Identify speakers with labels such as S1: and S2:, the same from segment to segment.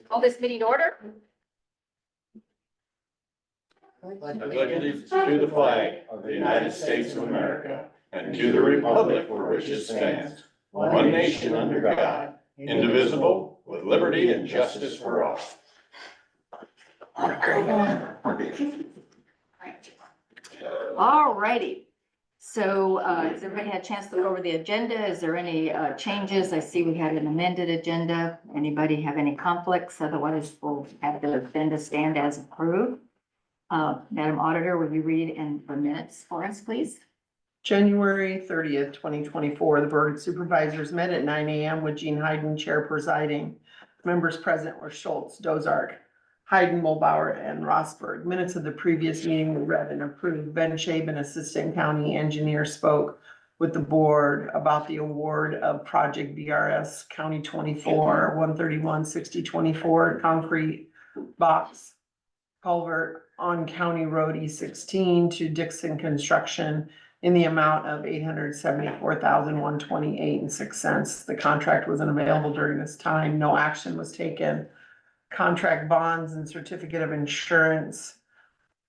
S1: Call this meeting to order.
S2: I pledge allegiance to the flag of the United States of America and to the republic for which it stands, one nation under God, indivisible, with liberty and justice for all.
S1: All righty. So, has everybody had a chance to look over the agenda? Is there any changes? I see we had an amended agenda. Anybody have any conflicts? Otherwise, we'll have the agenda stand as approved. Madam Auditor, will you read in the minutes for us, please?
S3: January 30th, 2024, the Board of Supervisors met at 9 a.m. with Jean Hayden, Chair presiding. Members present were Schultz, Dozark, Hayden, Mulbauer, and Rosberg. Minutes of the previous meeting were read and approved. Ben Shaben, Assistant County Engineer, spoke with the board about the award of Project BRS County 24, 131-6024, concrete box culvert on County Road E16 to Dixon Construction in the amount of $874,128.06. The contract wasn't available during this time. No action was taken. Contract bonds and certificate of insurance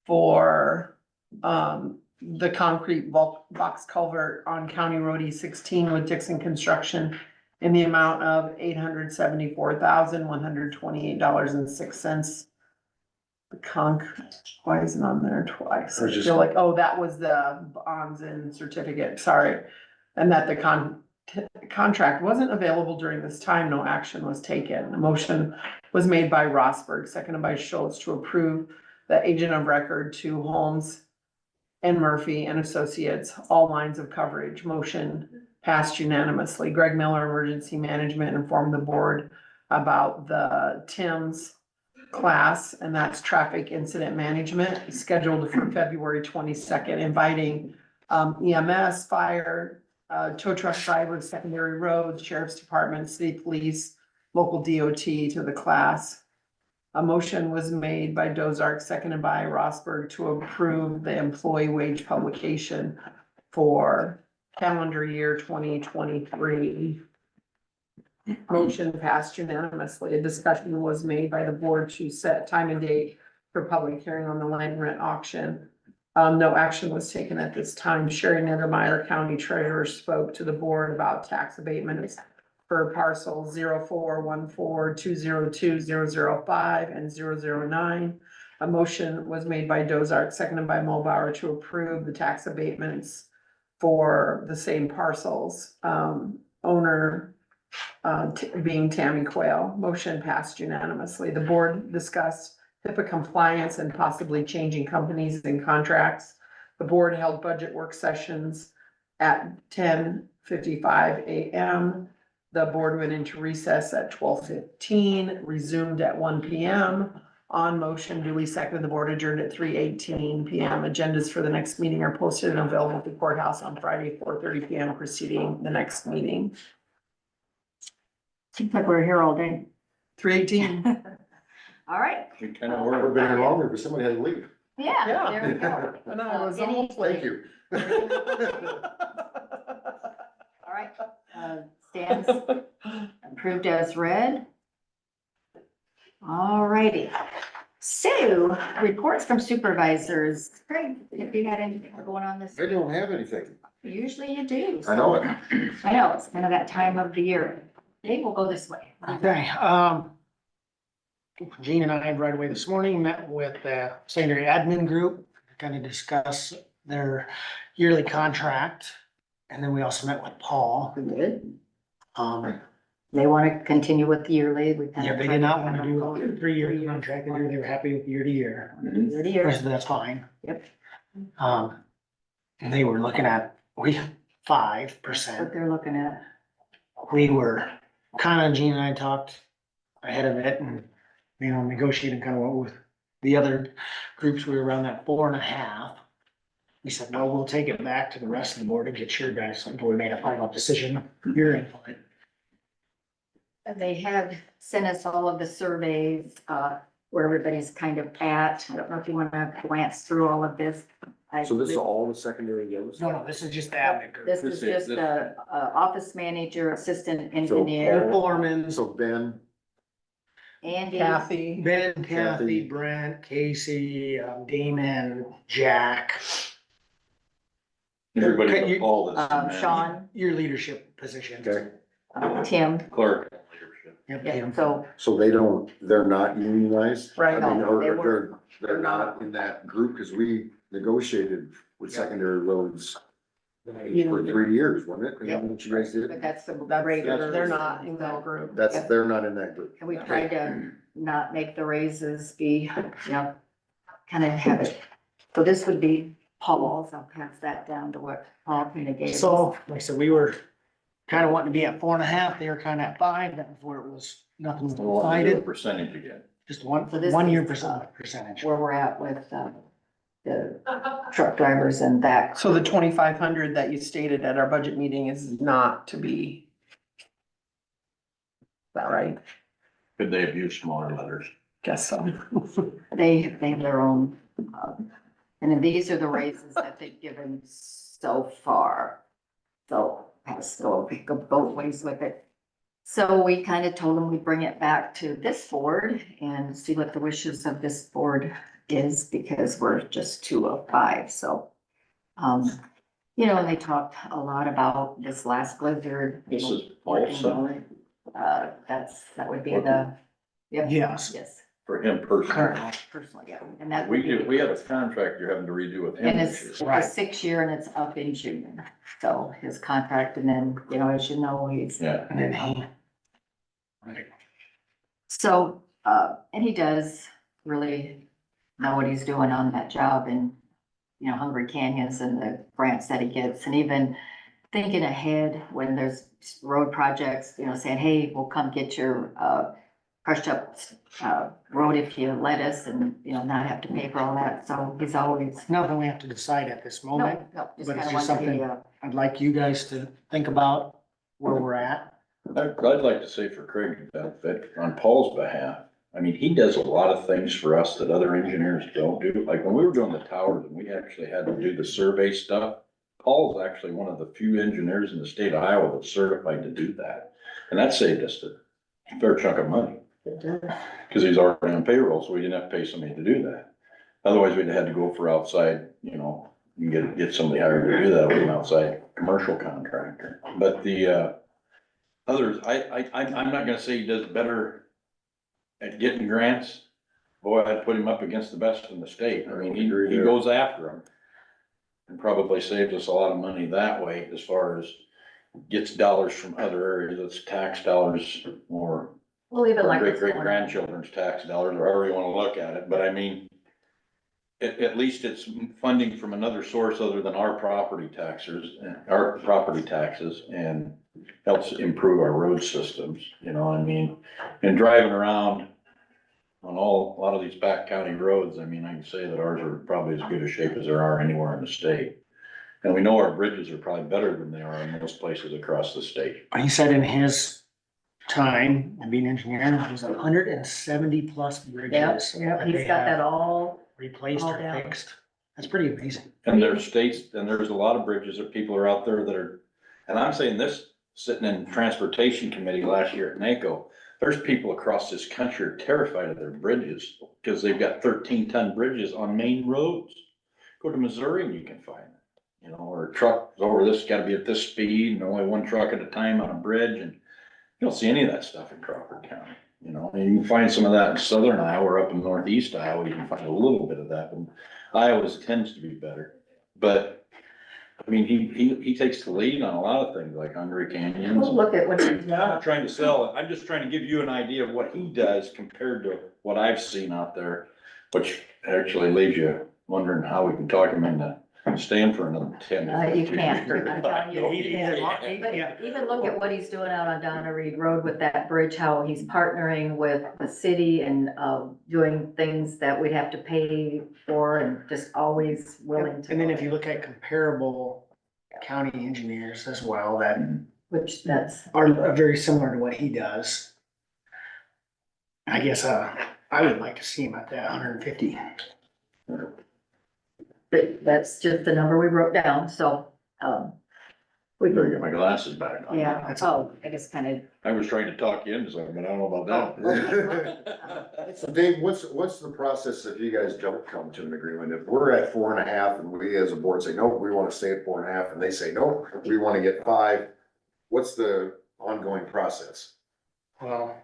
S3: for the concrete box culvert on County Road E16 with Dixon Construction in the amount of $874,128.06. Why is it on there twice? I feel like, oh, that was the bonds and certificate, sorry. And that the contract wasn't available during this time, no action was taken. A motion was made by Rosberg, seconded by Schultz to approve the agent of record to Holmes and Murphy and Associates, all lines of coverage. Motion passed unanimously. Greg Miller, Emergency Management, informed the board about the Tim's class, and that's traffic incident management, scheduled for February 22nd, inviting EMS, fire, tow truck drivers, secondary roads, sheriff's department, city police, local DOT to the class. A motion was made by Dozark, seconded by Rosberg, to approve the employee wage publication for calendar year 2023. Motion passed unanimously. A discussion was made by the board to set time and date for public hearing on the land rent auction. No action was taken at this time. Sherry Nettermeyer, County Treasurer, spoke to the board about tax abatements for parcels 0414202005 and 009. A motion was made by Dozark, seconded by Mulbauer, to approve the tax abatements for the same parcels. Owner being Tammy Quayle. Motion passed unanimously. The board discussed HIPAA compliance and possibly changing companies and contracts. The board held budget work sessions at 10:55 a.m. The board went into recess at 12:15, resumed at 1 p.m. On motion, duly seconded, the board adjourned at 3:18 p.m. Agendas for the next meeting are posted and available at the courthouse on Friday, 4:30 p.m. preceding the next meeting.
S1: Seems like we're here all day.
S3: 3:18.
S1: All right.
S2: We kind of were, been here longer, but somebody had to leave.
S1: Yeah,
S3: Yeah.
S1: there we go.
S3: And I was
S1: Any-
S3: almost late.
S2: Thank you.
S1: All right, stands approved as read. All righty. So, reports from supervisors. Craig, have you had anything going on this?
S2: I don't have anything.
S1: Usually you do.
S2: I know it.
S1: I know, it's kind of that time of the year. Dave, we'll go this way.
S4: Okay, Jean and I right away this morning met with the secondary admin group, kind of discuss their yearly contract. And then we also met with Paul.
S1: Good.
S4: Um,
S1: They want to continue with the yearly. We kind
S4: yeah,
S1: of
S4: they did not want to do a 3-year contract. They were happy with year to year.
S1: Year to
S4: The
S1: year.
S4: rest of that's fine.
S1: Yep.
S4: And they were looking at, 5%.
S1: What they're looking at.
S4: We were kind of, Jean and I talked ahead of it and, negotiating kind of what with the other groups, we were around that 4.5. We said, well, we'll take it back to the rest of the board and get your guys until we made a final decision, your input.
S1: They have sent us all of the surveys, where everybody's kind of at. I don't know if you want to glance through all of this.
S2: So this is all the secondary goes?
S4: No, this is just the admin group.
S1: This is just the office manager, assistant
S2: So
S1: engineer.
S3: Foreman.
S2: So Ben,
S1: Andy.
S3: Kathy,
S4: Ben, Kathy,
S5: Kathy.
S4: Brent, Casey, Damon, Jack,
S2: Everybody
S4: Okay,
S2: but
S4: you-
S2: Paul that's the manager.
S1: Sean,
S4: your leadership positions.
S5: Okay,
S1: Tim.
S2: Clerk and leadership.
S4: Yep,
S1: Yeah,
S4: Tim.
S1: so
S5: so they're not unionized?
S3: Right.
S5: I mean,
S1: No, they
S5: they're not in that group, cause we negotiated with secondary roads for 3 years, wasn't it?
S4: Yep.
S5: What you guys
S1: but
S5: did?
S1: that's the
S3: that's,
S1: regular.
S3: they're not in that group.
S5: They're not in that group.
S1: And we tried to not make the raises be, you know, kind of have it. So this would be Paul's. I'll pass that down to what Paul kind of gave us.
S4: So, like I said, we were kind of wanting to be at 4.5, they were kind of at 5, that was where it was, nothing was
S2: So we'll have to do a
S4: decided,
S2: percentage again.
S4: just one,
S1: So this
S4: 1 year
S1: is,
S4: percentage.
S1: Where we're at with, the truck drivers and that.
S3: So the 2,500 that you stated at our budget meeting is not to be. Is that right?
S2: Could they have used smaller letters?
S3: Guess so.
S1: They have their own, and then these are the raises that they've given so far. So has to go both ways with it. So we kind of told them we'd bring it back to this board and see what the wishes of this board is, because we're just 2 of 5, so. You know, and they talked a lot about this last blizzard.
S2: This is
S1: working
S2: also
S1: on it. That would be the, yep.
S4: Yes.
S1: Yes,
S2: for him personally.
S4: Currently.
S1: personally, yeah, and that would be.
S2: We had a contract you're having to redo with him
S1: And
S2: this
S1: it's
S2: year.
S1: a 6-year and it's up in June, so his contract, and then, you know, as you know, he's.
S2: Yeah,
S4: And then he. Right.
S1: So, and he does really know what he's doing on that job, and, you know, Hungry Canyons and the grants that he gets, and even thinking ahead when there's road projects, you know, saying, hey, we'll come get your, crushed up, road if you let us, and, you know, not have to pay for all that, so he's always.
S4: Nothing we have to decide at this moment.
S1: No, just
S4: but
S1: kind
S4: it's
S1: of
S4: just
S1: want to be,
S4: something- I'd like you guys to think about where we're at.
S2: I'd like to say for Craig's benefit, on Paul's behalf, I mean, he does a lot of things for us that other engineers don't do. Like when we were doing the towers and we actually had to do the survey stuff, Paul's actually one of the few engineers in the state of Iowa that's certified to do that. And that saved us a fair chunk of money, because he's already on payroll, so we didn't have to pay somebody to do that. Otherwise, we'd have had to go for outside, you know, and get somebody hired to do that with an outside commercial contractor. But the, others, I'm not gonna say he does better at getting grants. Boy, I'd put him up against the best in the state. I mean, he goes after them. And probably saves us a lot of money that way, as far as gets dollars from other areas, it's tax dollars or
S1: well, even like.
S2: great grandchildren's tax dollars, or however you wanna look at it, but I mean, at least it's funding from another source other than our property taxes, and helps improve our road systems, you know, I mean, and driving around on a lot of these back county roads, I mean, I can say that ours are probably as good a shape as there are anywhere in the state. And we know our bridges are probably better than they are in most places across the state.
S4: He said in his time of being engineer, there's 170 plus
S1: Yep,
S4: bridges.
S1: yep,
S4: that
S1: he's
S4: they
S1: got
S4: have
S1: that all.
S4: Replaced
S1: all
S4: or
S1: down.
S4: fixed. That's pretty amazing.
S2: And there's states, and there's a lot of bridges that people are out there that are, and I'm saying this, sitting in transportation committee last year at NACO, there's people across this country are terrified of their bridges, because they've got 13-ton bridges on main roads. Go to Missouri and you can find it, you know, or a truck over this, gotta be at this speed, and only one truck at a time on a bridge, and you don't see any of that stuff in Crawford County. You know, and you can find some of that in southern Iowa, or up in northeast Iowa, you can find a little bit of that, but Iowa's tends to be better. But, I mean, he takes the lead on a lot of things, like Hungry Canyons.
S1: We'll look at what he's
S2: I'm not trying to sell it, I'm just trying to give you an idea of what he does compared to what I've seen out there, which actually leaves you wondering how we can talk him into staying for another 10 to 15
S1: You can't.
S2: years.
S1: I'm telling you,
S4: He- he's a lot- he-
S1: But
S4: yeah.
S1: even look at what he's doing out on Donna Reed Road with that bridge, how he's partnering with the city and, doing things that we'd have to pay for, and just always willing to.
S4: And then if you look at comparable county engineers as well, that
S1: Which that's,
S4: are very similar to what he does. I guess, I would like to see him at that 150.
S1: that's just the number we wrote down, so, We
S2: Better get my glasses back on.
S1: Yeah, oh, I guess kind of.
S2: I was trying to talk you into something, but I don't know about that.
S5: So Dave, what's the process if you guys don't come to an agreement? If we're at 4.5 and we as a board say, no, we wanna stay at 4.5, and they say, no, we wanna get 5, what's the ongoing process?
S4: Well.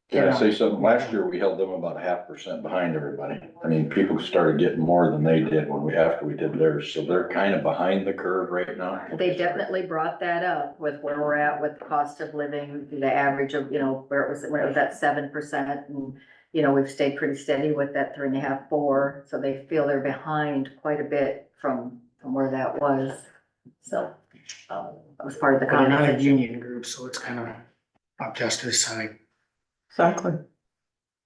S2: Can I say something? Last year, we held them about 0.5% behind everybody. I mean, people started getting more than they did after we did theirs, so they're kind of behind the curve right now.
S1: They definitely brought that up with where we're at with cost of living, the average of, where when it was at 7%. And, we've stayed pretty steady with that 3.5, 4, so they feel they're behind quite a bit from where that was. So, that was part of the
S4: But they're not a
S1: conversation.
S4: union group, so it's kind of up to us to decide.
S3: Exactly.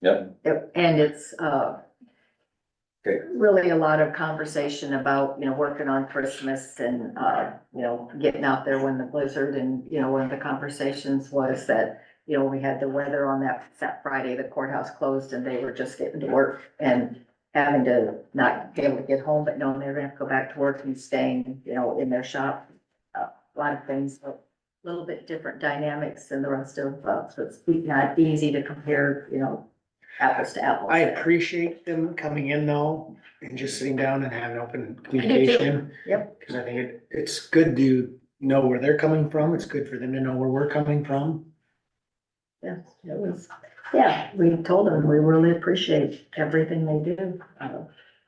S2: Yep,
S1: Yep, and it's,
S5: Okay.
S1: really a lot of conversation about, working on Christmas and, getting out there when the blizzard and, one of the conversations was that, we had the weather on that Friday, the courthouse closed and they were just getting to work and having to not be able to get home, but knowing they're gonna have to go back to work and staying, in their shop. A lot of things, but a little bit different dynamics than the rest of, so it's not easy to compare, apples to apples.
S4: I appreciate them coming in though, and just sitting down and having open
S1: too.
S4: communication.
S1: Yep.
S4: Cause I think it's good to know where they're coming from. It's good for them to know where we're coming from.
S1: Yeah, it was, we told them we really appreciate everything they do.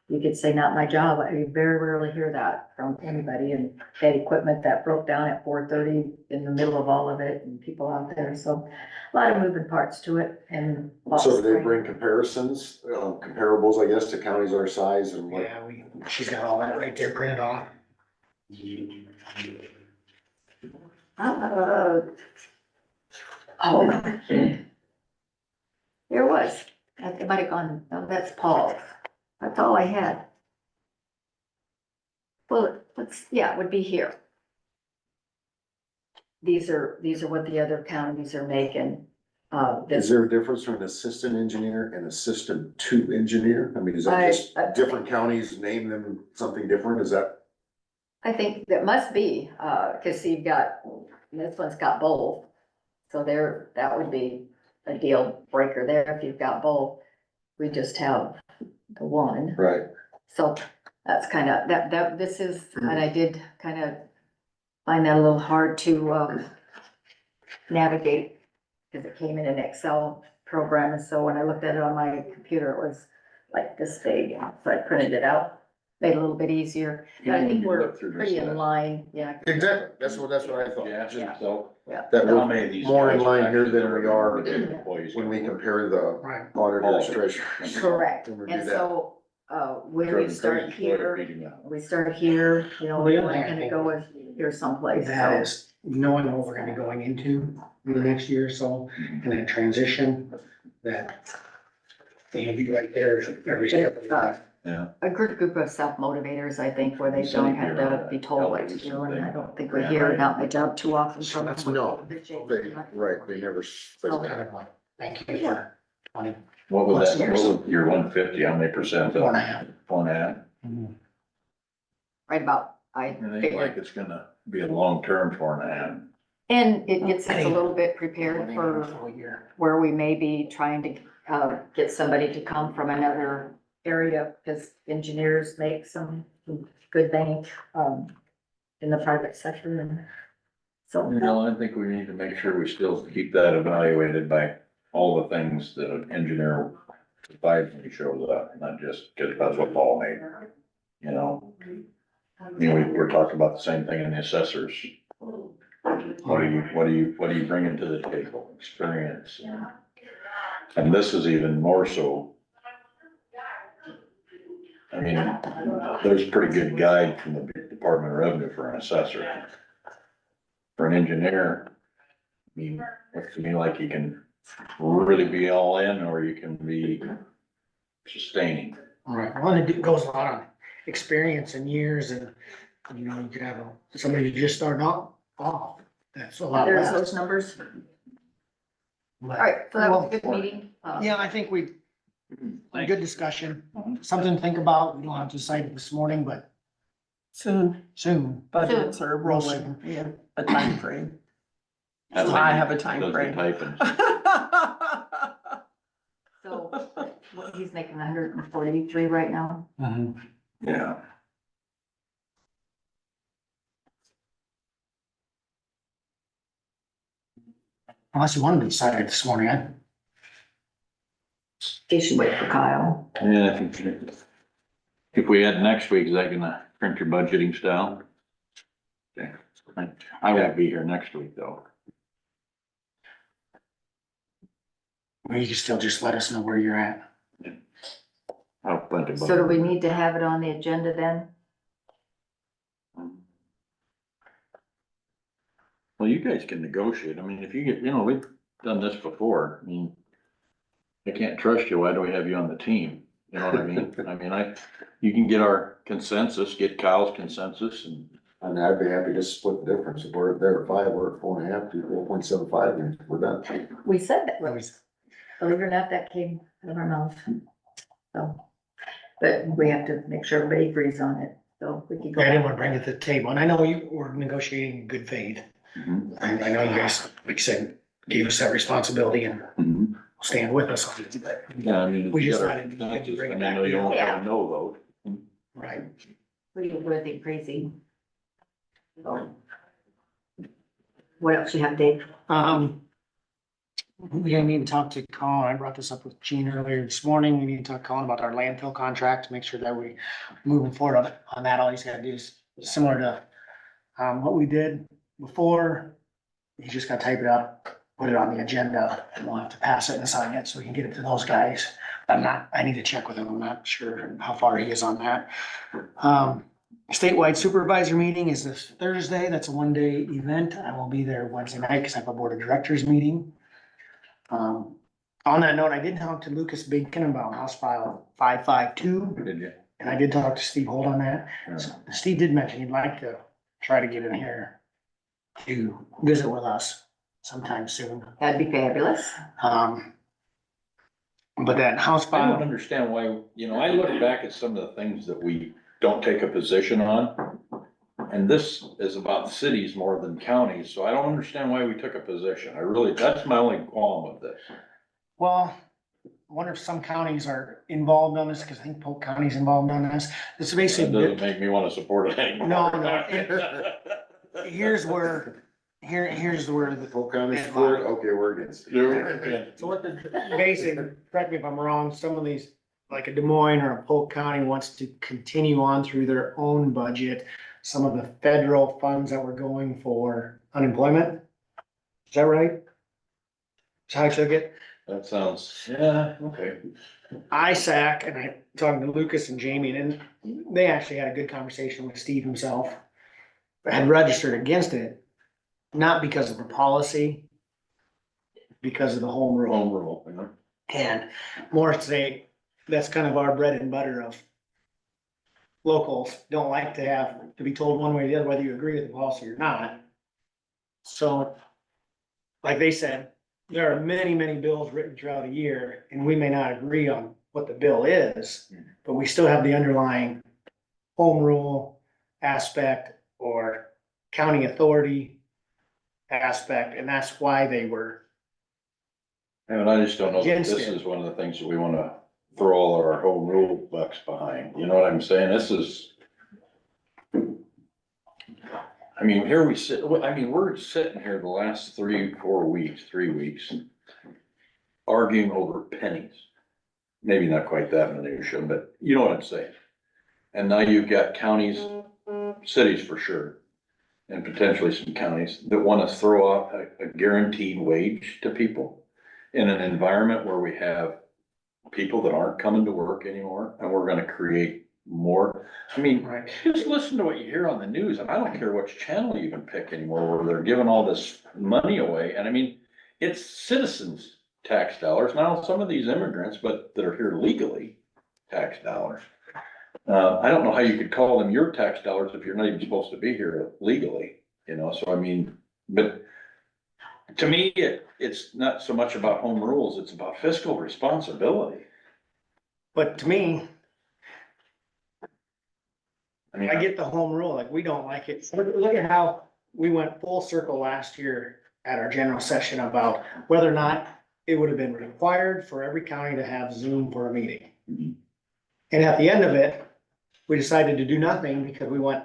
S1: You could say, not my job. I very rarely hear that from anybody, and that equipment that broke down at 4:30 in the middle of all of it and people out there. So a lot of moving parts to it and.
S5: So do they bring comparisons, comparables, I guess, to counties our size and what?
S4: Yeah, she's got all that right there printed off.
S1: Oh. There was, it might have gone, no, that's Paul's. That's all I had. Well, it would be here. These are what the other counties are making.
S5: Is there a difference between an assistant engineer and assistant to engineer? I mean, is that just different counties name them something different? Is that?
S1: I think that must be, cause you've got, this one's got both. So that would be a deal breaker there if you've got both. We just have the one.
S5: Right.
S1: So that's kind of, this is, and I did kind of find that a little hard to, navigate. Cause it came in an Excel program, and so when I looked at it on my computer, it was like this big, so I printed it out, made it a little bit easier. But I think we're pretty in line, yeah.
S5: Exactly. That's what I thought.
S2: yeah, so.
S5: That
S2: How
S5: we're
S2: many of these
S5: more in
S2: guys
S5: line here
S2: actually
S5: than we
S2: there
S5: are
S2: employees
S5: when we
S2: gonna work?
S5: compare the
S4: Right.
S5: auditors, treasurers.
S1: Correct,
S5: When we do
S1: and
S5: that.
S1: so, when we
S2: Driving
S1: start
S2: crazy,
S1: here,
S2: beating up.
S1: we start here,
S4: Well,
S1: we
S4: the other
S1: want
S4: thing
S1: to
S4: I
S1: kind of
S4: think
S1: go with here someplace,
S4: That
S1: so.
S4: is knowing what we're gonna be going into in the next year or so, and that transition, that they'll be right there every step of the way.
S2: Yeah.
S1: A good group of self-motivators, I think, where they don't have to be told what to do, and I don't think we hear it out my job too often from.
S4: That's
S5: No, they never say
S1: So-
S5: that.
S4: Thank you for 20,
S2: What was
S4: Plus
S2: that,
S4: years.
S2: what was your 150, how many percent?
S4: 4.5.
S2: 1.5.
S1: Right about, I
S2: It ain't like
S1: figured,
S2: it's gonna be a long-term 4.5.
S1: and it gets us a little bit prepared for
S4: Full year.
S1: where we may be trying to, get somebody to come from another area, because engineers make some good bank, in the private sector, and so.
S2: I think we need to make sure we still keep that evaluated by all the things that an engineer provides when he shows up, not just because that's what Paul made, we're talking about the same thing in the assessors. What are you bringing to the table? Experience. And this is even more so. I mean, there's a pretty good guide from the Department of Revenue for an assessor. For an engineer, I mean, looks to me like you can really be all in, or you can be sustaining.
S4: All right, well, and it goes a lot on experience and years, and, you could have somebody who just started off, that's a lot
S1: There's
S4: less.
S1: those numbers.
S4: But-
S1: All right, so that was a good
S2: Well,
S1: meeting.
S4: Yeah, I think good discussion, something to think about, we don't have to decide it this morning, but
S3: Soon, budgets are rolling, we have a time frame. I have a time
S2: Does the
S3: frame.
S2: typing.
S1: So what, he's making 143 right now.
S2: Yeah.
S4: Unless you wanted to decide it this morning,
S1: He should wait for Kyle.
S2: Yeah, I think if we had next week, is that gonna print your budgeting style? Okay. I won't be here next week though.
S4: or you can still just let us know where you're at.
S2: I'll print it.
S1: So do we need to have it on the agenda then?
S2: Well, you guys can negotiate. I mean, if you get, we've done this before. I mean, I can't trust you. Why do we have you on the team? You know what I mean? I mean, you can get our consensus, get Kyle's consensus and.
S5: And I'd be happy to split the difference. If we're there at 5, we're at 4.5 to 4.75, and we're done.
S1: We said that,
S4: Always.
S1: believe it or not, that came out of our mouth. So, but we have to make sure everybody agrees on it, so we can go.
S4: I didn't
S1: back.
S4: want to bring it to the table, and I know you were negotiating in good faith. I know you guys, like you said, gave us that responsibility and will stand with us on it, but.
S2: Yeah, I mean.
S4: We just
S2: you
S4: decided
S2: gotta-
S4: to bring it
S2: I
S4: back
S2: know you
S4: to you.
S2: won't have a no vote.
S4: Right.
S1: We didn't do anything crazy. So, what else you have, Dave?
S4: We need to talk to Colin. I brought this up with Gene earlier this morning. We need to talk to Colin about our landfill contract to make sure that we moving forward on that. All he's gotta do is similar to what we did before. He's just gotta type it up, put it on the agenda, and we'll have to pass it and sign it so we can get it to those guys. I need to check with him. I'm not sure how far he is on that. Statewide supervisor meeting is this Thursday. That's a one-day event. I will be there Wednesday night because I have a board of directors meeting. On that note, I did talk to Lucas Bacon about House File 552,
S2: Did you?
S4: and I did talk to Steve Holt on that.
S2: Yeah.
S4: So Steve did mention he'd like to try to get in here to visit with us sometime soon.
S1: That'd be fabulous.
S4: But that House
S2: I don't
S4: File,
S2: understand why, I look back at some of the things that we don't take a position on. And this is about cities more than counties, so I don't understand why we took a position. That's my only qualm with this.
S4: well, I wonder if some counties are involved on this, because I think Polk County's involved on this. It's
S2: That
S4: basically.
S2: doesn't make me wanna support it anymore.
S4: No, here's where the,
S5: Full county support, okay, we're against it.
S4: so what the basic, correct me if I'm wrong, some of these, like a Des Moines or a Polk County wants to continue on through their own budget. Some of the federal funds that were going for unemployment. Is that right? Is how I took it?
S2: That sounds, yeah, okay.
S4: ISAC, and I talked to Lucas and Jamie, and they actually had a good conversation with Steve himself. But had registered against it, not because of the policy, because of the home rule.
S2: Home rule,
S4: And more to say, that's kind of our bread and butter of locals don't like to have to be told one way or the other whether you agree with the policy or not. So, like they said, there are many, many bills written throughout a year, and we may not agree on what the bill is, but we still have the underlying home rule aspect or county authority aspect, and that's why they were.
S2: And I just don't know that
S4: Against
S2: this
S4: it.
S2: is one of the things that we wanna throw all of our home rule bucks behind, you know what I'm saying? This is. I mean, here we sit, we're sitting here the last 3 weeks, arguing over pennies. Maybe not quite that minutia, but you know what I'm saying? And now you've got counties, cities for sure, and potentially some counties that wanna throw out a guaranteed wage to people in an environment where we have people that aren't coming to work anymore, and we're gonna create more. I mean,
S4: Right.
S2: just listen to what you hear on the news, and I don't care which channel you even pick anymore, where they're giving all this money away, and I mean, it's citizens' tax dollars, now some of these immigrants, but that are here legally, tax dollars. I don't know how you could call them your tax dollars if you're not even supposed to be here legally, so I mean, but to me, it's not so much about home rules, it's about fiscal responsibility.
S4: But to me,
S2: mean,
S4: I get the home rule, like, we don't like it. Look at how we went full circle last year at our general session about whether or not it would have been required for every county to have Zoom for a meeting. And at the end of it, we decided to do nothing because we want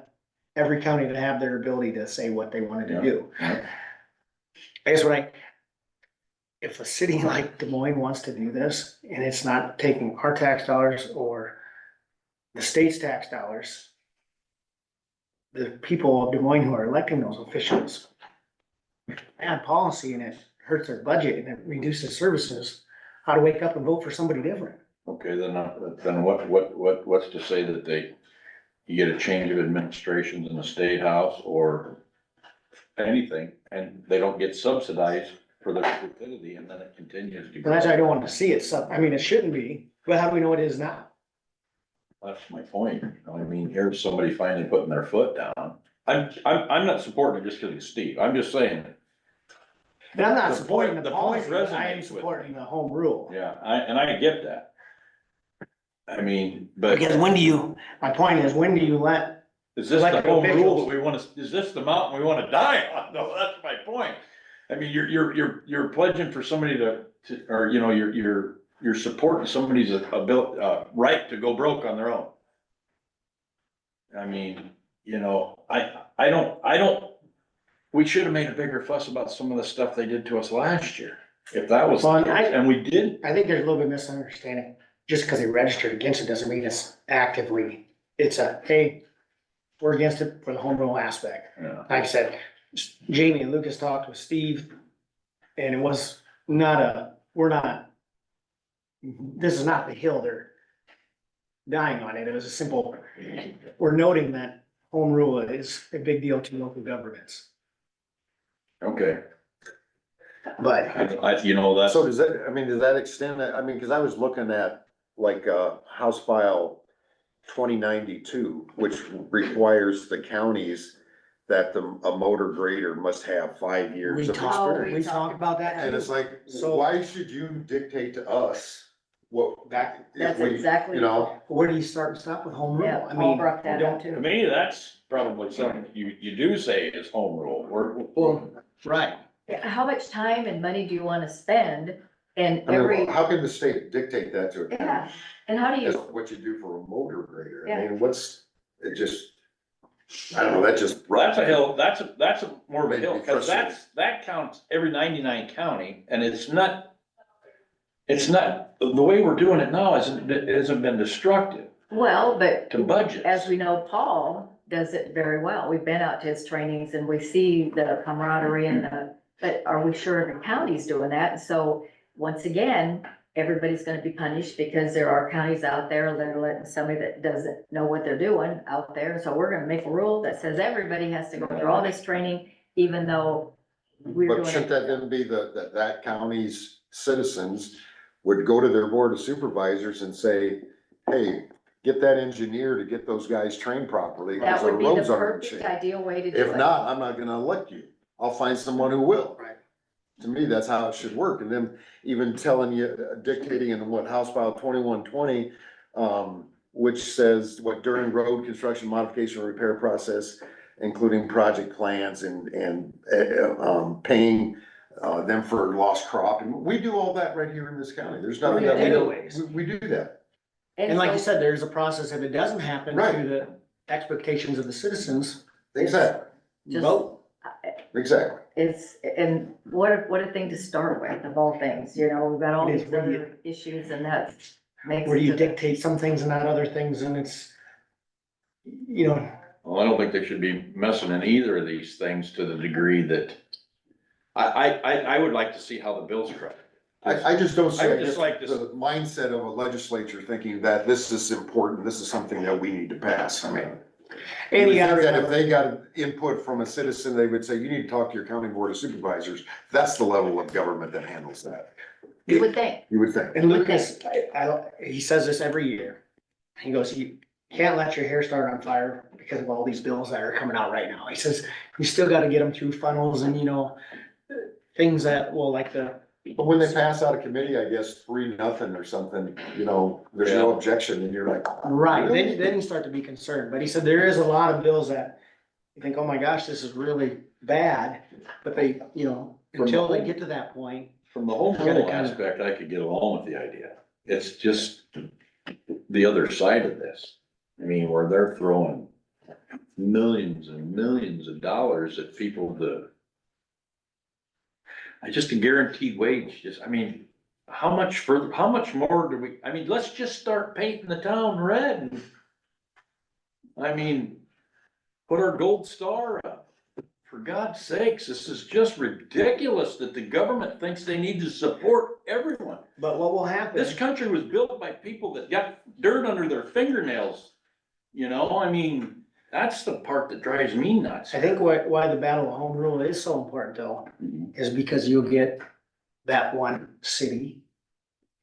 S4: every county to have their ability to say what they wanted to do.
S2: Yeah.
S4: I guess if a city like Des Moines wants to do this, and it's not taking our tax dollars or the state's tax dollars, the people of Des Moines who are electing those officials add policy and it hurts their budget and it reduces services, how to wake up and vote for somebody different.
S2: Okay, then what's to say that you get a change of administrations in the state house or anything, and they don't get subsidized for their stupidity, and then it continues to
S4: And
S2: go.
S4: that's why I don't want to see it, so, I mean, it shouldn't be, but how do we know it is now?
S2: That's my point. I mean, here's somebody finally putting their foot down. I'm not supporting it just because it's Steve. I'm just saying,
S4: And I'm not
S2: The
S4: supporting
S2: point-
S4: the
S2: the point
S4: policy, but I
S2: resonates
S4: am
S2: with
S4: supporting the home rule.
S2: yeah, I get that. I mean, but
S4: Because my point is, when do you let,
S2: is this the
S4: elected
S2: home rule
S4: officials-
S2: that we wanna, is this the mountain we wanna die on? No, that's my point. I mean, you're pledging for somebody or, you know, you're supporting somebody's right to go broke on their own. I mean, you know, I don't, we should have made a bigger fuss about some of the stuff they did to us last year. If that was,
S4: Well,
S2: and we did.
S4: I think there's a little bit of misunderstanding. Just because they registered against it doesn't mean it's actively, it's hey, we're against it for the home rule aspect.
S2: Yeah.
S4: Like I said, Jamie and Lucas talked with Steve, and it was not this is not the hill they're dying on it. It was a simple, we're noting that home rule is a big deal to local governments.
S2: Okay,
S4: But
S2: you know, that's.
S5: So does that extend that, cause I was looking at like, House File 2092, which requires the counties that a motor grader must have 5 years
S4: we
S5: of
S4: talked,
S5: experience.
S4: we talked about that
S5: And
S4: too.
S5: it's like,
S4: So-
S5: why should you dictate to us what, if
S1: That's
S5: we,
S1: exactly.
S5: you know?
S4: Where do you start and stop with home rule?
S1: Yeah,
S4: I
S1: Paul
S4: mean,
S1: brought that up
S2: To
S1: too.
S2: me, that's probably something you do say is home rule.
S4: well, right.
S1: How much time and money do you wanna spend and
S5: I mean,
S1: every,
S5: how can the state dictate that to a
S1: yeah,
S5: county?
S1: and how do
S5: That's
S1: you,
S5: what you do for a motor grader.
S1: Yeah.
S5: I mean, I don't know, that just.
S2: That's a hill, that's a more of a hill,
S5: Maybe
S2: cause
S5: frustrating.
S2: that counts every 99 county, and it's not, the way we're doing it now hasn't been destructive
S1: well, but
S2: to budgets.
S1: as we know, Paul does it very well. We've been out to his trainings and we see the camaraderie and but are we sure every county's doing that? And so, once again, everybody's gonna be punished because there are counties out there that are letting somebody that doesn't know what they're doing out there. So we're gonna make a rule that says everybody has to go through all this training, even though we're
S5: But
S1: doing
S5: shouldn't
S1: it.
S5: that then be that county's citizens would go to their board of supervisors and say, hey, get that engineer to get those guys trained properly, because
S1: That
S5: our
S1: would be the
S5: roads aren't in
S1: perfect
S5: shape.
S1: ideal way to do it.
S5: If not, I'm not gonna elect you. I'll find someone who will.
S4: Right.
S5: To me, that's how it should work. And then even telling you, dictating in what House File 2120, which says what during road construction modification or repair process, including project plans and paying them for lost crop. And we do all that right here in this county. There's nothing that we
S4: Anyways.
S5: don't, we do that.
S4: And like you
S1: so-
S4: said, there's a process, if it doesn't happen
S5: Right.
S4: to the expectations of the citizens,
S5: Exactly,
S1: Just-
S4: vote.
S5: exactly.
S1: It's, and what a thing to start with of all things, you know, we've got all
S4: It is
S1: these
S4: where you-
S1: other issues and that makes
S4: Where
S1: it
S4: you
S1: to the-
S4: dictate some things and not other things, and it's, you know,
S2: Well, I don't think they should be messing in either of these things to the degree that, I would like to see how the bill's crafted.
S5: I just don't see
S2: I would just like to-
S5: the mindset of a legislature thinking that this is important, this is something that we need to pass. I mean,
S4: and you
S5: you
S4: gotta
S5: think that if
S4: remember,
S5: they got input from a citizen, they would say, you need to talk to your county board of supervisors. That's the level of government that handles that,
S1: You would think,
S5: you would think.
S4: and Lucas, he says this every year. He goes, you can't let your hair start on fire because of all these bills that are coming out right now. He says, you still gotta get them through funnels and, you know, things that, well, like the
S5: But when they pass out of committee, I guess 3-0 or something, you know, there's no
S2: Yeah.
S5: objection and you're like.
S4: Right,
S5: Really?
S4: then you start to be concerned, but he said there is a lot of bills that you think, oh my gosh, this is really bad, but they, you know, until they get to that point.
S2: From the home
S4: Gotta
S2: rule
S4: kinda-
S2: aspect, I could get along with the idea. It's just the other side of this. I mean, where they're throwing millions and millions of dollars at people to. Just a guaranteed wage, just, I mean, how much more do we, I mean, let's just start painting the town red. I mean, put our gold star up. For God's sakes, this is just ridiculous that the government thinks they need to support everyone.
S4: But what will happen?
S2: This country was built by people that got dirt under their fingernails. You know, I mean, that's the part that drives me nuts.
S4: I think why the battle of home rule is so important though, is because you'll get that one city,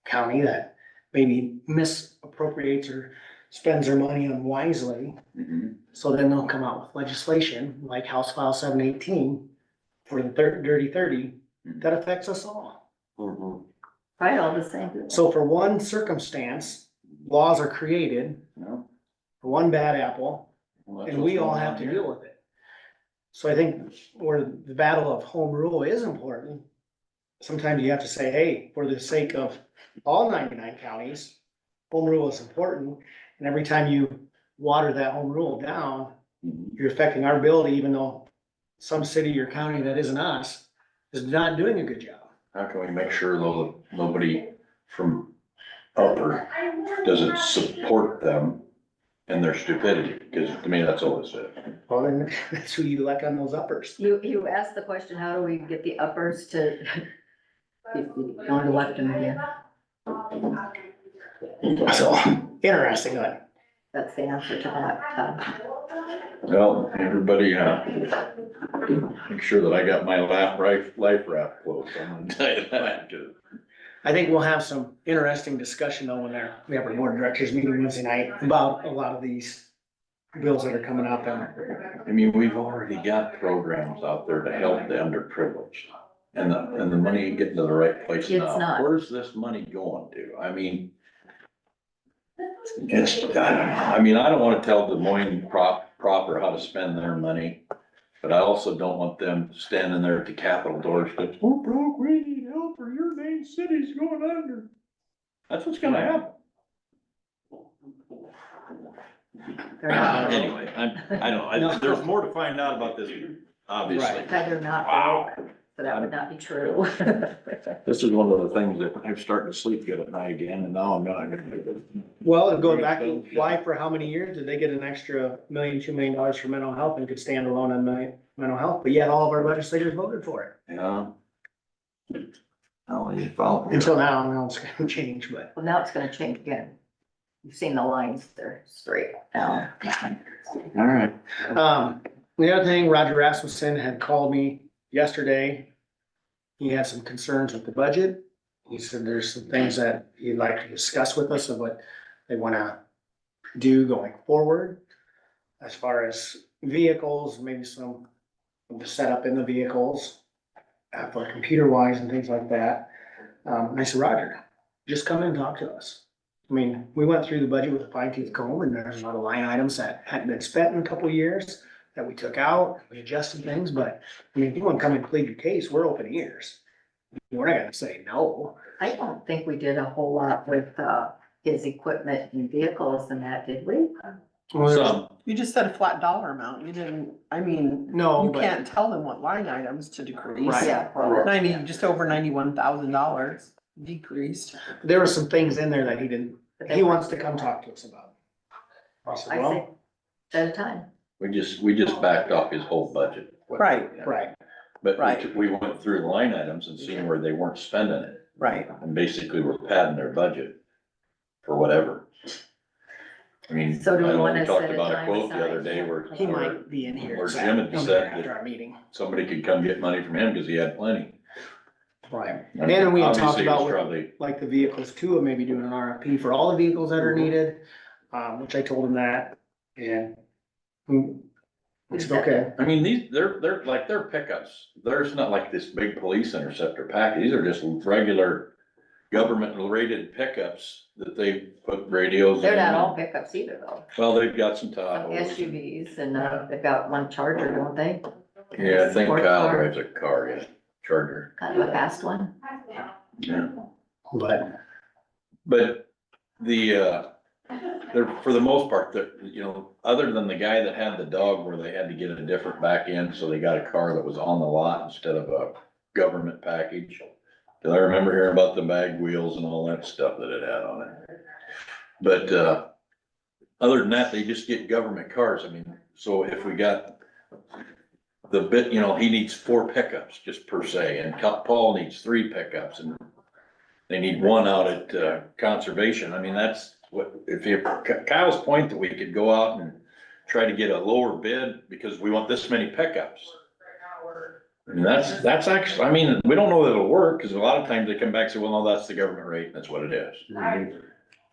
S4: county that maybe misappropriates or spends their money unwisely.
S2: Mhm.
S4: So then they'll come out with legislation like House File 718 for the dirty 30 that affects us all.
S5: Mhm.
S1: Right, all the same.
S4: So for one circumstance, laws are created
S2: No?
S4: for one bad apple,
S2: Well, that's
S4: and
S2: what's
S4: we all
S2: going
S4: have
S2: on
S4: to
S2: here.
S4: deal with it. So I think where the battle of home rule is important, sometimes you have to say, hey, for the sake of all 99 counties, home rule is important. And every time you water that home rule down,
S2: Mhm.
S4: you're affecting our ability, even though some city or county that isn't us is not doing a good job.
S2: How can we make sure though that nobody from upper doesn't support them in their stupidity? Because to me, that's all it says.
S4: Well, then that's who you elect on those uppers.
S1: You asked the question, how do we get the uppers to, if you don't elect them again?
S4: So, interesting, but
S1: That's the answer to that.
S2: Well, everybody, make sure that I got my life raft closed. I'm gonna tell you that. 'Cause
S4: I think we'll have some interesting discussion though when we have our board of directors meeting Wednesday night about a lot of these bills that are coming up and
S2: I mean, we've already got programs out there to help the underprivileged. And the money ain't getting to the right place
S1: It's
S2: now.
S1: not.
S2: Where's this money going to? I mean, I mean, I don't wanna tell Des Moines proper how to spend their money, but I also don't want them standing there at the Capitol doors, going, we're broke, we need help, or your main city's going under. That's what's gonna happen.
S1: They're not,
S2: Anyway, I don't know, there's more to find out about this, obviously.
S1: they're not,
S2: Wow.
S1: so that would not be true.
S2: This is one of the things that I'm starting to sleep good at night again, and now I'm not.
S4: well, going back to why for how many years did they get an extra $1 million, $2 million for mental health and could stand alone on mental health, but yet all of our legislators voted for it.
S2: Yeah. Oh, you follow.
S4: Until now it's gonna change, but.
S1: Well, now it's gonna change again. You've seen the lines, they're straight now.
S2: All right.
S4: The other thing, Roger Rasmussen had called me yesterday. He had some concerns with the budget. He said there's some things that he'd like to discuss with us of what they wanna do going forward. As far as vehicles, maybe some of the setup in the vehicles, for computer wise and things like that. And I said, Roger, just come in and talk to us. I mean, we went through the budget with a fine tooth comb and there's a lot of line items that hadn't been spent in a couple of years that we took out, we adjusted things, but I mean, if you want to come and plead your case, we're open ears. We're not gonna say no.
S1: I don't think we did a whole lot with, his equipment and vehicles and that, did we?
S2: Some,
S3: You just said a flat dollar amount. You didn't, I mean,
S4: No,
S3: you
S4: but
S3: can't tell them what line items to decrease.
S4: Right.
S1: Yeah, well,
S3: Just over $91,000 decreased.
S4: there were some things in there that he didn't,
S1: but
S4: he
S1: they
S4: wants to
S1: weren't-
S4: come talk to us about. I said,
S1: I
S4: well,
S1: say, at a time.
S2: we just backed off his whole budget.
S3: Right,
S4: right,
S2: But
S3: Right.
S2: we went through the line items and seen where they weren't spending it,
S3: right.
S2: and basically were padding their budget for whatever. I mean, I
S1: So do we
S2: know we
S1: wanna
S2: talked
S1: set a
S2: about a
S1: time
S2: quote the
S1: aside?
S2: other day where.
S4: he might be in here.
S2: Or
S4: this
S2: Jim had
S4: afternoon
S2: said
S4: after
S2: that-
S4: our meeting.
S2: Somebody could come get money from him because he had plenty.
S4: Right, and then we had talked
S2: Obviously, it was
S4: about with-
S2: probably,
S4: like the vehicles too, and maybe doing an RFP for all the vehicles that are needed, which I told him that, and It's okay.
S2: I mean, they're like, they're pickups. There's not like this big police interceptor package. These are just regular government rated pickups that they put radios in.
S1: They're not all pickups either though.
S2: Well, they've got some
S1: Some
S2: Tahoes.
S1: SUVs and, they've got one Charger, don't they?
S2: Yeah, I think
S1: Sports
S2: Kyle
S1: car.
S2: drives a car, yeah, Charger.
S1: Kind of a fast one.
S2: Yeah.
S4: But
S2: But they're, for the most part, other than the guy that had the dog where they had to get a different back end, so they got a car that was on the lot instead of a government package. Cause I remember hearing about the mag wheels and all that stuff that it had on it. But, other than that, they just get government cars. I mean, so if we got the bit, he needs 4 pickups just per se, and Paul needs 3 pickups, and they need 1 out at, conservation. I mean, that's what, Kyle's point that we could go out and try to get a lower bid because we want this many pickups. I mean, that's actually, I mean, we don't know that it'll work, cause a lot of times they come back and say, well, no, that's the government rate, and that's what it is. I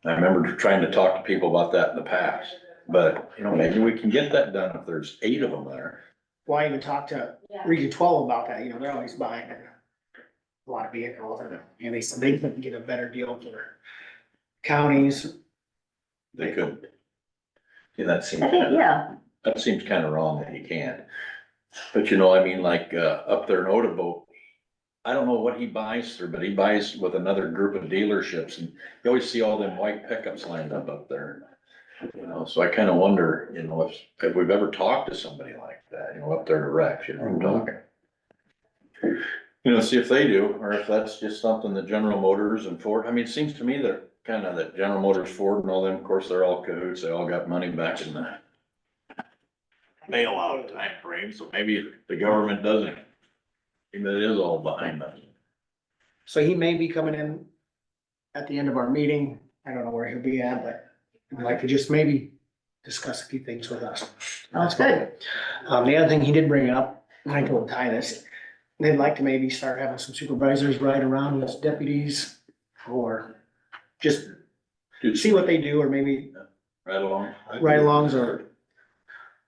S2: remember trying to talk to people about that in the past, but, maybe we can get that done if there's 8 of them there.
S4: well, I even talked to Region 12 about that, they're always buying a lot of vehicles, and they said they couldn't get a better deal for counties.
S2: They could. Yeah, that seems
S1: I think,
S2: kinda,
S1: yeah,
S2: that seems kinda wrong that you can't. But I mean, like, up there in Odebo, I don't know what he buys through, but he buys with another group of dealerships, and you always see all them white pickups lined up there. So I kinda wonder, if we've ever talked to somebody like that, up there to Rex, what I'm talking. See if they do, or if that's just something that General Motors and Ford, I mean, it seems to me that that General Motors, Ford and all them, of course, they're all cahoots, they all got money back in the bailout time frame, so maybe the government doesn't. Maybe it is all behind us.
S4: So he may be coming in at the end of our meeting, I don't know where he'll be at, but I'd like to just maybe discuss a few things with us.
S1: sounds good.
S4: The other thing he did bring up, and I told Ty this, they'd like to maybe start having some supervisors ride around with deputies, or just see what they do, or maybe
S2: Right along.
S4: ride-alongs,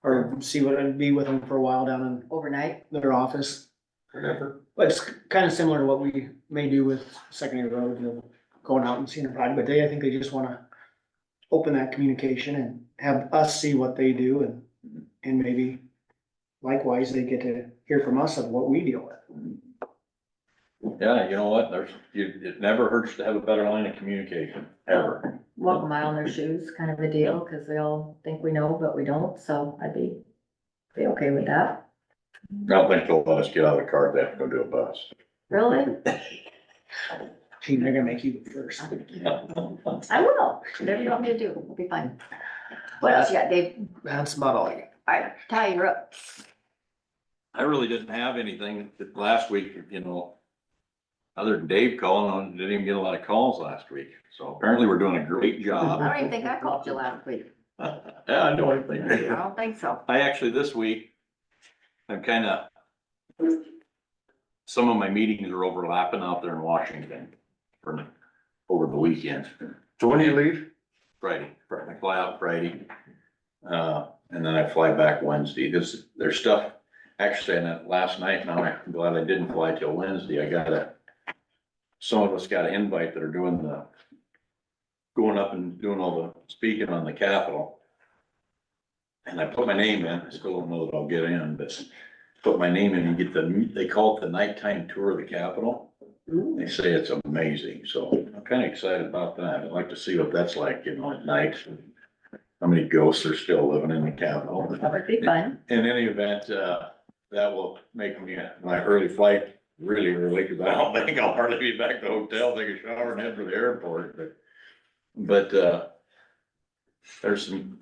S4: or see what it'd be with them for a while down in
S1: Overnight.
S4: their office.
S5: Whatever.
S4: But it's kind of similar to what we may do with secondary road, going out and seeing a project, but I think they just wanna open that communication and have us see what they do, and maybe likewise, they get to hear from us of what we deal with.
S2: Yeah, you know what, it never hurts to have a better line of communication, ever.
S1: Walk a mile in their shoes, kind of a deal, cause they all think we know, but we don't, so I'd be okay with that.
S2: I don't think they'll let us get out of the car if they have to go do a bus.
S1: Really?
S4: Gee, they're gonna make you go first.
S1: I will, whatever you want me to do, it'll be fine. What else you got, Dave?
S4: That's about all I got.
S1: Alright, Ty, you're up.
S2: I really didn't have anything last week, other than Dave calling on, didn't even get a lot of calls last week. So apparently we're doing a great
S1: I
S2: job.
S1: don't even think I called you last week.
S2: Yeah, I know, I think.
S1: I don't think so.
S2: I actually, this week, I'm some of my meetings are overlapping out there in Washington over the weekend.
S5: So when do you leave?
S2: Friday, I fly out Friday, and then I fly back Wednesday. There's stuff, actually, and last night, now I'm glad I didn't fly till Wednesday. Some of us got an invite that are going up and doing all the speaking on the Capitol. And I put my name in, I still don't know that I'll get in, but put my name in and they call it the nighttime tour of the Capitol. They say it's amazing, so I'm kinda excited about that. I'd like to see what that's like, at night. How many ghosts are still living in the Capitol.
S1: That would be fun.
S2: In any event, that will make me, my early flight really early, cause I don't think I'll hardly be back to the hotel, take a shower and head for the airport, but there's some,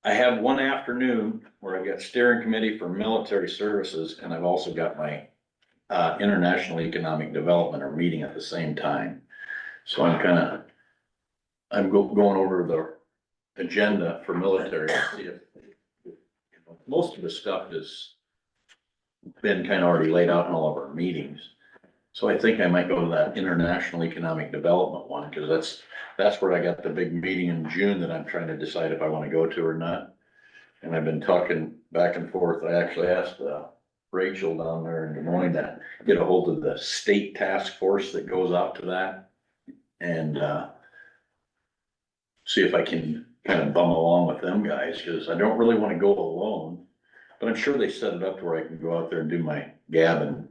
S2: I have one afternoon where I've got steering committee for military services, and I've also got my international economic development are meeting at the same time. So I'm going over the agenda for military to see if, most of the stuff has been already laid out in all of our meetings. So I think I might go to that international economic development one, because that's where I got the big meeting in June that I'm trying to decide if I wanna go to or not. and I've been talking back and forth. I actually asked, Rachel down there in Des Moines to get a hold of the state task force that goes out to that. And, see if I can kind of bum along with them guys, cause I don't really wanna go alone. But I'm sure they set it up to where I can go out there and do my gabbing.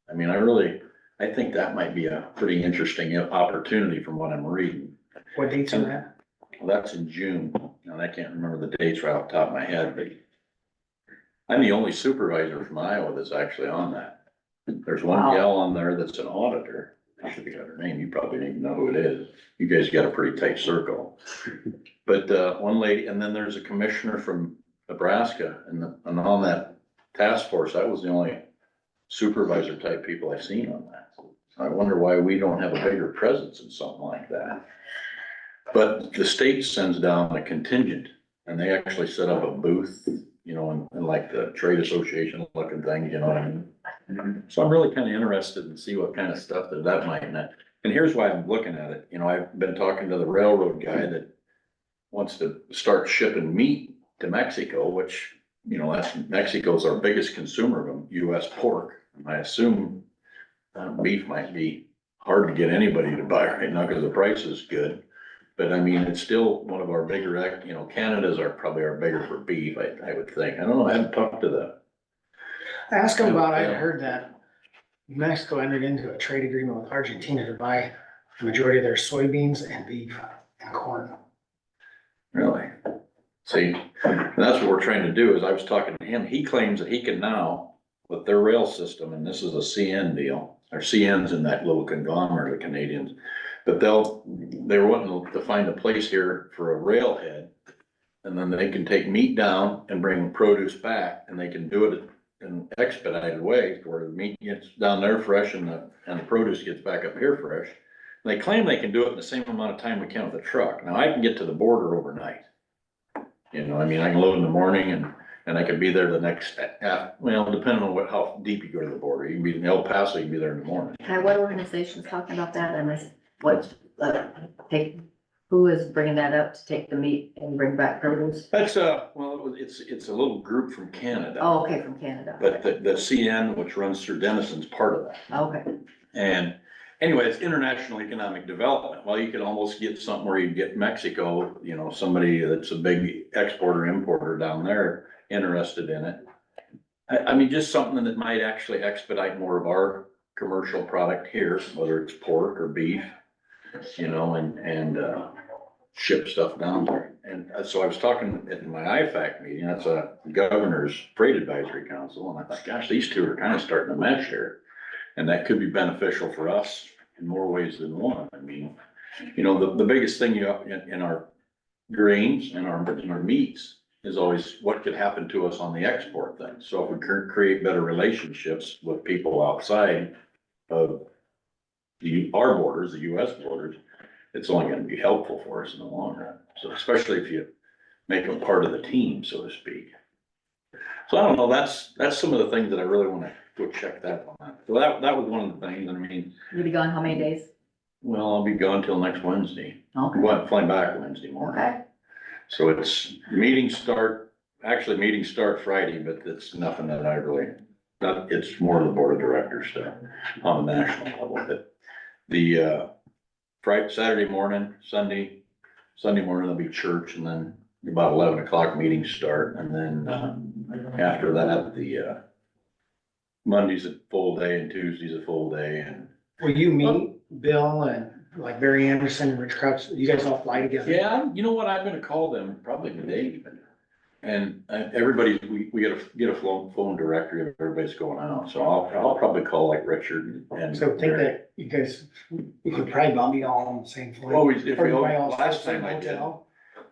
S2: I mean, I think that might be a pretty interesting opportunity from what I'm reading.
S4: What dates are that?
S2: Well, that's in June, and I can't remember the dates right off the top of my head, but I'm the only supervisor from Iowa that's actually on that. There's one
S1: Wow.
S2: gal on there that's an auditor. I should have got her name. You probably don't even know who it is. You guys got a pretty tight circle. But, one lady, and then there's a commissioner from Nebraska, and on that task force, I was the only supervisor type people I've seen on that. I wonder why we don't have a bigger presence in something like that. But the state sends down a contingent, and they actually set up a booth, you know, and like the trade association looking things, you know what I mean? So I'm really kind of interested in see what kind of stuff that might net. And here's why I'm looking at it. You know, I've been talking to the railroad guy that wants to start shipping meat to Mexico, which, you know, Mexico's our biggest consumer of US pork. And I assume beef might be hard to get anybody to buy right now because the price is good. But I mean, it's still one of our bigger, you know, Canada's probably our bigger for beef, I would think. I don't know, I haven't talked to the.
S4: Ask them about, I heard that Mexico entered into a trade agreement with Argentina to buy the majority of their soybeans and beef and corn.
S2: Really? See, and that's what we're trying to do, is I was talking to him, he claims that he can now, with their rail system, and this is a CN deal, or CN's in that little conglomerate of Canadians, but they were wanting to find a place here for a railhead, and then they can take meat down and bring produce back, and they can do it in an expedited way, where the meat gets down there fresh and the produce gets back up here fresh. They claim they can do it in the same amount of time we can with a truck. Now, I can get to the border overnight. You know, I mean, I can load in the morning and I could be there the next, well, depending on how deep you go to the border. You can be in El Paso, you can be there in the morning.
S1: And what organization's talking about that, and who is bringing that up to take the meat and bring back produce?
S2: That's, well, it's a little group from Canada.
S1: Oh, okay, from Canada.
S2: But the CN, which runs through Denison's part of that.
S1: Okay,
S2: And anyway, it's international economic development. Well, you could almost get something where you get Mexico, you know, somebody that's a big exporter, importer down there interested in it. I mean, just something that might actually expedite more of our commercial product here, whether it's pork or beef, you know, and ship stuff down there. And so I was talking at my IFAC meeting, that's a governor's freight advisory council, and I thought, gosh, these two are kind of starting to mesh here. And that could be beneficial for us in more ways than one. I mean, you know, the biggest thing in our grains and our meats is always what could happen to us on the export thing. So if we create better relationships with people outside of our borders, the US borders, it's only gonna be helpful for us in the long run. So especially if you make them part of the team, so to speak. So I don't know, that's some of the things that I really wanna go check that one out. So that was one of the things, I mean,
S1: you'll be gone how many days?
S2: well, I'll be gone till next Wednesday.
S1: Okay,
S2: I'm flying back Wednesday morning.
S1: okay,
S2: So meetings start Friday, but it's nothing that I really, it's more of the board of directors stuff on the national level. But the, Friday, Saturday morning, Sunday morning, there'll be church, and then about 11 o'clock meetings start, and then, after that, the, Monday's a full day and Tuesday's a full day, and.
S4: Will you meet Bill and like Barry Anderson and Rich Crouch? You guys all fly together?
S2: Yeah, you know what, I'm gonna call them probably today even. And everybody, we get a phone directory of everybody's going out, so I'll probably call like Richard and.
S4: So think that you guys, you could probably be all on the same flight.
S2: Well, if we,
S4: Everybody all
S2: last
S4: stay at the
S2: time I
S4: same
S2: did,
S4: hotel?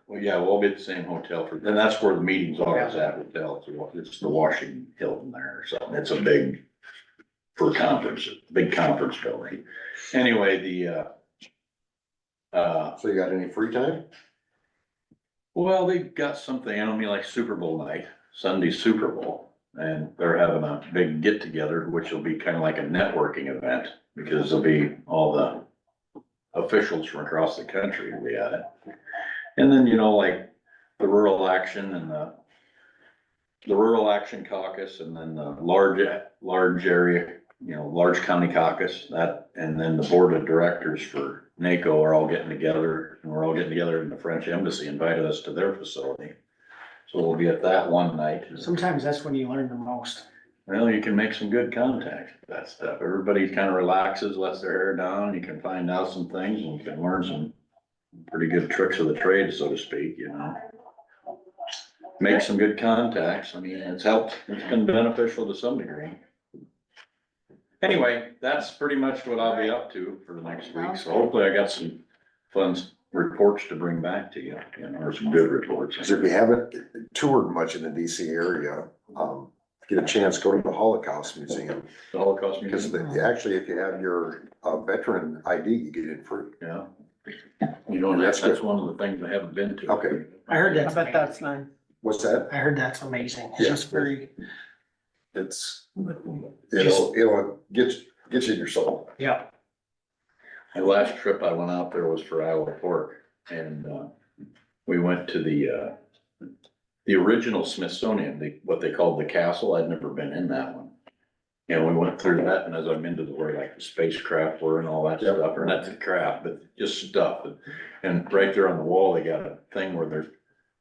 S2: well, yeah, we'll be at the same hotel and that's where the meetings are, is that hotel, it's the Washington Hilton there or something, it's a big, for a conference, big conference building. Anyway,
S5: So you got any free time?
S2: well, they got something, I mean, like Super Bowl night, Sunday Super Bowl, and they're having a big get together, which will be kind of like a networking event, because there'll be all the officials from across the country will be at it. And then, you know, like the rural action and the Rural Action Caucus, and then the large area, large county caucus, that, and then the board of directors for NACO are all getting together, and we're all getting together in the French embassy, invited us to their facility. So we'll be at that one night.
S4: Sometimes that's when you learn the most.
S2: Well, you can make some good contacts with that stuff. Everybody kind of relaxes, lets their hair down, you can find out some things, and you can learn some pretty good tricks of the trade, so to speak, Make some good contacts. I mean, it's helped, it's been beneficial to some degree. Anyway, that's pretty much what I'll be up to for the next week, so hopefully I got some fun reports to bring back to you, or some good reports.
S5: Cause if you haven't toured much in the DC area, get a chance, go to the Holocaust Museum.
S2: The Holocaust
S5: Because
S2: Museum.
S5: actually, if you have your veteran ID, you get it free.
S2: Yeah. That's one of the things I haven't been to.
S5: Okay.
S4: I heard
S3: I
S4: that's
S3: bet that's
S4: amazing.
S3: nice.
S5: What's that?
S4: I heard that's amazing. It's
S5: Yeah.
S4: just very,
S5: It's,
S4: Just-
S5: it'll get you in your soul.
S4: yeah.
S2: My last trip I went out there was for Iowa Pork, and, we went to the original Smithsonian, what they called the castle. I'd never been in that one. And we went through that, and as I'm into where like the spacecraft were and all that
S5: Yep.
S2: stuff, or not the craft, but just stuff. And right there on the wall, they got a thing where there's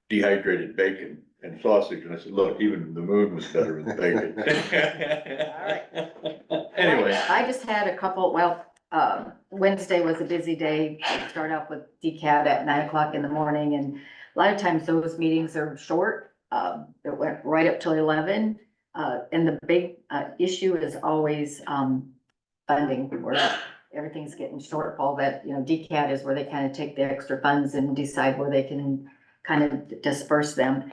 S2: dehydrated bacon and sausage, and I said, look, even the moon was better with bacon. Anyway,
S1: I just had a couple, Wednesday was a busy day. I start off with DCAT at 9 o'clock in the morning, and a lot of times those meetings are short. It went right up till 11. And the big, issue is always, funding, where everything's getting shortfall. That, DCAT is where they kind of take the extra funds and decide where they can kind of disperse them.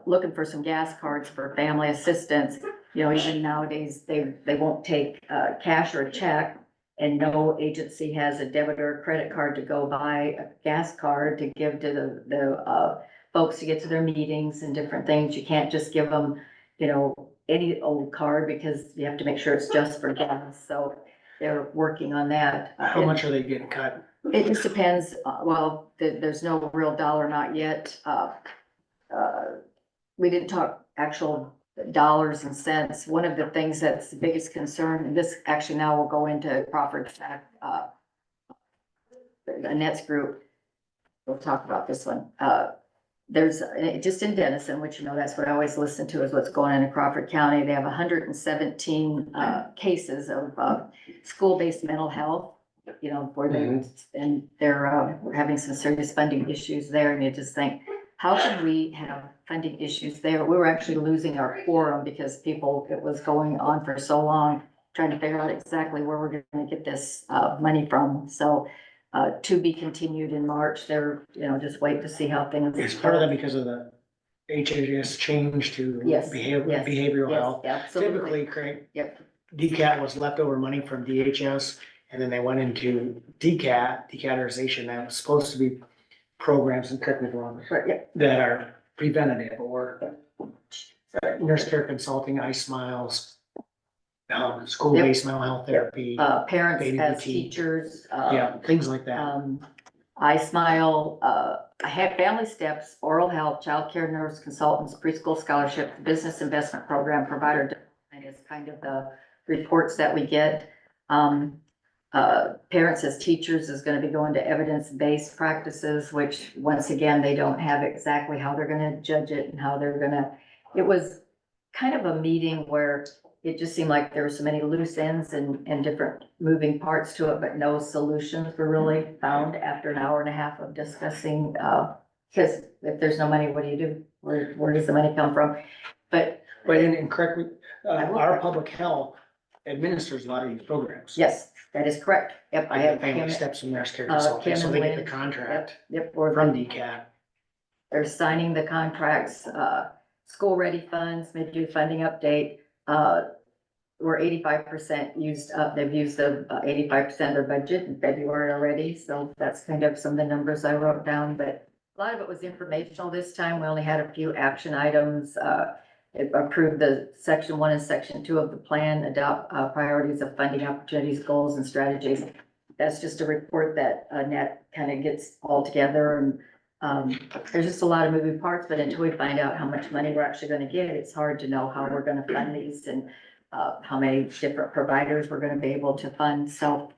S1: Looking for some gas cards for family assistance. Even nowadays, they won't take, cash or a check. And no agency has a debit or a credit card to go buy a gas card to give to the folks to get to their meetings and different things. You can't just give them, any old card, because you have to make sure it's just for gas. So they're working on that.
S4: How much are they getting cut?
S1: It just depends. There's no real dollar, not yet. We didn't talk actual dollars and cents. One of the things that's the biggest concern, and this actually now will go into Crawford's, Annette's group. We'll talk about this one. There's, just in Denison, which, that's what I always listen to, is what's going on in Crawford County. They have 117 cases of school-based mental health, where they, and they're having some serious funding issues there. And you just think, how can we have funding issues there? We were actually losing our quorum because it was going on for so long, trying to figure out exactly where we're gonna get this money from. So to be continued in March. They're, just wait to see how things.
S4: It's part of that because of the HHS change to
S1: Yes,
S4: behavioral
S1: yes,
S4: health.
S1: absolutely.
S4: Typically, Craig,
S1: Yep.
S4: DCAT was leftover money from DHS, and then they went into decatterization. That was supposed to be programs, and correct me if I'm wrong,
S1: Right, yeah.
S4: that are preventative, or nurse care consulting, iSmiles, school-based mental health therapy,
S1: Parents
S4: Baby
S1: as
S4: boutique.
S1: teachers.
S4: yeah, things like that.
S1: I Smile, I had Family Steps, Oral Health, Childcare Nurse Consultants, Preschool Scholarship, Business Investment Program Provider Development is kind of the reports that we get. Parents as teachers is gonna be going to evidence-based practices, which, once again, they don't have exactly how they're gonna judge it and how they're gonna. It was kind of a meeting where it just seemed like there were so many loose ends and different moving parts to it, but no solutions were really found after an hour and a half of discussing, because if there's no money, what do you do? Where does the money come from? But
S4: And correct me,
S1: I will.
S4: our public health administers a lot of these programs.
S1: yes, that is correct. Yep, I have
S4: Family
S1: Kim.
S4: Steps and Nurse Care
S1: Kim
S4: Consulting, so
S1: and
S4: they get the
S1: Lynn.
S4: contract
S1: Yep, or
S4: from DCAT.
S1: they're signing the contracts, school ready funds, mid-due funding update. We're 85% used up. They've used the 85% of their budget in February already. So that's kind of some of the numbers I wrote down, but a lot of it was informational this time. We only had a few action items. It approved the section 1 and section 2 of the plan, adopt priorities of funding opportunities, goals and strategies. That's just a report that Annette kind of gets all together, and There's just a lot of moving parts, but until we find out how much money we're actually gonna get, it's hard to know how we're gonna fund these and how many different providers we're gonna be able to fund. So,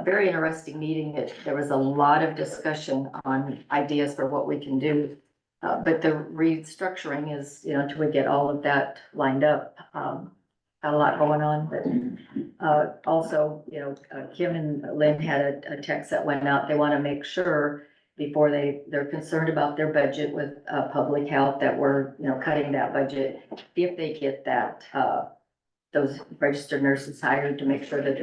S1: very interesting meeting. There was a lot of discussion on ideas for what we can do. But the restructuring is, until we get all of that lined up, got a lot going on, but, also, Kim and Lynn had a text that went out. They want to make sure before they're concerned about their budget with, public health, that we're, cutting that budget. If they get that, those registered nurses hired, to make sure that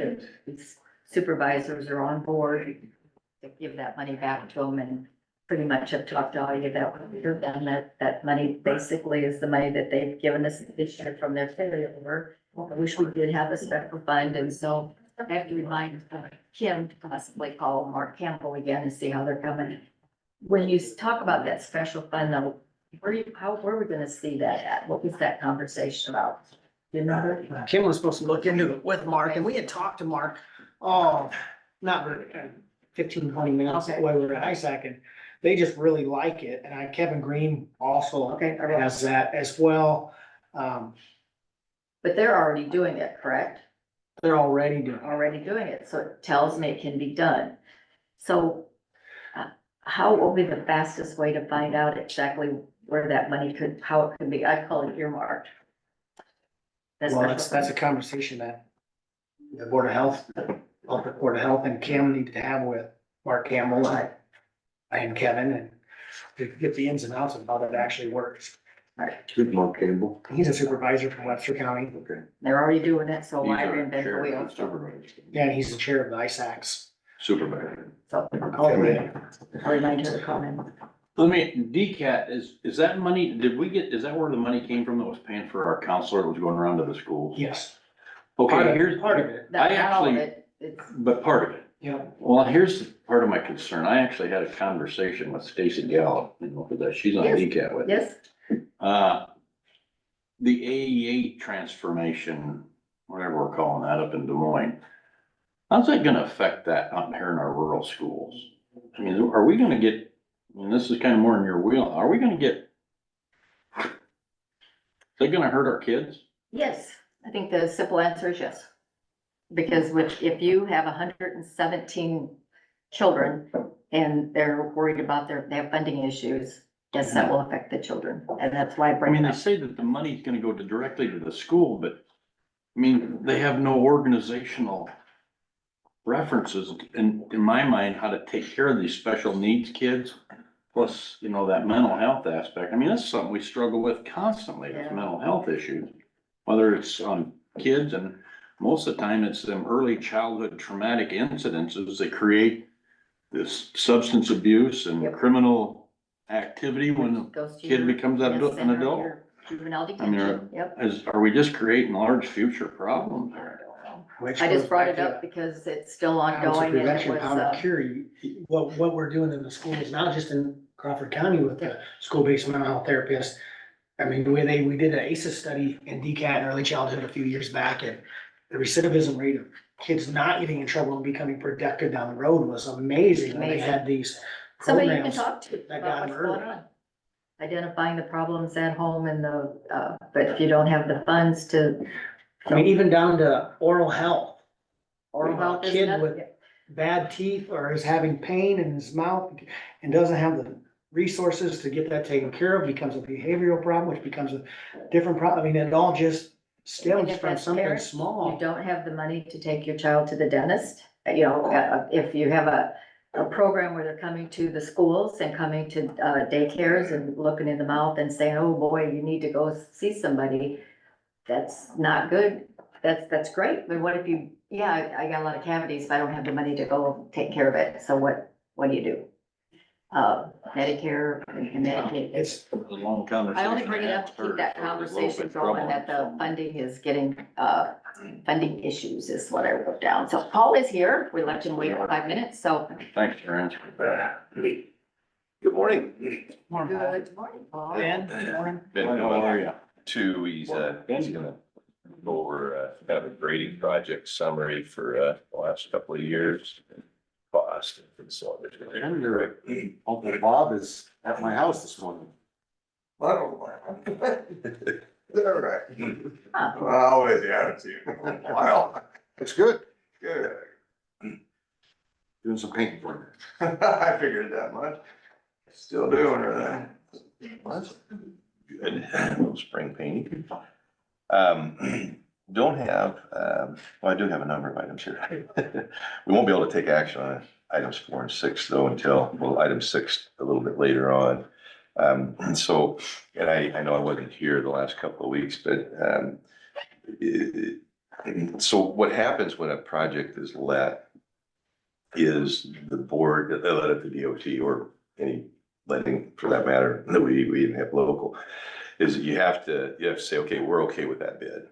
S1: the supervisors are on board, to give that money back to them. And pretty much have talked to all you that we've done, that money basically is the money that they've given us this year from their carryover. I wish we did have a special fund, and so I have to remind Kim to possibly call Mark Campbell again and see how they're coming. When you talk about that special fund, though, where are we gonna see that at? What was that conversation about? You remember?
S4: Kim was supposed to look into it with Mark, and we had talked to Mark, not very, 15, 20 minutes
S1: Okay.
S4: while we were at ISAC, and they just really like it, and Kevin Green also
S1: Okay, all right.
S4: has that as well.
S1: But they're already doing it, correct?
S4: They're already doing it.
S1: Already doing it, so it tells me it can be done. So how will be the fastest way to find out exactly where that money how it could be? I call it earmarked.
S4: Well, that's a conversation that the Board of Health, Board of Health and Kim need to have with Mark Campbell and Kevin, and to get the ins and outs of how that actually works.
S5: Who's Mark Campbell?
S4: He's a supervisor from Webster County.
S5: Okay.
S1: They're already doing it, so
S2: He's
S1: why
S2: our
S1: reinvent the
S2: chair
S1: wheel?
S2: of supervisors.
S4: Yeah, and he's the chair of the ISACs.
S2: Supervisor.
S1: So I'll remind her to call in.
S2: Let me, DCAT, is that money, is that where the money came from that was paying for our counselor that was going around to the schools?
S4: Yes.
S2: Okay,
S4: Part of it.
S1: Not all of
S2: actually-
S1: it, it's,
S2: But part of it.
S4: Yeah.
S2: Well, here's part of my concern. I actually had a conversation with Stacy Gallup, because she's on
S1: Yes.
S2: DCAT with me.
S1: yes,
S2: The AEA transformation, whatever we're calling that up in Des Moines. How's that gonna affect that out here in our rural schools? I mean, are we gonna get, and this is kind of more in your wheel, are we gonna get? Is that gonna hurt our kids?
S1: yes. I think the simple answer is yes. Because if you have 117 children and they're worried about they have funding issues, yes, that will affect the children. And that's why I
S2: I
S1: bring
S2: mean,
S1: it
S2: they
S1: up.
S2: say that the money's gonna go directly to the school, but, I mean, they have no organizational references in my mind, how to take care of these special needs kids. Plus, that mental health aspect. I mean, that's something we struggle with constantly, is
S1: Yeah.
S2: mental health issues. Whether it's on kids, and most of the time it's them early childhood traumatic incidences that create this substance abuse and
S1: Yep.
S2: criminal activity when a
S1: Goes to
S2: kid
S1: your-
S2: becomes an
S1: yes, center,
S2: adult.
S1: your Juvenile
S2: I mean,
S1: detention, yep.
S2: are we just creating large future problems
S1: I
S2: there?
S1: don't know.
S4: Which
S1: I just
S4: goes
S1: brought
S4: back
S1: it
S4: to
S1: up because it's still
S4: Ounce of
S1: ongoing and it
S4: prevention,
S1: was,
S4: pound of cure. What we're doing in the schools, not just in Crawford County with the school-based mental health therapists. I mean, the way we did an ACEs study in DCAT in early childhood a few years back, and the recidivism rate of kids not getting in trouble and becoming productive down the road was amazing. When they had these
S1: somebody you can
S4: programs.
S1: talk to
S4: that
S1: about
S4: got
S1: what's
S4: them
S1: going
S4: early.
S1: on. Identifying the problems at home and but if you don't have the funds to.
S4: I mean, even down to oral health.
S1: Oral health is
S4: Kid
S1: another.
S4: with bad teeth or is having pain in his mouth and doesn't have the resources to get that taken care of, becomes a behavioral problem, which becomes a different problem. I mean, it all just
S1: And
S4: stems
S1: if
S4: from
S1: that's
S4: something
S1: parents, You
S4: small.
S1: don't have the money to take your child to the dentist. If you have a program where they're coming to the schools and coming to daycares and looking in the mouth and saying, oh boy, you need to go see somebody. That's not good. That's great. But what if I got a lot of cavities, but I don't have the money to go take care of it. So what do you do? Medicare and Medicaid.
S4: It's,
S2: It was a long conversation.
S1: I only bring it up to keep that conversation going, that the funding is getting, funding issues is what I wrote down. So Paul is here. We left him wait 5 minutes, so
S2: Thanks for answering that.
S6: Good morning.
S1: good morning, Paul.
S4: Ben, good morning.
S6: Been
S2: How
S6: going
S2: are you?
S6: he's gonna go over, kind of a grading project summary for, the last couple of years.
S2: Austin for the subdivision.
S5: Uncle Bob is at my house this morning.
S7: All right. How is the attitude? Well,
S5: It's good,
S7: good.
S5: doing some painting for me.
S7: I figured that much. Still doing her
S6: That's good. A little spring painting. Don't have, well, I do have a number of items here. We won't be able to take action on items 4 and 6 though until, well, item 6 a little bit later on. So, and I know I wasn't here the last couple of weeks, but, so what happens when a project is let is the board, they let it to DOT or any letting for that matter, that we even have local, is you have to say, okay, we're okay with that bid.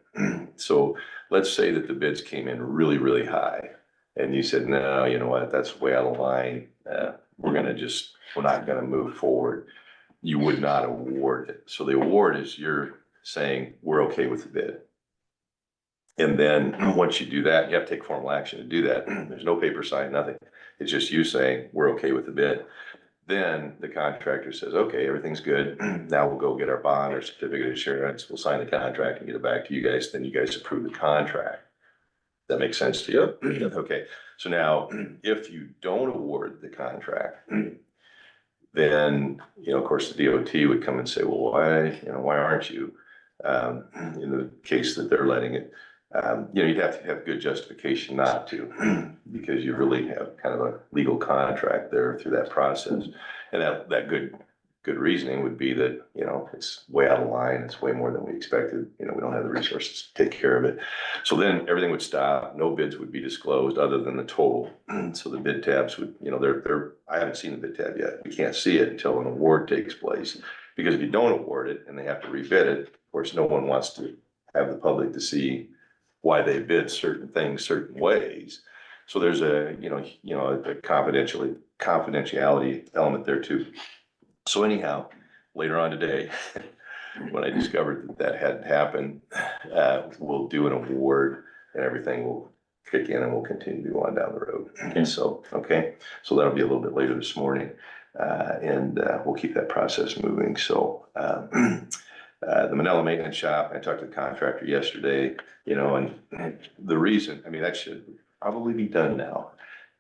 S6: So let's say that the bids came in really, really high and you said, no, you know what, that's way out of line. We're not gonna move forward. You would not award it. So the award is you're saying, we're okay with the bid. And then once you do that, you have to take formal action to do that. There's no paper sign, nothing. It's just you saying, we're okay with the bid. Then the contractor says, okay, everything's good. Now we'll go get our bond or certificate of insurance. We'll sign the contract and get it back to you guys. Then you guys approve the contract. That makes sense to you? Okay. So now if you don't award the contract, then, of course, the DOT would come and say, well, why aren't you? In the case that they're letting it, you'd have to have good justification not to, because you really have kind of a legal contract there through that process. And that good reasoning would be that, it's way out of line, it's way more than we expected, we don't have the resources to take care of it. So then everything would stop, no bids would be disclosed other than the total. So the bid tabs would, I haven't seen the bid tab yet. We can't see it until an award takes place. Because if you don't award it and they have to rebid it, of course, no one wants to have the public to see why they bid certain things certain ways. So there's a confidentiality element there too. So anyhow, later on today, when I discovered that hadn't happened, we'll do an award and everything will kick in and we'll continue to go on down the road. And so that'll be a little bit later this morning. And we'll keep that process moving. So the Manila Maintenance Shop, I talked to the contractor yesterday, and the reason, that should probably be done now,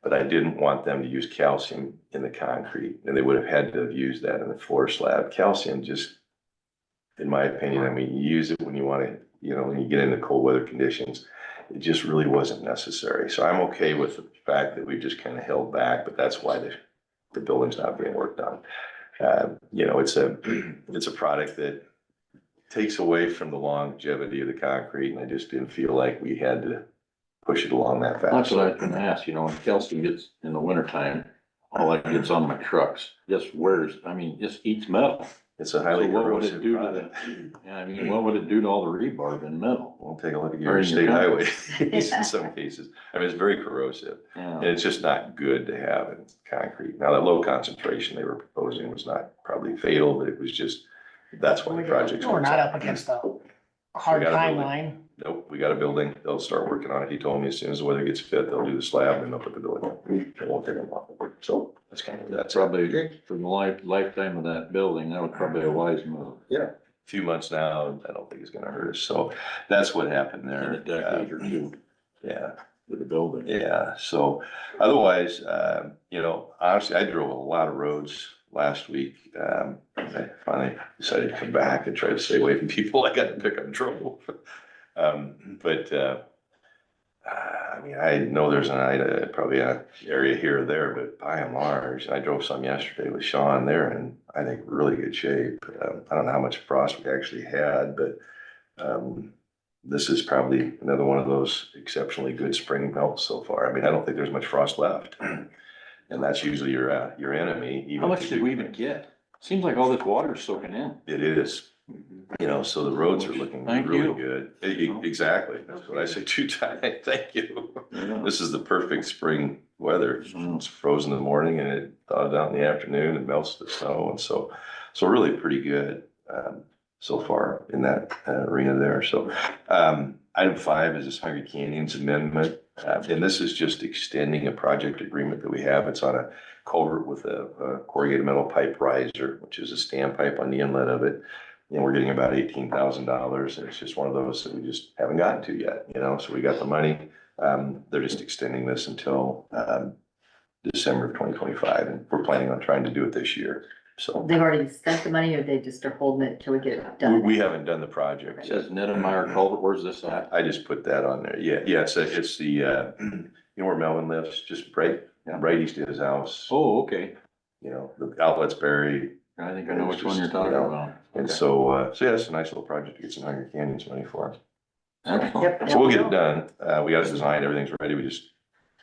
S6: but I didn't want them to use calcium in the concrete, and they would have had to have used that in the floor slab. Calcium just, in my opinion, you use it when you want to, when you get into cold weather conditions, it just really wasn't necessary. So I'm okay with the fact that we just kind of held back, but that's why the building's not being worked on. It's a product that takes away from the longevity of the concrete, and I just didn't feel like we had to push it along that fast.
S8: That's what I was gonna ask, when calcium gets in the wintertime, all that gets on my trucks, just eats metal.
S6: It's a highly
S8: So what would it
S6: corrosive
S8: do to
S6: product.
S8: what would it do to all the rebarb in metal?
S6: We'll take a look at
S8: Or
S6: your
S8: in
S6: state
S8: your
S6: highways in some cases. It's very corrosive. And
S8: Yeah,
S6: it's just not good to have in concrete. Now, that low concentration they were proposing was not probably fatal, but it was just, that's why the project's.
S4: We're not up against a hard
S6: We got a building.
S4: timeline.
S6: Nope, we got a building. They'll start working on it. He told me as soon as the weather gets fit, they'll do the slab and they'll put the building up. It won't take them long. So that's kind of,
S8: that's
S6: that's
S8: probably, for the lifetime of that building, that was probably a wise move.
S6: a few months now. I don't think it's gonna hurt us. So that's what happened
S8: In
S6: there.
S8: a decade or two
S6: Yeah.
S8: with the building.
S6: Yeah, so otherwise, honestly, I drove a lot of roads last week. I finally decided to come back and try to stay away from people I got to pick up trouble. I know there's probably an area here or there, but by and large, I drove some yesterday with Sean there in, I think, really good shape. I don't know how much frost we actually had, but this is probably another one of those exceptionally good spring melts so far. I don't think there's much frost left. And that's usually your enemy. Even
S8: How
S6: if
S8: much
S6: you
S8: did
S6: do-
S8: we even get? Seems like all this water is soaking in.
S6: It is, so the roads are looking
S8: Thank
S6: really
S8: you.
S6: good. Exactly. That's what I say 2 times. Thank you.
S8: Yeah.
S6: This is the perfect spring weather. It's frozen in the morning and it thawed out in the afternoon and melts the snow. And so really pretty good, so far in that arena there. So, item 5 is this Hungry Canyons amendment. And this is just extending a project agreement that we have. It's on a culvert with a corrugated metal pipe riser, which is a standpipe on the inlet of it. And we're getting about $18,000, and it's just one of those that we just haven't gotten to yet, you know, so we got the money. They're just extending this until, December of 2025, and we're planning on trying to do it this year, so.
S1: They've already spent the money or they just are holding it till we get it done?
S6: We haven't done the project
S8: It
S6: yet.
S8: says Nedemeyer Culvert, where's this at?
S6: I just put that on there, yeah, it's the, you know where Melvin lives, just right east of his house.
S8: Oh, okay.
S6: You know, the outlet's buried,
S8: I think I know which one you're talking about.
S6: and
S8: Okay.
S6: so yeah, it's a nice little project to get some Hunger Canyons money for.
S8: Excellent.
S1: Yep.
S6: So we'll get it done, we got it designed, everything's ready, we just,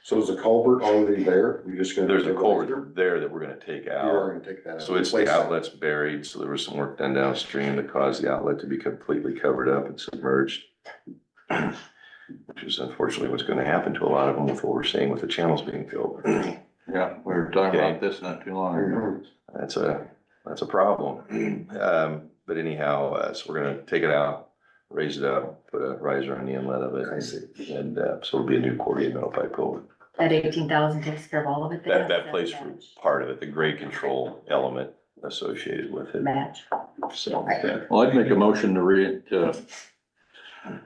S5: So is the culvert already there? You just gonna?
S6: there's a culvert there that we're gonna take out.
S5: You're gonna take that out.
S6: So it's the outlet's buried, so there was some work done downstream that caused the outlet to be completely covered up and submerged. Which is unfortunately what's gonna happen to a lot of them with what we're seeing with the channels being filled.
S8: Yeah, we were talking about this not too long ago.
S6: That's a problem. But anyhow, so we're gonna take it out, raise it up, put a riser on the inlet of it.
S5: I see.
S6: And, so it'll be a new corrugated metal pipe culvert.
S1: That 18,000 takes care of all of it then?
S6: That plays for part of it, the grade control element associated with it.
S1: Match.
S6: So,
S8: Well, I'd make a motion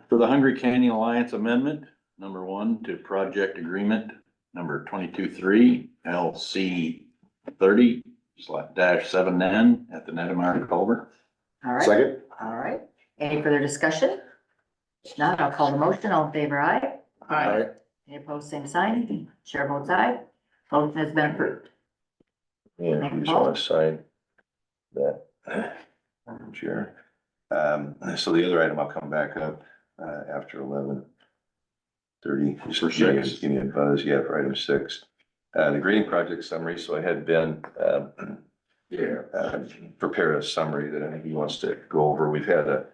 S8: for the Hungry Canyon Alliance Amendment, number 1, to project agreement number 22-3 LC 30/7N at the Nedemeyer Culvert.
S1: All right,
S5: Second?
S1: all right. Any further discussion? If not, I'll call the motion. All in favor, aye.
S3: Aye.
S1: Any opposed, same sign. Chair votes aye. Motion has been approved.
S6: yeah, you just wanna sign that, Chair. So the other item, I'll come back up, after 11:30. Just
S8: For
S6: give me-
S8: 6.
S6: Give me a buzz, yeah, for item 6. The grading project summary, so I had Ben, prepare a summary that I think he wants to go over. We've had a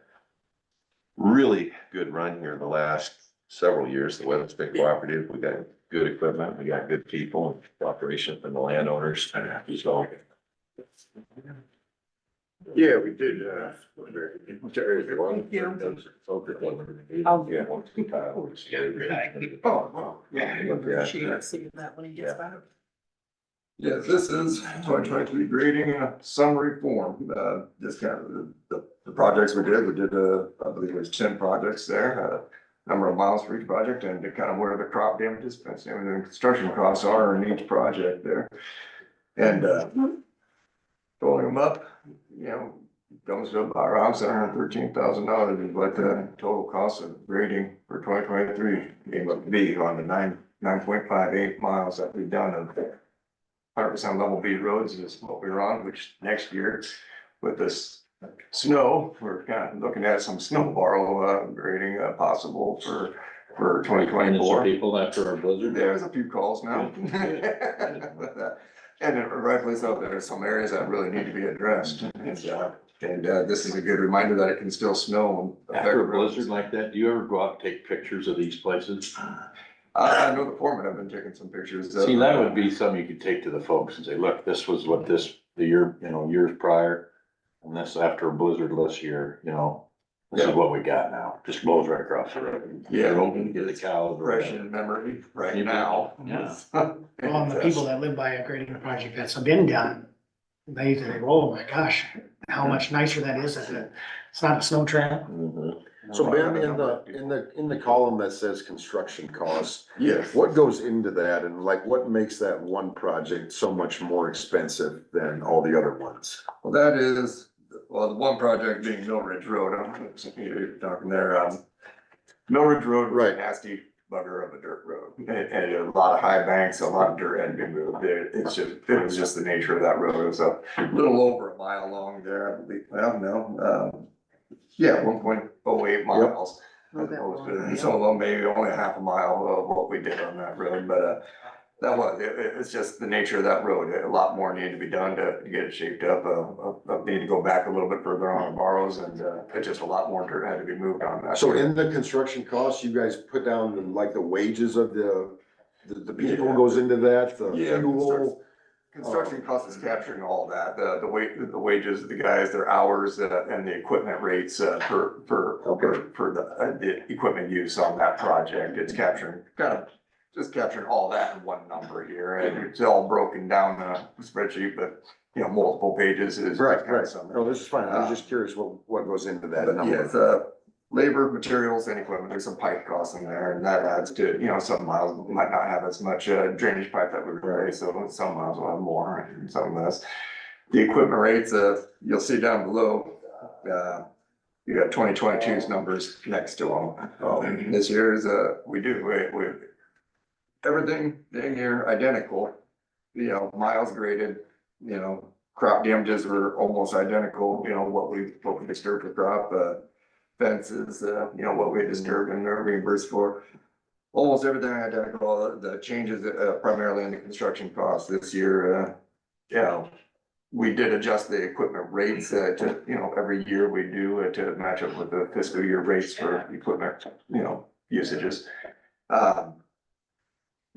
S6: really good run here the last several years. The weather's been cooperative. We got good equipment, we got good people, cooperation from the landowners. So
S7: Yeah, we did,
S3: Thank you.
S7: Oh, wow.
S3: Appreciate seeing that when he gets back.
S7: Yes, this is 2023 grading summary form, just kind of the projects we did, I believe it was 10 projects there, number of miles for each project and kind of where the crop damages, and the construction costs are in each project there. And, totaling them up, you know, comes to about around $713,000 is what the total cost of grading for 2023 came up to be on the 9.58 miles that we've done of 100% level B roads is what we're on, which next year with this snow, we're kind of looking at some snow borrow grading possible for 2024.
S8: People after our blizzard.
S7: There's a few calls now. And rightfully so, there are some areas that really need to be addressed. And this is a good reminder that it can still snow. and affect
S8: After a
S7: roads.
S8: blizzard like that, do you ever go out and take pictures of these places?
S7: I know the foreman, I've been taking some pictures. of-
S8: See, that would be something you could take to the folks and say, look, this was what the year, years prior. And this after a blizzard this year, this is what we got now. Just blows right across the road.
S7: Yeah.
S8: Open, get the cows.
S7: Fresh in memory right now.
S8: Yeah.
S4: Well, and the people that live by a grading project that's been done, they think, oh my gosh, how much nicer that is if it's not a snow trail.
S6: mhm.
S5: So Ben, in the column that says construction costs,
S7: Yes.
S5: what goes into that and like what makes that one project so much more expensive than all the other ones?
S7: Well, that is, the one project being Mill Ridge Road, you're talking there, Mill Ridge Road was a
S5: Right.
S7: nasty bugger of a dirt road. And a lot of high banks, a lot of dirt had been moved there. It was just the nature of that road. It was a little over a mile long there, I believe. Well, no, yeah, 1.08 miles. As opposed to, and some of them maybe only half a mile of what we did on that road, but, it's just the nature of that road. A lot more needed to be done to get it shaped up. Need to go back a little bit further on the borrows and, it's just a lot more dirt had to be moved on that.
S5: So in the construction costs, you guys put down like the wages of the people goes into that, the
S7: Yeah,
S5: fuel?
S7: Construction cost is capturing all that, the wages of the guys, their hours, and the equipment rates, for the equipment use on that project. It's capturing kind of just capturing all that in one number here, and it's all broken down in a spreadsheet, but, you know, multiple pages is.
S5: Right,
S7: kind of
S5: right.
S7: summary.
S5: No, this is fine. I was just curious what goes into that
S7: But
S5: number.
S7: yes, labor, materials, and equipment, there's some pipe costs in there, and that adds to, you know, some miles might not have as much drainage pipe that we replace, so some miles will have more and some less. The equipment rates, you'll see down below, you got 2022's numbers next to them. This year's, we everything dang near identical, you know, miles graded, you know, crop damages were almost identical, you know, what we disturbed for crop, fences, you know, what we disturbed and are reimbursed for. Almost everything identical, the changes primarily in the construction costs this year, you know, we did adjust the equipment rates to, you know, every year we do to match up with the fiscal year rates for equipment, you know, usages.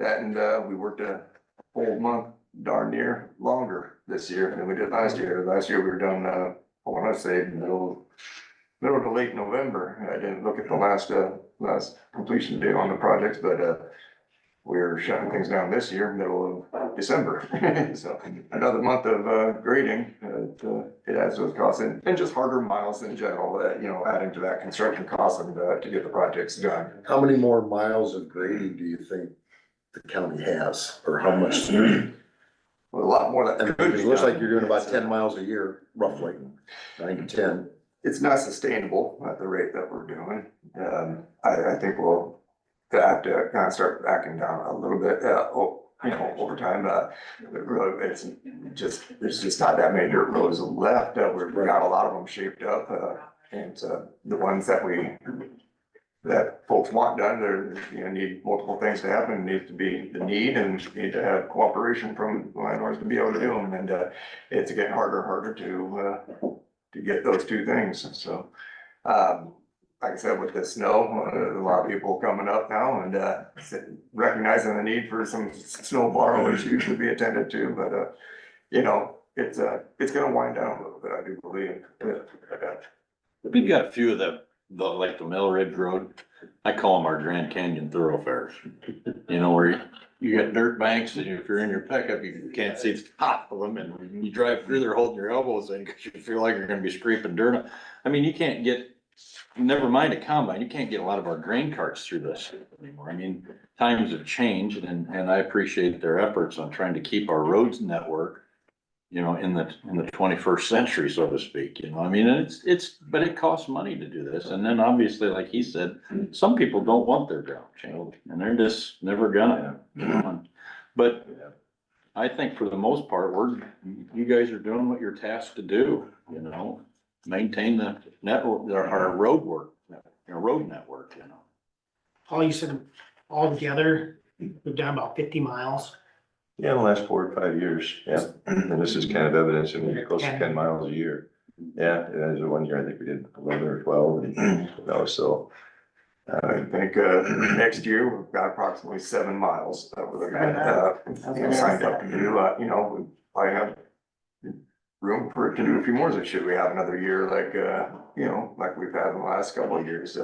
S7: And we worked a whole month darn near longer this year than we did last year. Last year we were done, I wanna say middle to late November. I didn't look at the last completion date on the projects, but we're shutting things down this year, middle of December. So another month of grading, it adds those costs and just harder miles in general, you know, adding to that construction cost and to get the projects done.
S5: How many more miles of grading do you think the county has, or how much?
S7: A lot more that could be
S5: Because it looks
S7: done.
S5: like you're doing about 10 miles a year, roughly, 9 to 10.
S7: It's not sustainable at the rate that we're doing. I think we'll have to kind of start backing down a little bit, you know, over time. The road, there's just not that many dirt roads left. We've got a lot of them shaped up, and the ones that folks want done, they're, you know, need multiple things to happen, needs to be the need, and need to have cooperation from landlords to be able to do them, and it's getting harder and harder to get those two things, so. Like I said, with the snow, a lot of people coming up now and recognizing the need for some snow borrow issues should be attended to, but you know, it's gonna wind down a little bit, I do believe.
S8: We've got a few of like the Mill Ridge Road, I call them our Grand Canyon thoroughfares. You know, where you got dirt banks, and if you're in your pickup, you can't see the top of them, and you drive through there holding your elbows in, because you feel like you're gonna be scraping dirt. I mean, you can't get, never mind a combine, you can't get a lot of our grain carts through this anymore. I mean, times have changed, and I appreciate their efforts on trying to keep our roads network, you know, in the 21st century, so to speak, you know, I mean, but it costs money to do this. And then obviously, like he said, some people don't want their ground changed, and they're just never gonna, you know. But I think for the most part, you guys are doing what you're tasked to do, you know, maintain the network, our road network, you know.
S4: All you said, all together, we've done about 50 miles.
S6: Yeah, in the last 4 or 5 years, yeah, and this is kind of evidence, and we're close to 10 miles a year. Yeah, and there's one year, I think we did 11 or 12, and, you know, so.
S7: I think next year, we've got approximately 7 miles that we're looking at, you know, signed up to do, you know, we probably have room for it to do a few more, so should we have another year like, you know, like we've had in the last couple of years,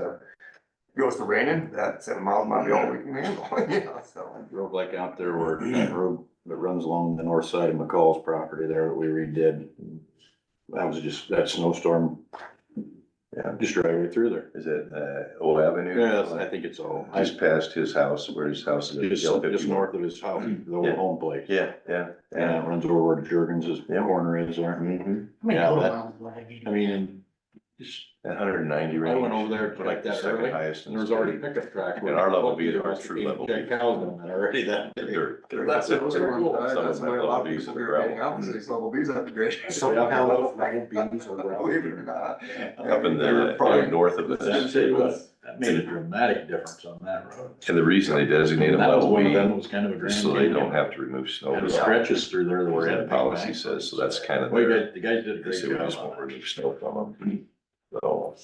S7: goes to raining, that 7 miles might be all we can handle, you know, so.
S8: Drove like out there where that road that runs along the north side of McCall's property there that we redid. That was just, that snowstorm,
S6: Yeah,
S8: just right right through there.
S6: is it, O Avenue?
S8: Yeah, I think it's all,
S6: Just past his house, where his house is.
S8: just north of his house, the old
S6: Yeah.
S8: home place.
S6: Yeah, yeah.
S8: And it runs over where Jurgens'
S6: Yeah.
S8: corner is there.
S6: Mhm.
S4: How many
S8: Yeah,
S4: total
S8: that-
S4: miles do I need?
S8: I mean, and just,
S6: 190
S8: I
S6: range.
S8: went over there like
S6: The
S8: that
S6: second
S8: early,
S6: highest.
S8: and there was already pickup track.
S6: And our level B is our true level B.
S8: Cows on that already that.
S7: That's it, those are
S6: Some
S7: one,
S6: of
S7: that's
S6: them
S7: why a
S6: have
S7: lot of
S6: level Bs
S7: people
S6: in the
S7: are getting
S6: gravel.
S7: out, and these level Bs have to grade.
S8: So, yeah,
S7: Believe it or not.
S6: Up in
S7: They're
S6: the,
S7: probably-
S6: north of
S8: That made a dramatic difference on that road.
S6: and the reason they designate them
S8: That was
S6: level
S8: one of
S6: B
S8: them, was kind of a grand.
S6: is so they don't
S8: canyon.
S6: have to remove snow.
S8: And the stretches through there that were in
S6: The policy says, so that's kind of
S8: Well,
S6: their,
S8: the guys did a
S6: they
S8: great
S6: say we just
S8: job.
S6: won't remove snow from them. So.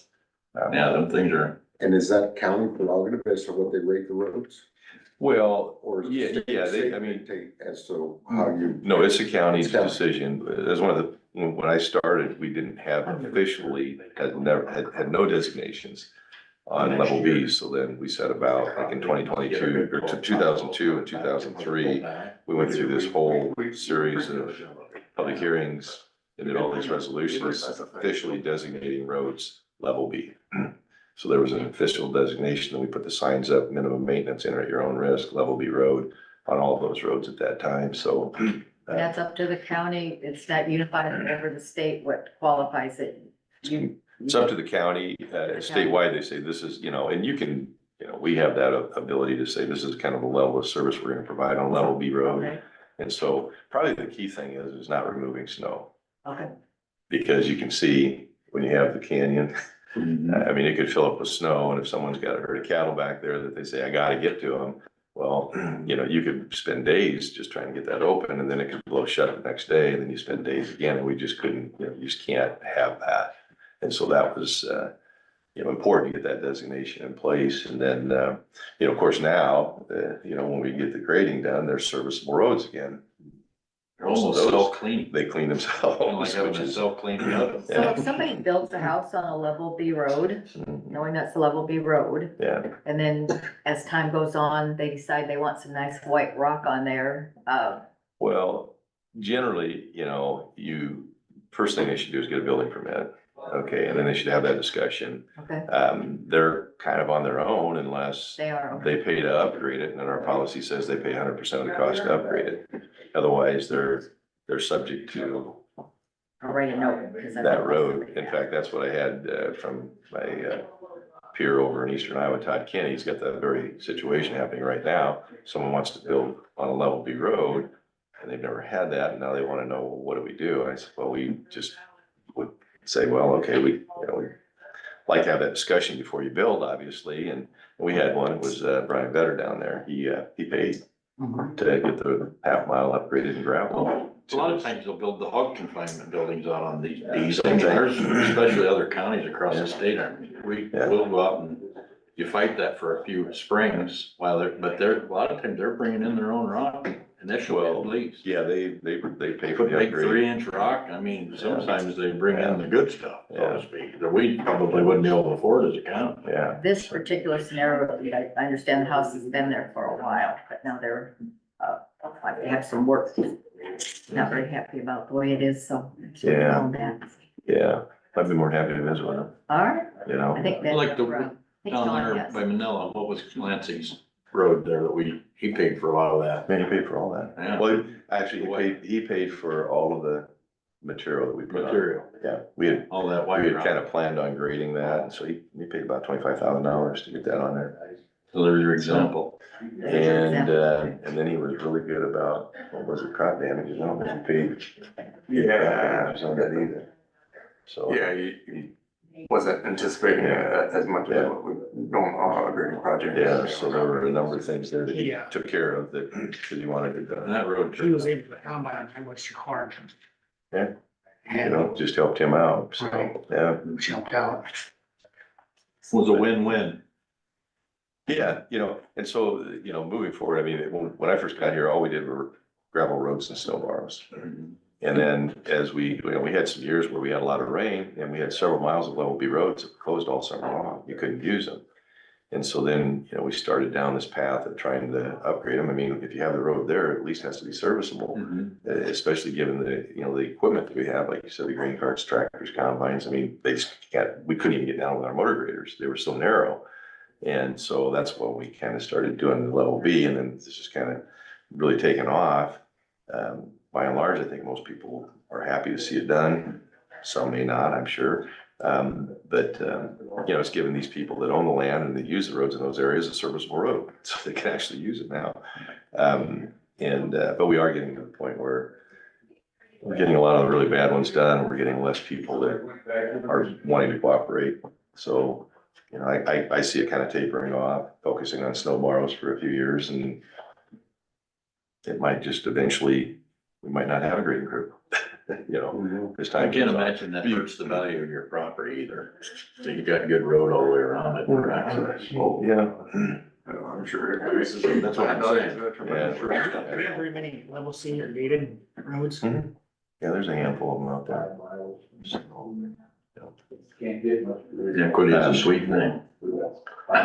S8: Yeah, them things are,
S5: And is that county prerogative as to what they rate the roads?
S6: Well,
S5: Or is
S6: yeah,
S5: it
S6: yeah,
S5: state
S6: I mean,
S5: dictate as to how you?
S6: no, it's a county's
S5: It's county.
S6: decision. As one of the, when I started, we didn't have officially, had no designations. on level B. So then we set about, like in 2022, or 2002 and 2003, we went through this whole series of public hearings and did all these resolutions officially designating roads level B. So there was an official designation, and we put the signs up, minimum maintenance, enter at your own risk, level B road on all of those roads at that time. So
S1: That's up to the county. It's not unified over the state, what qualifies it.
S6: it's up to the county, statewide, they say this is, and you can, we have that ability to say this is kind of a level of service we're gonna provide on level B road.
S1: Okay,
S6: And so probably the key thing is not removing snow,
S1: okay.
S6: because you can see when you have the canyon, I mean, it could fill up with snow, and if someone's got a herd of cattle back there that they say, I gotta get to them, well, you could spend days just trying to get that open, and then it could blow shut the next day, and then you spend days again, and we just couldn't, you just can't have that. And so that was, important to get that designation in place. And then, of course, now, when we get the grading done, there's serviceable roads again.
S8: Almost
S6: Those,
S8: self-cleaning,
S6: they clean themselves,
S8: like having
S6: which
S8: a
S6: is,
S8: self-cleaning oven.
S1: So if somebody builds a house on a level B road, knowing that's a level B road,
S6: yeah,
S1: and then as time goes on, they decide they want some nice white rock on there,
S6: well, generally, first thing they should do is get a building permit. Okay, and then they should have that discussion.
S1: okay,
S6: They're kind of on their own unless
S1: they are, okay.
S6: they pay to upgrade it, and then our policy says they pay 100% of the cost to upgrade it. Otherwise, they're subject to
S1: I'll write a note. 'cause I've
S6: that
S1: got
S6: road.
S1: somebody
S6: In
S1: now.
S6: fact, that's what I had from my peer over in Eastern Iowa, Todd Kenny. He's got that very situation happening right now. Someone wants to build on a level B road, and they've never had that, and now they want to know, well, what do we do? And I said, well, we just would say, well, okay, we like to have that discussion before you build, obviously. And we had one, it was Brian Vetter down there. He paid to get the half-mile upgraded and gravel.
S8: A lot of times they'll build the hog confinement buildings out on these, there's especially other counties across the state. I mean, we'll go out and you fight that for a few springs while a lot of times they're bringing in their own rock initially at least.
S6: Yeah, they pay for
S8: Put
S6: the
S8: big
S6: upgrade.
S8: 3-inch rock, I mean, sometimes they bring in the good stuff, so
S6: Yeah.
S8: to speak, that we probably wouldn't be able to afford as a county.
S6: Yeah,
S1: This particular scenario, I understand the house has been there for a while, but now they're, like they have some work. Not very happy about the way it is, so.
S6: Yeah.
S1: All that.
S6: yeah. I'd be more than happy to visit with them,
S1: All right, I think that.
S8: Like the-
S1: I think
S8: Down
S1: Dawn
S8: there
S1: has.
S8: by Manila, what was Lansing's road there that he paid for a lot of that.
S6: Man, he paid for all that.
S8: Yeah.
S6: Well, actually, he paid for all of the material that we put on.
S8: Material,
S6: Yeah, we had
S8: all that
S6: We
S8: white
S6: had
S8: rock.
S6: kind of planned on grading that, and so he paid about $25,000 to get that on there.
S8: So there's your example.
S6: And then he was really good about, what was it, crop damages, I don't think he paid.
S7: Yeah.
S6: On that either. So.
S7: Yeah, he wasn't anticipating as much as what we going on a grading project.
S6: Yeah, so there were a number of things there that he
S4: Yeah.
S6: took care of that he wanted to
S8: And
S6: do.
S8: that road.
S4: He was able to combine how much required.
S6: Yeah.
S4: And
S6: Just helped him out, so,
S4: Right.
S6: yeah.
S4: which helped out.
S8: Was a win-win.
S6: Yeah, and so, moving forward, I mean, when I first got here, all we did were gravel roads and snow borrows. And then as we had some years where we had a lot of rain and we had several miles of level B roads that were closed all summer long. You couldn't use them. And so then, we started down this path of trying to upgrade them. I mean, if you have the road there, it at least has to be serviceable, especially given the equipment that we have, like you said, the grain carts, tractors, combines. I mean, we couldn't even get down with our motor graders. They were so narrow. And so that's when we kind of started doing the level B, and then this is kind of really taken off. By and large, I think most people are happy to see it done. Some may not, I'm sure. But it's given these people that own the land and that use the roads in those areas a serviceable road, so they can actually use it now. But we are getting to the point where we're getting a lot of the really bad ones done. We're getting less people that are wanting to cooperate. So, I see it kind of tapering off, focusing on snow borrows for a few years, and it might just eventually, we might not have a grading crew, this
S8: I
S6: time.
S8: can't imagine that hurts the value of your property either. So you got a good road all the way around it for access.
S6: Oh, yeah.
S7: I'm sure it increases.
S8: That's what I'm saying.
S4: Do we have very many level C or gated roads?
S6: Yeah, there's a handful of them out there. So,
S8: Equity is a sweet thing.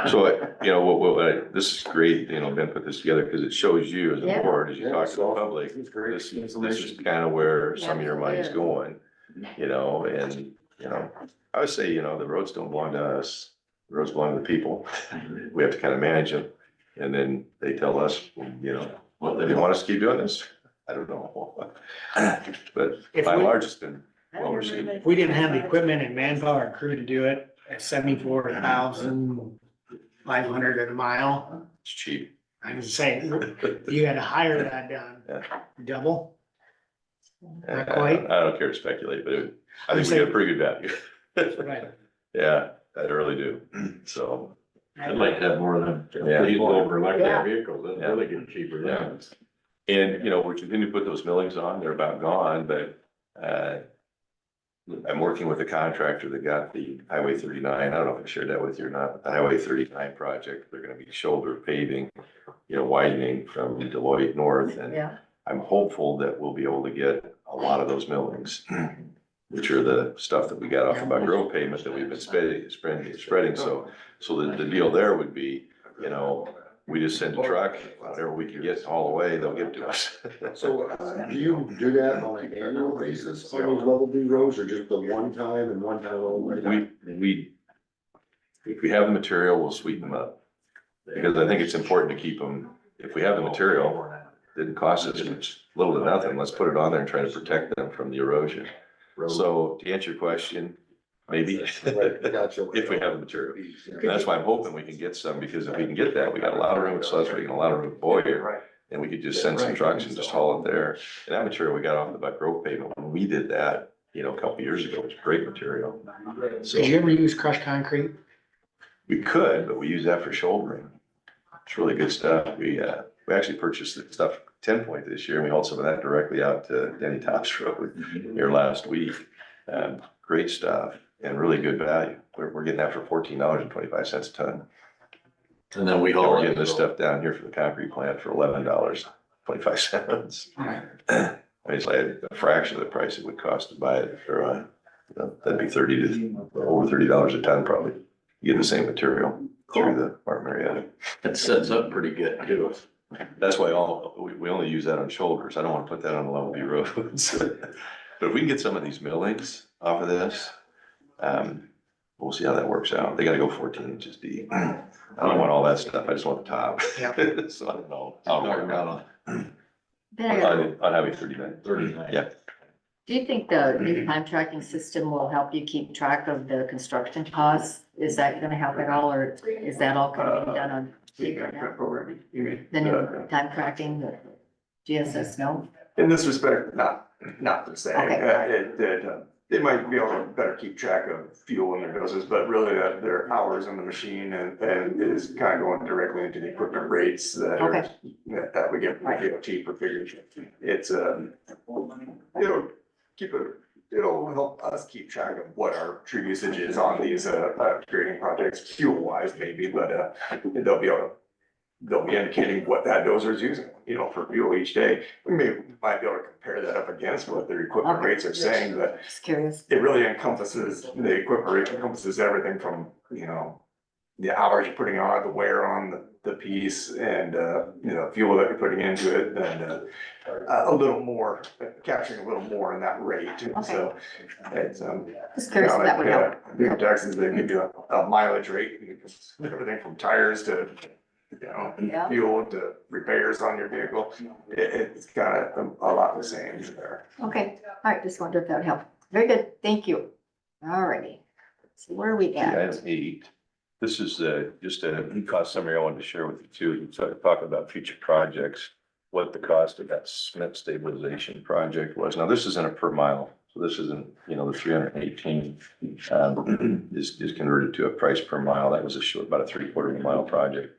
S6: So, you know, this is great, you know, Ben put this together because it shows you as a
S1: Yeah.
S6: board, as you talk to the public, this is kind of where some of your money's going, you know, and, you know, I would say, you know, the roads don't belong to us, the roads belong to the people. We have to kind of manage them, and then they tell us, you know, well, they want us to keep doing this. I don't know. But
S4: If
S6: by and
S4: we-
S6: large, it's been well received.
S4: If we didn't have the equipment and manpower and crew to do it at 74,500 a mile,
S6: It's cheap.
S4: I was saying, you had to hire that done.
S6: Yeah.
S4: Double? Not
S6: I
S4: quite.
S6: don't care to speculate, but I think we get a pretty good value.
S4: Right.
S6: Yeah, I really do. So,
S8: I'd like to have more of them.
S6: Yeah.
S8: Diesel over
S1: Yeah.
S8: electric vehicles, that's
S6: Yeah.
S8: really getting cheaper
S6: Yeah.
S8: than.
S6: and, you know, we continue to put those millings on, they're about gone, but, I'm working with a contractor that got the Highway 39, I don't know if I shared that with you or not, but the Highway 39 project, they're gonna be shoulder paving, you know, widening from Deloitte north, and
S1: Yeah,
S6: I'm hopeful that we'll be able to get a lot of those millings, which are the stuff that we got off of our road pavement that we've been spreading, so the deal there would be, you know, we just send a truck, whatever we can get all the way, they'll give to us.
S5: So, do you do that on an annual basis on those level B roads, or just the one time and one time only?
S6: If we have the material, we'll sweeten them up, because I think it's important to keep them, if we have the material, it didn't cost us much, little to nothing, let's put it on there and try to protect them from the erosion. So to answer your question, maybe,
S5: Right, gotcha.
S6: if we have the material. And that's why I'm hoping we can get some, because if we can get that, we got a lot of room at Susquehanna, and a lot of room at Boyer, and we could just send some trucks and just haul it there. And that material we got off the Buck Road pavement, when we did that, you know, a couple years ago, it was great material. So
S4: Did you ever use crushed concrete?
S6: we could, but we use that for shouldering. It's really good stuff. We actually purchased the stuff 10 Point this year, and we hauled some of that directly out to Denny Tops Road here last week. Great stuff and really good value. We're getting that for $14.25 a ton.
S8: And then we
S6: And
S8: haul
S6: we're
S8: it.
S6: getting this stuff down here for the concrete plant for $11.25. It's like a fraction of the price it would cost to buy it for, that'd be over $30 a ton probably. You get the same material through the Martin Marietta.
S8: It sets up pretty good too.
S6: That's why we only use that on shoulders. I don't want to put that on the level B roads. But if we can get some of these millings off of this, we'll see how that works out. They gotta go 14 inches deep. I don't want all that stuff. I just want the top.
S4: Yeah.
S6: So I don't know. I'll work out
S1: then I got-
S6: on Highway 39.
S8: 39.
S6: Yeah.
S1: do you think the new time tracking system will help you keep track of the construction costs? Is that gonna help at all, or is that all gonna be done on paper now?
S7: Program, you mean?
S1: The new time tracking, the GSS, no?
S7: In this respect, not per se.
S1: Okay.
S7: They might be able to better keep track of fuel in their doses, but really their hours on the machine and it is kind of going directly into the equipment rates that are,
S1: Okay.
S7: that we get from the DOT per figure. It's, it'll help us keep track of what our true usage is on these, grading projects, fuel wise maybe, but, they'll be indicating what that dozer is using, you know, for fuel each day. Might be able to compare that up against what their equipment
S1: Okay.
S7: rates are saying, but
S1: Just curious.
S7: it really encompasses, the equipment rate encompasses everything from, you know, the hours you're putting on, the wear on the piece and, you know, fuel that you're putting into it and, a little more, capturing a little more in that rate too. So it's,
S1: Just curious if that would help.
S7: Big Texas, they give you a mileage rate, everything from tires to, you know,
S1: Yeah.
S7: fuel to repairs on your vehicle. It's kind of a lot the same there.
S1: Okay, all right, just wondered if that would help. Very good, thank you. All righty. So where are we
S6: Yeah,
S1: at?
S6: item 8. This is just a cost summary I wanted to share with you too. So talking about future projects, what the cost of that cement stabilization project was. Now, this isn't a per mile. So this isn't, you know, the 318 is converted to a price per mile. That was about a 3/4 mile project.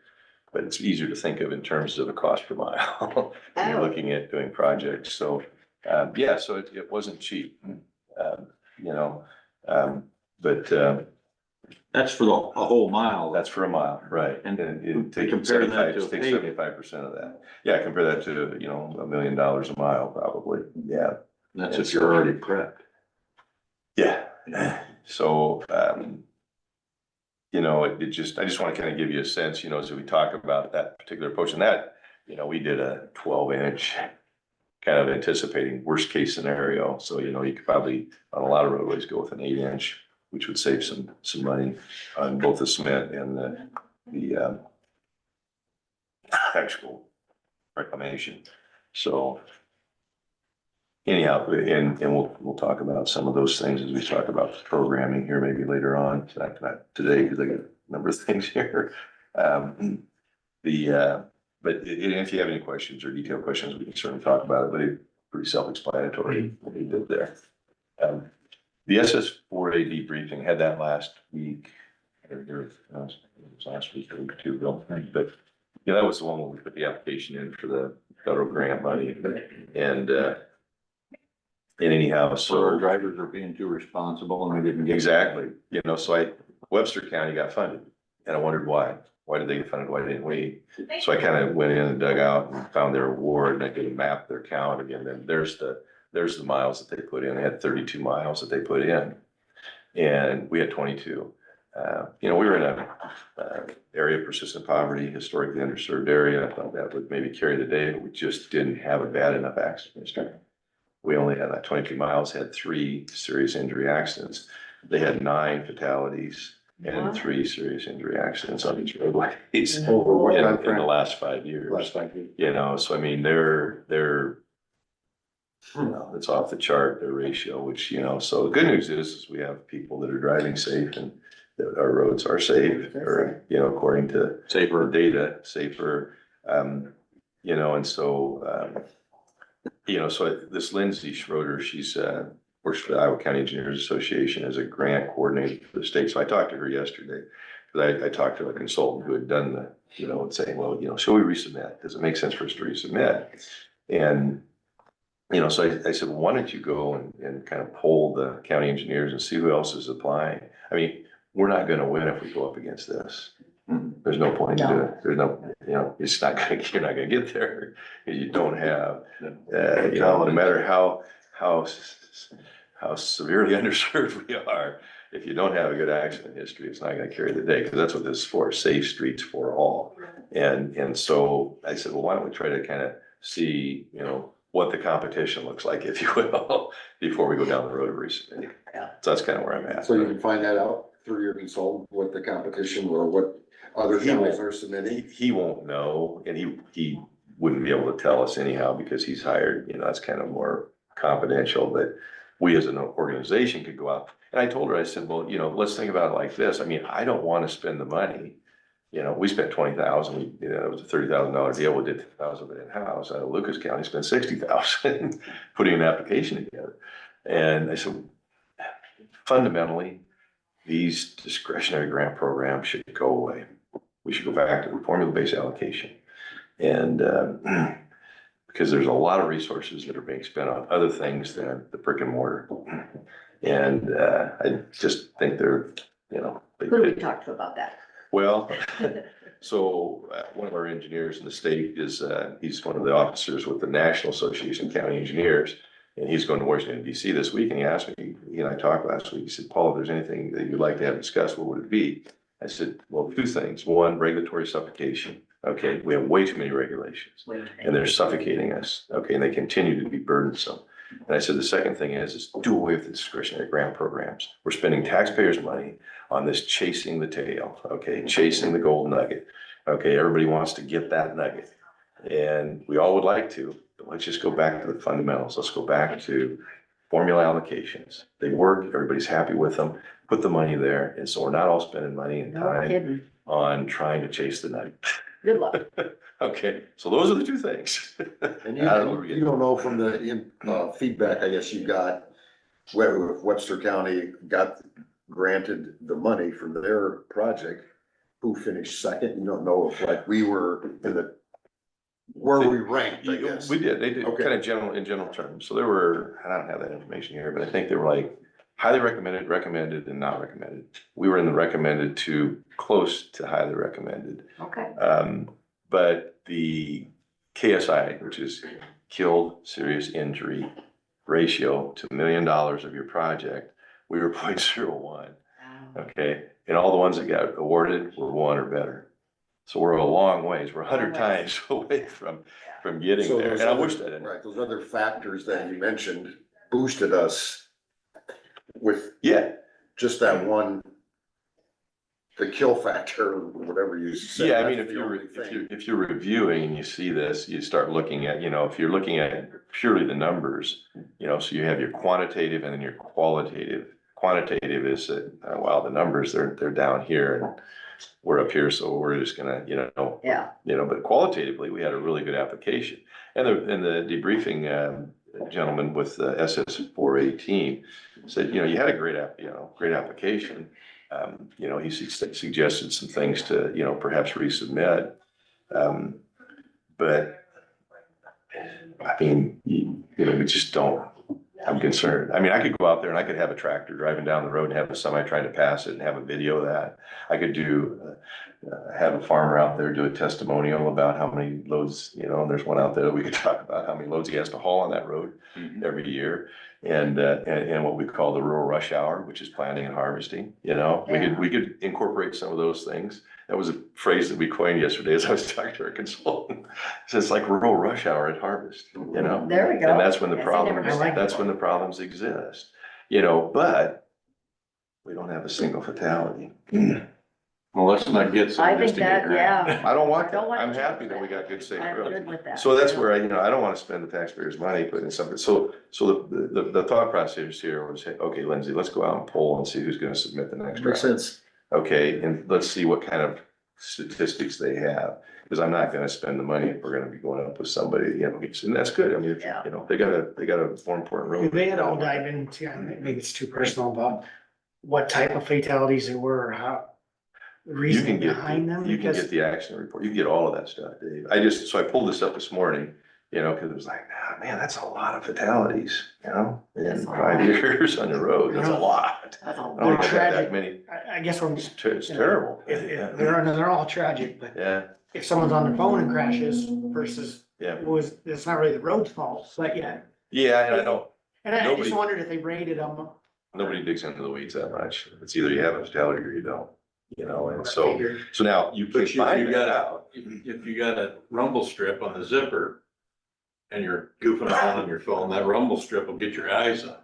S6: But it's easier to think of in terms of a cost per mile when you're
S1: Oh.
S6: looking at doing projects. So, yeah, so it wasn't cheap, you know, but,
S8: That's for a whole mile.
S6: that's for a mile, right?
S8: And
S6: And take
S8: compare that to a
S6: take
S8: paving.
S6: 75% of that. Yeah, compare that to, you know, $1 million a mile, probably. Yeah.
S8: That's if you're already prepped.
S6: Yeah. So, you know, I just want to kind of give you a sense, you know, as we talk about that particular approach and that, you know, we did a 12-inch kind of anticipating worst case scenario. So, you know, you could probably on a lot of roadways go with an 8-inch, which would save some money on both the cement and the actual reclamation. So anyhow, and we'll talk about some of those things as we talk about programming here maybe later on, not today, because I got a number of things here. But if you have any questions or detailed questions, we can certainly talk about it, but it's pretty self-explanatory what we did there. The SS4A debriefing had that last week. It was last week or two ago, but yeah, that was the one where we put the application in for the federal grant money. And anyhow,
S8: So our
S6: so
S8: drivers are being too responsible and we didn't get.
S6: exactly, you know, so Webster County got funded and I wondered why. Why did they get funded? Why didn't we? So I kind of went in and dug out and found their award and I did a map their count again. Then there's the miles that they put in. They had 32 miles that they put in and we had 22. You know, we were in a area of persistent poverty, historically underserved area. I thought that would maybe carry the day, but we just didn't have a bad enough accident history. We only had that 22 miles, had 3 serious injury accidents. They had 9 fatalities and
S1: Wow.
S6: 3 serious injury accidents on these roadways
S5: Over what time
S6: in
S5: frame?
S6: the last 5 years.
S5: Last 5 years.
S6: You know, so I mean, they're, you know, it's off the chart, their ratio, which, you know, so the good news is we have people that are driving safe and that our roads are safe or, you know, according to safer data, safer, you know, and so, you know, so this Lindsay Schroeder, she's, works for the Iowa County Engineers Association as a grant coordinator for the state. So I talked to her yesterday because I talked to a consultant who had done the, you know, and saying, well, you know, should we resubmit? Does it make sense for us to resubmit? And, you know, so I said, well, why don't you go and kind of poll the county engineers and see who else is applying? I mean, we're not going to win if we go up against this. There's no point to do it. There's no, you know, it's not gonna, you're not gonna get there. You don't have, you know, no matter how severely underserved we are, if you don't have a good accident history, it's not gonna carry the day, because that's what this is for, safe streets for all. And so I said, well, why don't we try to kind of see, you know, what the competition looks like, if you will, before we go down the road of resubmitting.
S1: Yeah.
S6: So that's kind of where I'm at.
S5: So you can find that out through your consultant, what the competition or what other counties are submitting?
S6: He won't know, and he wouldn't be able to tell us anyhow, because he's hired, you know, that's kind of more confidential, but we as an organization could go out. And I told her, I said, well, you know, let's think about it like this. I mean, I don't want to spend the money. You know, we spent $20,000, you know, it was a $30,000 deal. We did $10,000 of it in-house. Out of Lucas County spent $60,000 putting an application together. And I said, fundamentally, these discretionary grant programs should go away. We should go back to the formula-based allocation. And because there's a lot of resources that are being spent on other things than the brick and mortar. And I just think they're, you know.
S1: Who do we talk to about that?
S6: Well, so one of our engineers in the state is, he's one of the officers with the National Association of County Engineers. And he's going to Washington DC this week, and he asked me, he and I talked last week, he said, Paul, if there's anything that you'd like to have discussed, what would it be? I said, well, 2 things. 1, regulatory suffocation. Okay, we have way too many regulations and they're suffocating us. Okay, and they continue to be burdensome. And I said, the second thing is do away with the discretionary grant programs. We're spending taxpayers' money on this chasing the tail, okay, chasing the gold nugget. Okay, everybody wants to get that nugget. And we all would like to, but let's just go back to the fundamentals. Let's go back to formula allocations. They work, everybody's happy with them, put the money there. And so we're not all spending money and
S1: No
S6: time
S1: kidding.
S6: on trying to chase the nugget.
S1: Good luck.
S6: Okay, so those are the 2 things.
S5: And
S6: I don't know where we
S5: you
S6: get-
S5: don't know from the feedback, I guess you got, where Webster County got granted the money for their project, who finished second? You don't know if like we were in the, where we ranked, I guess.
S6: We did, they did,
S5: Okay.
S6: kind of in general terms. So there were, I don't have that information here, but I think they were like highly recommended, recommended, and not recommended. We were in the recommended to close to highly recommended.
S1: Okay.
S6: But the KSI, which is killed serious injury ratio to $1 million of your project, we were 0.01. Okay, and all the ones that got awarded were 1 or better. So we're a long ways, we're 100 times away from getting
S5: So
S6: there,
S5: those
S6: and I
S5: other-
S6: wish that didn't.
S5: Right, those other factors that you mentioned boosted us with
S6: Yeah,
S5: just that one, the kill factor, or whatever you said.
S6: yeah, I mean,
S5: that's the only thing.
S6: if you're reviewing and you see this, you start looking at, if you're looking at purely the numbers, so you have your quantitative and then your qualitative. Quantitative is that, wow, the numbers, they're down here and we're up here, so we're just gonna,
S1: Yeah.
S6: but qualitatively, we had a really good application. And the debriefing, gentleman with the SS 418 said, you had a great application. He suggested some things to, perhaps resubmit. But I mean, we just don't, I'm concerned. I mean, I could go out there and I could have a tractor driving down the road and have a semi trying to pass it and have a video of that. I could have a farmer out there do a testimonial about how many loads, and there's one out there that we could talk about how many loads he has to haul on that road every year. And what we call the rural rush hour, which is planting and harvesting, we could incorporate some of those things. That was a phrase that we coined yesterday as I was talking to our consultant. It's like rural rush hour at harvest,
S1: There we go.
S6: And that's when the
S1: Yes, I never
S6: problems,
S1: heard that
S6: that's
S1: before.
S6: when the problems exist, but we don't have a single fatality.
S8: Well, let's not get
S1: I
S8: some
S1: think
S8: just to get
S1: that,
S8: grant.
S1: yeah.
S6: I don't want
S1: I don't
S6: that.
S1: want
S6: I'm
S1: to
S6: happy
S1: change
S6: that we got good safe
S1: I'm
S6: roads.
S1: good with that.
S6: So that's where I don't wanna spend the taxpayers' money putting something, so the thought process here was, okay, Lindsay, let's go out and poll and see who's gonna submit the next round.
S5: Makes sense.
S6: Okay, and let's see what kind of statistics they have, because I'm not gonna spend the money if we're gonna be going up with somebody, and that's good, I mean, if,
S1: Yeah.
S6: they got a more important road.
S4: They had all dive into, maybe it's too personal, about what type of fatalities there were, or how, the
S6: You
S4: reason
S6: can
S4: behind them,
S6: you can
S4: because
S6: get the accident report, you can get all of that stuff, Dave. So I pulled this up this morning, cause it was like, man, that's a lot of fatalities, in 5 years on the road, that's a lot.
S1: That's a
S6: I
S1: lot.
S6: don't think I've had
S4: Tragic.
S6: that many,
S4: I guess when,
S6: it's terrible.
S4: they're all tragic, but
S6: Yeah,
S4: if someone's on their phone and crashes versus,
S6: yeah,
S4: it's not really the road's fault, but yeah.
S6: yeah, and I don't,
S4: And I
S6: Nobody-
S4: just wondered if they rated them.
S6: nobody digs into the weeds that much, it's either you have a fatality or you don't, and so now you can
S8: But if
S6: find
S8: you
S6: that
S8: got
S6: out.
S8: if you got a rumble strip on the zipper and you're goofing around on your phone, that rumble strip will get your eyes on.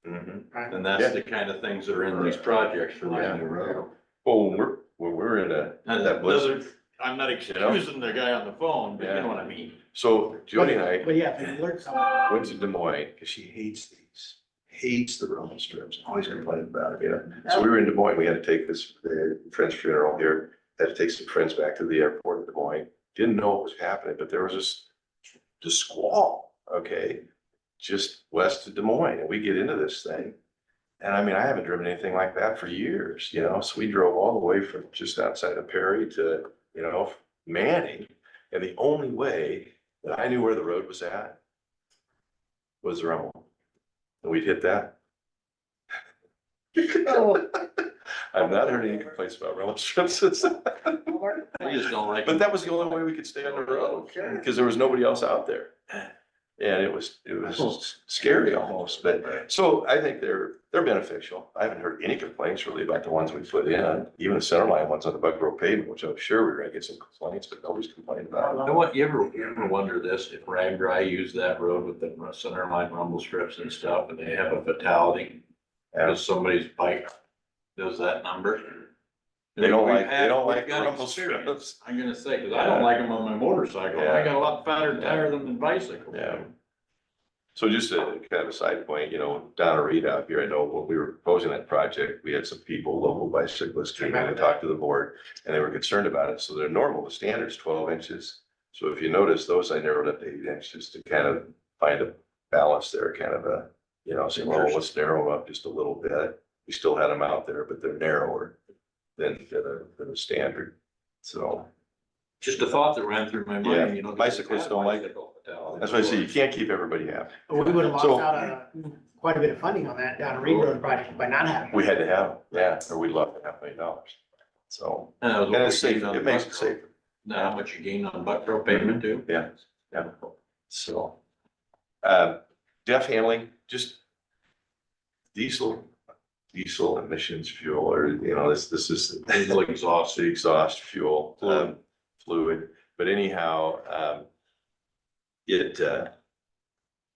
S6: Mhm.
S8: And
S6: Yeah.
S8: that's the kind of things that are in these projects for this new road.
S6: Well, we're in
S8: And
S6: that blizzard.
S8: doesn't, I'm not excusing the guy on the phone, but you know what I mean.
S6: So Jody and I
S4: But yeah, if you alert someone.
S6: went to Des Moines, because she hates the rumble strips, always complaining about it, So we were in Des Moines, we had to take this friend's funeral here, had to take some friends back to the airport in Des Moines. Didn't know what was happening, but there was this squall, okay, just west of Des Moines, and we get into this thing. And I mean, I haven't driven anything like that for years, so we drove all the way from just outside of Perry to, Manning. And the only way that I knew where the road was at was the rumble. And we'd hit that.
S1: Oh.
S6: I've not heard any complaints about rumble strips since then.
S8: I just don't like.
S6: But that was the only way we could stay on the road, because there was nobody else out there. And it was scary almost, but, so I think they're beneficial. I haven't heard any complaints really about the ones we put in, even the center line ones on the Buck Road pavement, which I'm sure we're gonna get some complaints, but nobody's complained about it.
S8: You know what, you ever wonder this, if Rag Dry used that road with the center line rumble strips and stuff, and they have a fatality, because somebody's bike does that number?
S6: They don't
S8: We've
S6: like
S8: got
S6: the rumble
S8: experience.
S6: strips.
S8: I'm gonna say, cause I don't like them on my motorcycle, I got a lot fatter tire than the bicycle.
S6: Yeah. So just a kind of a side point, Donna Reed out here, I know when we were proposing that project, we had some people, local bicyclists came in and talked to the board, and they were concerned about it. So they're normal, the standard's 12 inches. So if you notice, those I narrowed up to 8 inches to kind of find a balance there, kind of a, saying, well, let's narrow them up just a little bit. We still had them out there, but they're narrower than a standard, so.
S8: Just a thought that ran through my
S6: Yeah,
S8: mind,
S6: bicyclists don't like it. That's why I say you can't keep everybody happy.
S4: We would have lost
S6: So-
S4: out on quite a bit of funding on that down Reed Road project by not having.
S6: We had to have, or we'd love to have $1 million. So, and it's safe, it makes it safer.
S8: Now, how much you gain on Buck Road pavement too?
S6: Yeah. So, DEF handling, just diesel, diesel emissions fuel, or, you know, this is
S8: Diesel exhaust.
S6: the exhaust fuel,
S8: Fluid.
S6: fluid. But anyhow,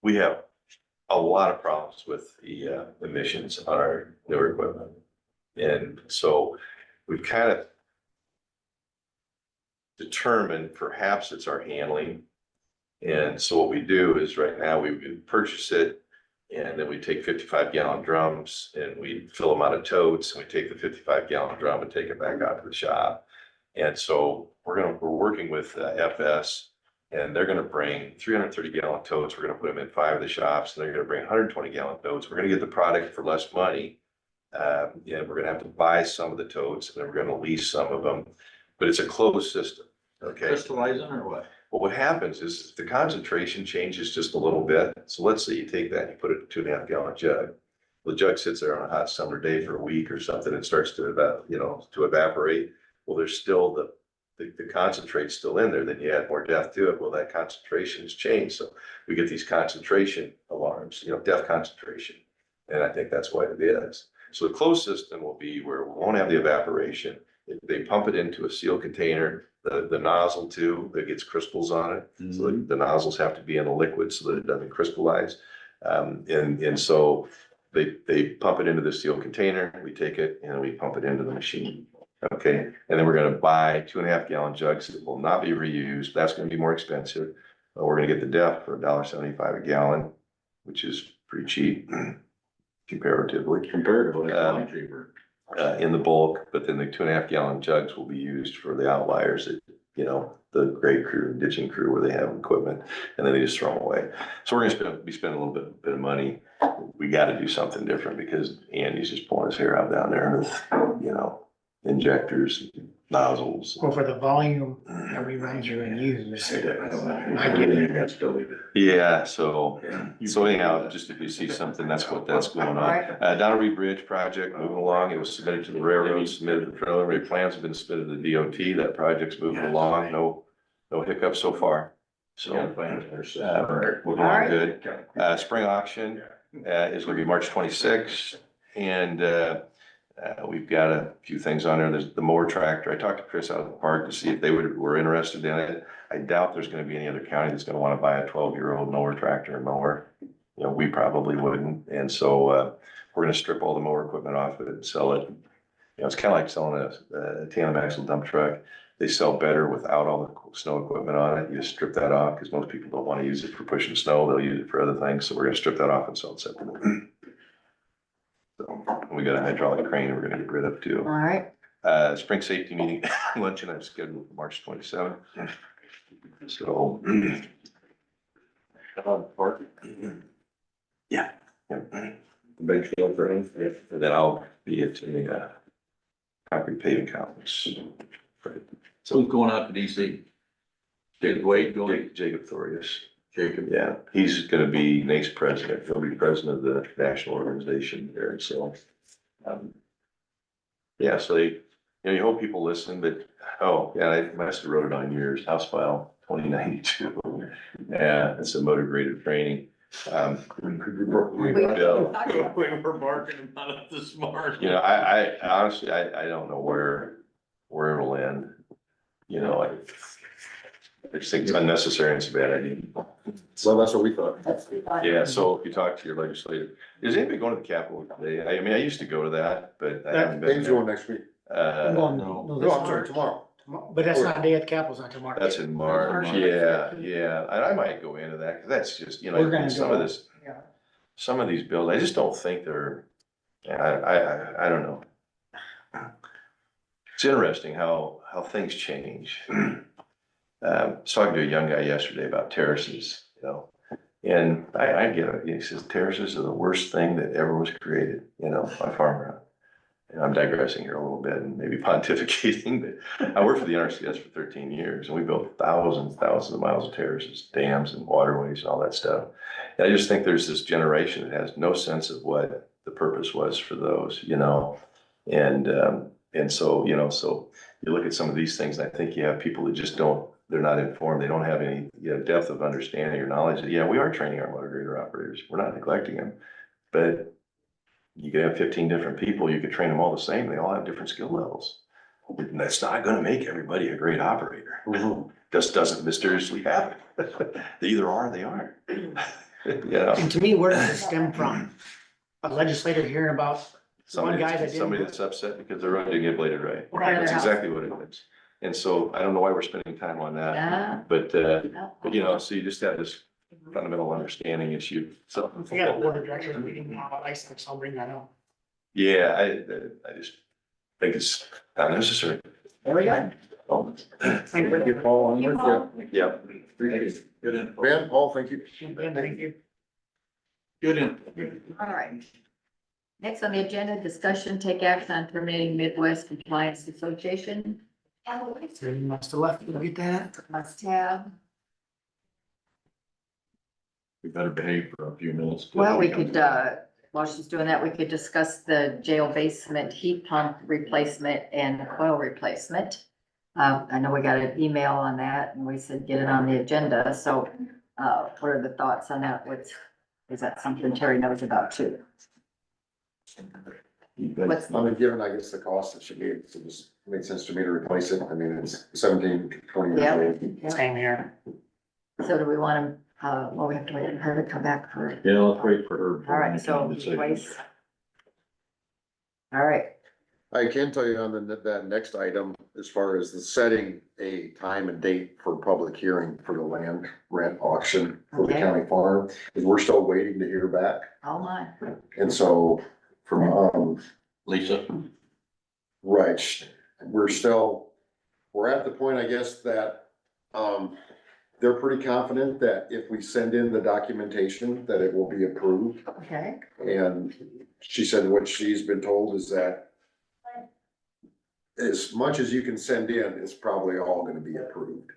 S6: we have a lot of problems with the emissions on our newer equipment. And so we've kind of determined perhaps it's our handling. And so what we do is right now we purchase it, and then we take 55-gallon drums and we fill them out of totes, and we take the 55-gallon drum and take it back out to the shop. And so we're working with FS, and they're gonna bring 330-gallon totes. We're gonna put them in 5 of the shops, and they're gonna bring 120-gallon totes. We're gonna get the product for less money. Yeah, we're gonna have to buy some of the totes, and then we're gonna lease some of them, but it's a closed system, okay?
S8: Crystallizing or what?
S6: Well, what happens is the concentration changes just a little bit. So let's say you take that and you put it in a 2.5-gallon jug. The jug sits there on a hot summer day for a week or something, and starts to evaporate. Well, there's still the concentrate's still in there. Then you add more depth to it. Well, that concentration has changed. So we get these concentration alarms, depth concentration. And I think that's what it is. So the closed system will be where we won't have the evaporation. They pump it into a sealed container, the nozzle too, that gets crystals on it. So the nozzles have to be in a liquid so that it doesn't crystallize. And so they pump it into the sealed container, we take it and we pump it into the machine. Okay, and then we're gonna buy 2.5-gallon jugs that will not be reused. That's gonna be more expensive. We're gonna get the depth for $1.75 a gallon, which is pretty cheap comparatively.
S8: Comparatively, it's a lot cheaper.
S6: In the bulk, but then the 2.5-gallon jugs will be used for the outliers that, the grade crew, ditching crew, where they have equipment, and then they just throw them away. So we're gonna be spending a little bit of money. We gotta do something different because Andy's just pulling his hair out down there with, injectors, nozzles.
S4: Well, for the volume that we run through and use, I get it.
S6: Yeah, so anyhow, just if you see something, that's going on. Donnery Bridge project moving along. It was submitted to the railroad, submitted the preliminary plans have been submitted to the DOT. That project's moving along. No hiccups so far. So, moving along good. Spring auction, is gonna be March 26th, and, we've got a few things on there. There's the mower tractor. I talked to Chris out of the park to see if they were interested in it. I doubt there's gonna be any other county that's gonna wanna buy a 12-year-old mower tractor and mower. We probably wouldn't. And so, we're gonna strip all the mower equipment off of it and sell it. It's kind of like selling a tandem axle dump truck. They sell better without all the snow equipment on it. You just strip that off because most people don't wanna use it for pushing snow. They'll use it for other things. So we're gonna strip that off and sell it separately. So we got a hydraulic crane we're gonna get rid of too.
S1: All right,
S6: Spring safety meeting luncheon, I'm scheduled for March 27th. So. Yeah.
S7: Big field for him.
S6: And then I'll be at the concrete paving conference.
S8: So who's going out to DC? Jacob Wade going?
S6: Jacob Thorius.
S8: Jacob.
S6: Yeah, he's gonna be NACE president. He'll be president of the national organization there, so. Yeah, so you hope people listen, but, I must have wrote it on yours, House File 2092. Yeah, it's a motor graded training.
S8: We were marking about it this morning.
S6: I honestly, I don't know where it'll end. I just think it's unnecessary and it's a bad idea.
S5: So that's what we thought.
S6: Yeah, so if you talk to your legislator, is anybody going to the Capitol today? I used to go to that, but I haven't been.
S5: Things going next week.
S4: I'm going,
S8: no.
S5: No, I'm sorry, tomorrow.
S4: But that's not day at the Capitol's not tomorrow.
S6: That's in March,
S4: March.
S6: yeah, and I might go into that, cause that's just,
S4: We're gonna
S6: some
S4: go.
S6: of this,
S4: Yeah.
S6: some of these bills, I just don't think they're, I don't know. It's interesting how things change. I was talking to a young guy yesterday about terraces, and I get it. He says terraces are the worst thing that ever was created, on farmland. And I'm digressing here a little bit and maybe pontificating, but I worked for the NRCS for 13 years and we built thousands of miles of terraces, dams and waterways and all that stuff. And I just think there's this generation that has no sense of what the purpose was for those, and so, so you look at some of these things and I think you have people that just they're not informed. They don't have any depth of understanding or knowledge. We are training our motor grader operators. We're not neglecting them, but You could have 15 different people, you could train them all the same, they all have different skill levels. And that's not gonna make everybody a great operator. Just doesn't mysteriously happen. They either are or they aren't. You know,
S4: And to me, where does this stem from? A legislator hearing about one guy that didn't.
S6: somebody that's upset because their road didn't get bladed right.
S1: Right.
S6: That's exactly what it is. And so I don't know why we're spending time on that,
S1: Yeah.
S6: but, you know, so you just have this fundamental understanding issue, so.
S4: I got a board of directors meeting now, I think I'll bring that up.
S6: Yeah, I just think it's not necessary.
S1: There we go.
S7: Thank you, Paul. I'm with you.
S6: Yep.
S8: Good info.
S5: Ben, Paul, thank you.
S4: Thank you.
S8: Good info.
S1: All right. Next on the agenda, discussion, take action on terminating Midwest Compliance Association.
S4: So you must have left, you get that?
S1: Must have.
S8: We better behave for a few minutes.
S1: Well, we could, while she's doing that, we could discuss the jail basement heat pump replacement and coil replacement. I know we got an email on that and we said get it on the agenda, so, what are the thoughts on that? Is that something Terry knows about too? What's,
S5: I mean, given, I guess, the cost, it should be, it just made sense to me to replace it. I mean, it's 17, 20
S1: Yeah.
S5: years old.
S1: yeah.
S4: Same here.
S1: So do we want to, well, we have to wait for her to come back for,
S8: Yeah, let's wait for her.
S1: all right, so replace. All right,
S5: I can tell you on that next item, as far as the setting a time and date for public hearing for the land rent auction for the
S1: Okay.
S5: county farm, is we're still waiting to hear back.
S1: oh my,
S5: And so from,
S8: Lisa,
S5: right, we're at the point, I guess, that, they're pretty confident that if we send in the documentation, that it will be approved.
S1: okay,
S5: And she said what she's been told is that as much as you can send in, it's probably all gonna be approved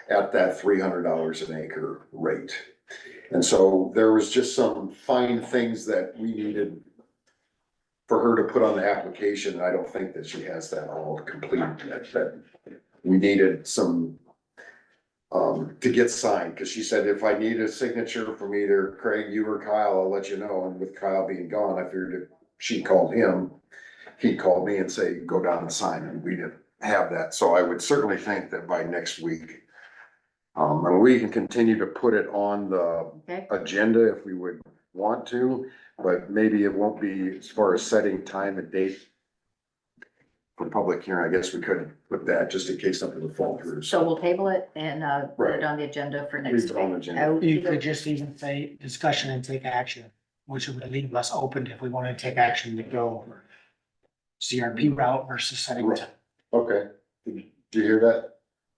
S5: at that $300 an acre rate. And so there was just some fine things that we needed for her to put on the application, and I don't think that she has that all complete yet, that we needed some to get signed, because she said if I need a signature from either Craig, you or Kyle, I'll let you know. And with Kyle being gone, I figured if she called him, he'd call me and say, go down and sign, and we didn't have that. So I would certainly think that by next week, and we can continue to put it on the
S1: okay,
S5: agenda if we would want to, but maybe it won't be as far as setting time and date for public hearing. I guess we could put that just in case something would fall through.
S1: so we'll table it and, put
S5: Right.
S1: it on the agenda for
S5: Leave
S1: next
S5: it on the
S1: week.
S5: agenda.
S4: You could just even say discussion and take action, which would leave us open if we want to take action to go CRP route versus setting.
S5: Right. Okay, did you hear that?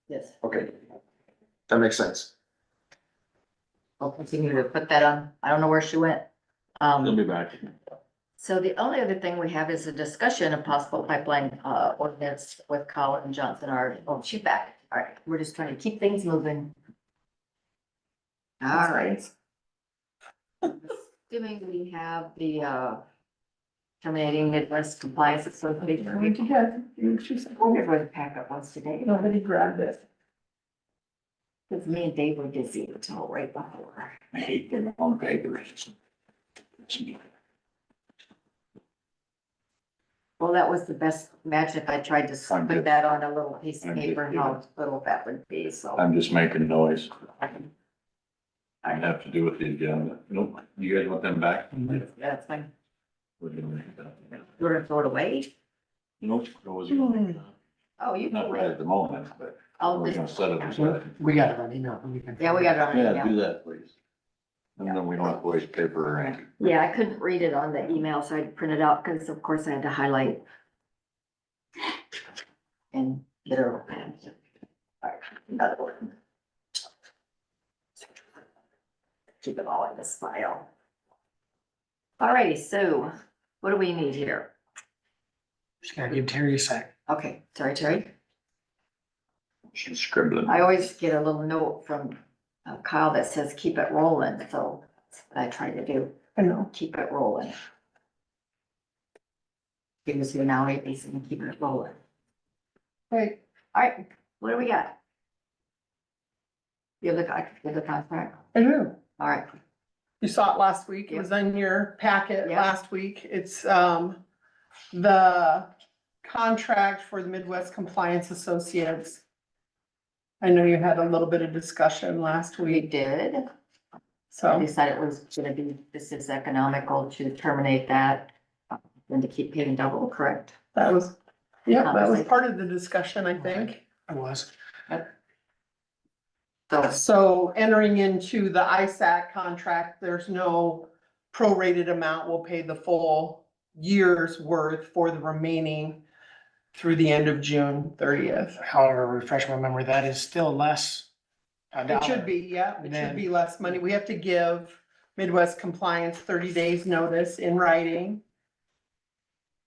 S1: Yes,
S5: Okay. That makes sense.
S1: I'll continue to put that on, I don't know where she went.
S8: she'll be back.
S1: So the only other thing we have is a discussion of possible pipeline, ordinance with Colin Johnson, oh, she's back. All right, we're just trying to keep things moving. All right. Assuming we have the, terminating Midwest Compliance Association. I wonder where the packet was today,
S3: Nobody grabbed it.
S1: because me and Dave were busy until right before.
S8: I hate getting on papers.
S1: Well, that was the best, imagine if I tried to
S8: I'm
S1: put
S8: just-
S1: that on a little piece of
S8: I'm just
S1: paper,
S8: kidding.
S1: how little that would be, so.
S8: I'm just making noise. I have to do with the agenda. Nope, you guys want them back?
S1: That's fine.
S8: We're gonna make that.
S1: You're gonna throw it away?
S8: Nope, it was
S1: Oh, you
S8: not
S1: can
S8: right
S1: wait.
S8: at the moment, but
S1: I'll
S8: we're
S1: just,
S8: gonna set it aside.
S4: We got it on email. We can-
S1: yeah, we got it on
S8: Yeah,
S1: email.
S8: do that, please. And then we don't have to waste paper or ink.
S1: Yeah, I couldn't read it on the email, so I printed it out, because of course I had to highlight. And get it. All right, another one. Keep it all in this file. Alrighty, so what do we need here?
S4: Just gotta give Terry a sec.
S1: Okay, sorry, Terry.
S8: She's scribbling.
S1: I always get a little note from Kyle that says, keep it rolling, so that's what I try to do,
S3: I know.
S1: keep it rolling. He was here now, he's gonna keep it rolling.
S3: Right.
S1: Alright, what do we got? You have the contract?
S3: I do.
S1: Alright,
S3: You saw it last week. It was in your packet
S1: Yeah.
S3: last week. It's, the contract for the Midwest Compliance Associates. I know you had a little bit of discussion last
S1: We
S3: week,
S1: did. I
S3: so
S1: decided it was gonna be, this is economical to terminate that than to keep paying double, correct?
S3: that was, yeah, that was part of the discussion, I think.
S4: I was.
S1: So,
S3: So entering into the ISAC contract, there's no prorated amount. We'll pay the full year's worth for the remaining through the end of June 30th.
S4: However, refresh my memory, that is still less.
S3: It should be, yeah, it should be less money. We have to give Midwest Compliance 30 days notice in writing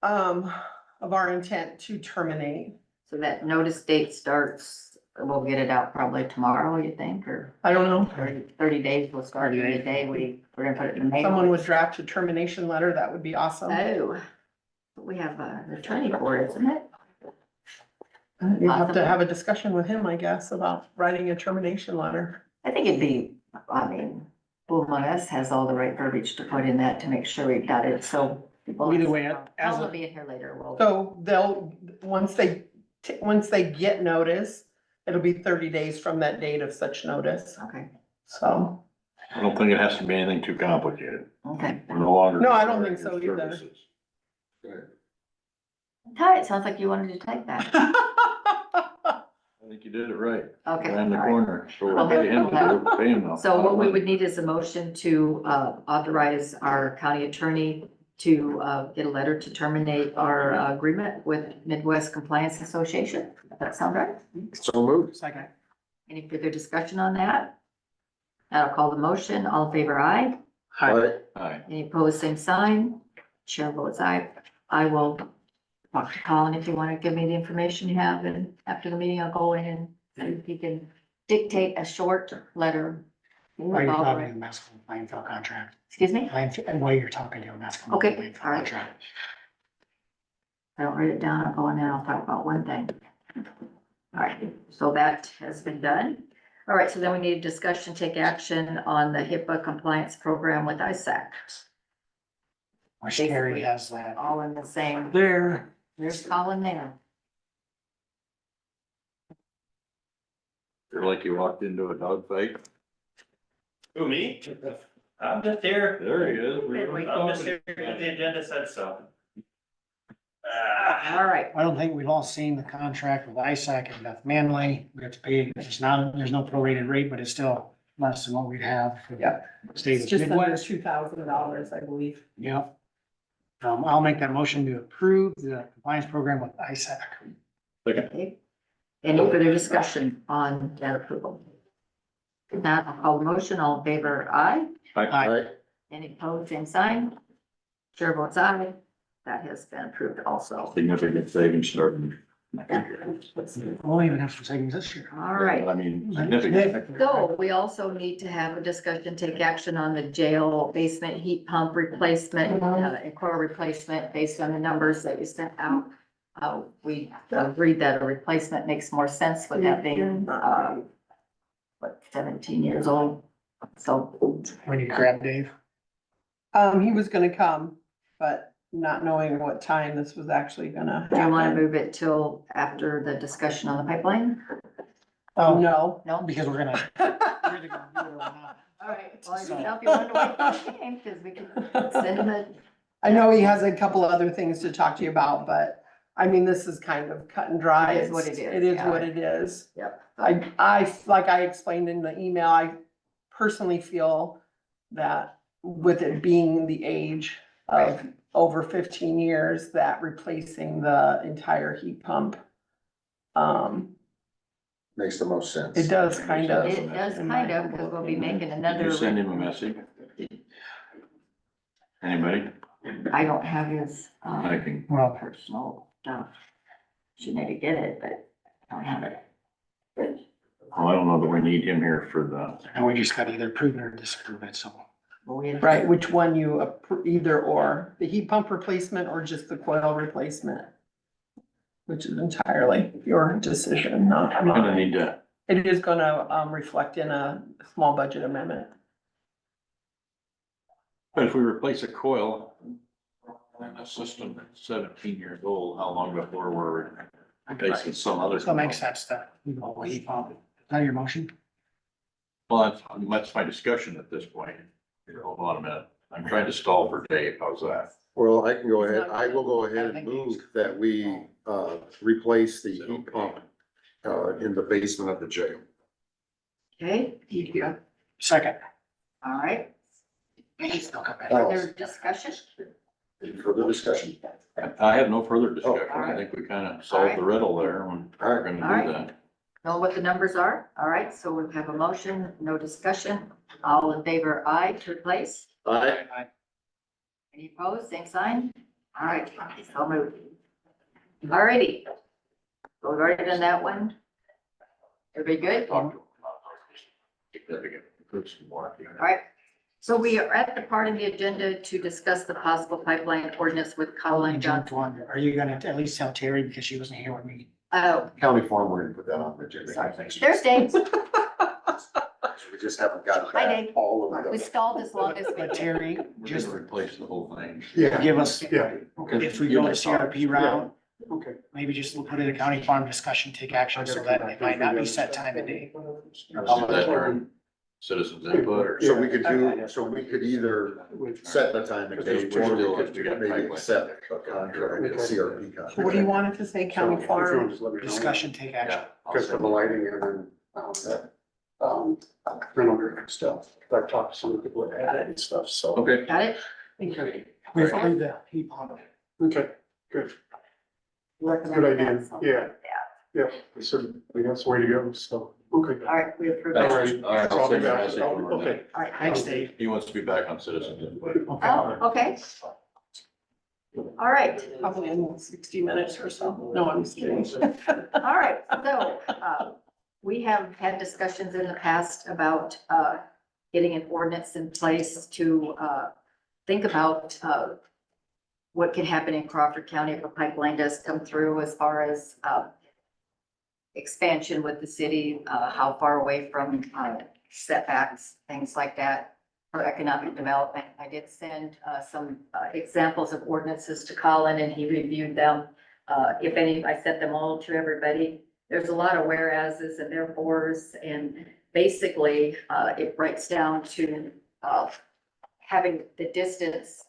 S3: of our intent to terminate.
S1: so that notice date starts, we'll get it out probably tomorrow, you think, or
S3: I don't know,
S1: 30 days will start
S4: 30
S1: the
S4: days.
S1: day we're gonna put it in the mail.
S3: someone would draft a termination letter, that would be awesome.
S1: Oh, we have an attorney for it, isn't it?
S3: You have to have a discussion with him, I guess, about writing a termination letter.
S1: I think it'd be, I mean, who among us has all the right verbiage to put in that to make sure we've got it, so.
S4: Either way, as
S1: I'll
S4: a,
S1: be in here later, we'll.
S3: So they'll, once they get notice, it'll be 30 days from that date of such notice,
S1: Okay,
S3: so.
S8: I don't think it has to be anything too complicated.
S1: okay.
S8: We're no longer.
S3: No, I don't think so either.
S8: Services.
S1: Ty, it sounds like you wanted to take that.
S8: I think you did it right.
S1: Okay,
S8: Around the
S1: all right.
S8: corner. So we'll pay him, we'll pay him now.
S1: So what we would need is a motion to authorize our county attorney to get a letter to terminate our agreement with Midwest Compliance Association. Does that sound right?
S5: So moved.
S4: second,
S1: Any further discussion on that? I'll call the motion. All in favor, aye.
S5: Aye.
S8: Aye.
S1: Any opposed, same sign. Chair votes aye. I will talk to Colin if you want to give me the information you have, and after the meeting, I'll go in and see if he can dictate a short letter.
S4: while you're talking to Masco landfill contract,
S1: Excuse me?
S4: and while you're talking to Masco.
S1: Okay,
S4: landfill
S1: all right.
S4: contract.
S1: I don't write it down, I'll go in and I'll talk about one thing. All right, so that has been done. All right, so then we need a discussion, take action on the HIPAA compliance program with ISAC.
S4: Which Terry has that
S1: All in the same,
S4: there.
S1: there's Colin there.
S8: You're like you walked into a dog fight.
S9: Who, me? I'm just here.
S8: There he is.
S9: I'm just here because the agenda said so.
S1: All right,
S4: I don't think we've all seen the contract with ISAC and Beth Manley. We have to pay, it's not, there's no prorated rate, but it's still less than what we'd have for the state
S3: It's
S4: of
S3: just under
S4: Midwest.
S3: $2,000, I believe.
S4: Yep. I'll make that motion to approve the compliance program with ISAC.
S1: okay. Any further discussion on that approval? If not, I'll call the motion, all in favor, aye.
S5: Aye.
S1: Any opposed, same sign. Chair votes aye. That has been approved also.
S8: Significant savings starting.
S4: We'll even have some savings this year.
S1: All right.
S8: I mean, significant.
S1: So we also need to have a discussion, take action on the jail basement heat pump replacement, and core replacement based on the numbers that you sent out. We agreed that a replacement makes more sense with that being, 17 years old. So,
S4: We need to grab Dave.
S3: He was gonna come, but not knowing what time this was actually gonna
S1: do you want to
S3: happen.
S1: move it till after the discussion on the pipeline?
S3: Oh, no.
S1: No?
S4: Because we're gonna. we're either gonna do it or not.
S1: All right. Well, I didn't know if you wanted to wait till the game, because we could send it.
S3: I know he has a couple of other things to talk to you about, but I mean, this is kind of cut and dry.
S1: It is what it is,
S3: It is
S1: yeah.
S3: what it is.
S1: Yep.
S3: Like I explained in the email, I personally feel that with it being the age of over 15 years, that replacing the entire heat pump,
S5: Makes the most sense.
S3: it does kind of.
S1: It does kind of, because we'll be making
S8: Did
S1: another.
S8: you send him a message? Anybody?
S1: I don't have his,
S8: I can,
S4: Well,
S1: personal stuff. Should maybe get it, but I don't have it.
S8: well, I don't know that we need him here for the,
S4: and we just gotta either approve it or disapprove it, so.
S1: Well, we had-
S3: Right, which one you, either or, the heat pump replacement or just the coil replacement? Which is entirely your decision, not
S8: I'm gonna
S3: mine.
S8: need to,
S3: It is gonna, reflect in a small budget amendment.
S8: But if we replace a coil in a system that's 17 years old, how long before we're replacing some other?
S4: So it makes sense to, heat pump. Is that your motion?
S8: Well, that's my discussion at this point. Hold on a minute. I'm trying to stall for Dave. How's that?
S5: Well, I can go ahead, I will go ahead and move that we, replace the heat pump, in the basement of the jail.
S1: Okay,
S4: Second.
S1: all right.
S4: He's still coming.
S1: Further discussion?
S5: Any further discussion?
S8: I have no further discussion.
S1: all right.
S8: I think we kind of solved the riddle there when we're gonna
S1: All right.
S8: do that.
S1: Know what the numbers are? All right, so we have a motion, no discussion. All in favor, aye, to replace? Any opposed, same sign? All right, so moved. All righty. So we've already done that one. Everybody good? All right. So we are at the part of the agenda to discuss the possible pipeline ordinance with Colin
S4: John,
S1: Johnson.
S4: are you gonna at least tell Terry because she wasn't here with me?
S1: Oh,
S5: County farm, we're gonna put that on the agenda.
S1: there's Dave.
S5: We just haven't got
S1: Hi,
S5: that,
S1: Dave.
S5: all of
S1: We
S5: them.
S1: stalled as long as we
S4: But
S1: could.
S4: Terry,
S8: We're
S4: just
S8: gonna replace the whole thing.
S4: give us,
S5: Yeah.
S4: if we go to CRP route,
S5: Okay.
S4: maybe just we'll put it in a county farm discussion, take action so that it might not be set time of day.
S8: Is that during citizens input or?
S5: So we could do, so we could either set the time and date, or we could maybe accept a contract, a CRP contract.
S3: What do you want it to say, county farm?
S4: Discussion, take action.
S8: Because
S10: for the lighting and then, rental stuff. I've talked to some people that had it and stuff, so.
S8: Okay.
S1: Got it?
S10: Okay,
S4: We've approved the heat pump.
S10: okay, good.
S1: Recommend
S10: Good idea,
S1: that, so.
S10: yeah. Yeah, so I think that's the way to go, so, okay.
S1: All right, we approve
S10: All
S1: that.
S10: right.
S8: All right, I'll send you a message when we're
S10: Okay.
S8: done.
S1: All right.
S4: Thanks, Dave.
S8: He wants to be back on citizens input.
S4: Okay.
S1: Oh, okay. All right,
S3: Probably in 60 minutes or so. No, I'm just kidding.
S1: all right. So, we have had discussions in the past about, getting an ordinance in place to, think about, what can happen in Crawford County if a pipeline does come through as far as, expansion with the city, how far away from, setbacks, things like that, for economic development. I did send, some, examples of ordinances to Colin and he reviewed them. If any, I sent them all to everybody. There's a lot of whereases and therefores, and basically, it breaks down to, having the distance,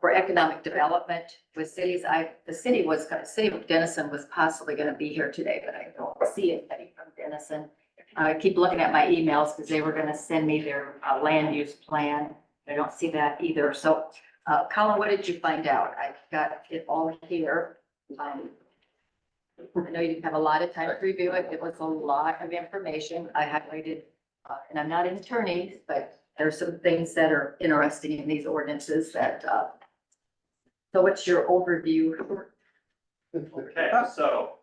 S1: for economic development with cities. The city of Denison was possibly gonna be here today, but I don't see anybody from Denison. I keep looking at my emails because they were gonna send me their, land use plan. I don't see that either. So, Colin, what did you find out? I've got it all here. I know you didn't have a lot of time to review it. It was a lot of information. I highlighted, and I'm not an attorney, but there's some things that are interesting in these ordinances that, so what's your overview?
S9: Okay, so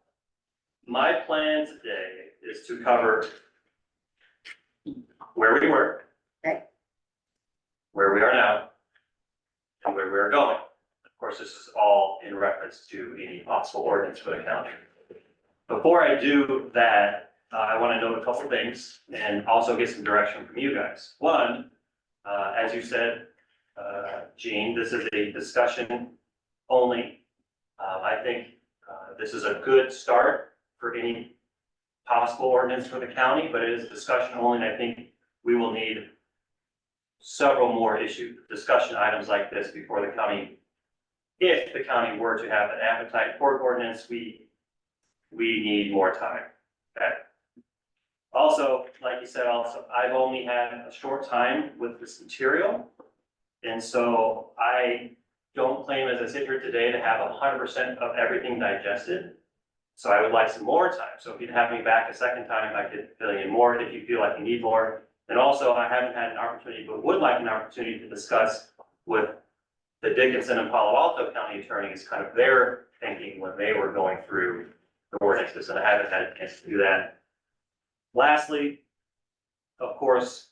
S9: my plan today is to cover where we were.
S1: Okay.
S9: Where we are now, and where we are going. Of course, this is all in reference to any possible ordinance for the county. Before I do that, I want to note a couple of things and also get some direction from you guys. One, as you said, Gene, this is a discussion only. I think this is a good start for any possible ordinance for the county, but it is discussion only, and I think we will need several more discussion items like this before the county, if the county were to have an appetite for ordinance, we need more time. Okay. Also, like you said, I've only had a short time with this material. And so I don't claim as I sit here today to have 100% of everything digested. So I would like some more time. So if you'd have me back a second time, I could fill in more if you feel like you need more. And also, I haven't had an opportunity, but would like an opportunity to discuss with the Dickinson and Palo Alto County attorneys, kind of their thinking when they were going through the ordinances, and I haven't had a chance to do that. Lastly, of course,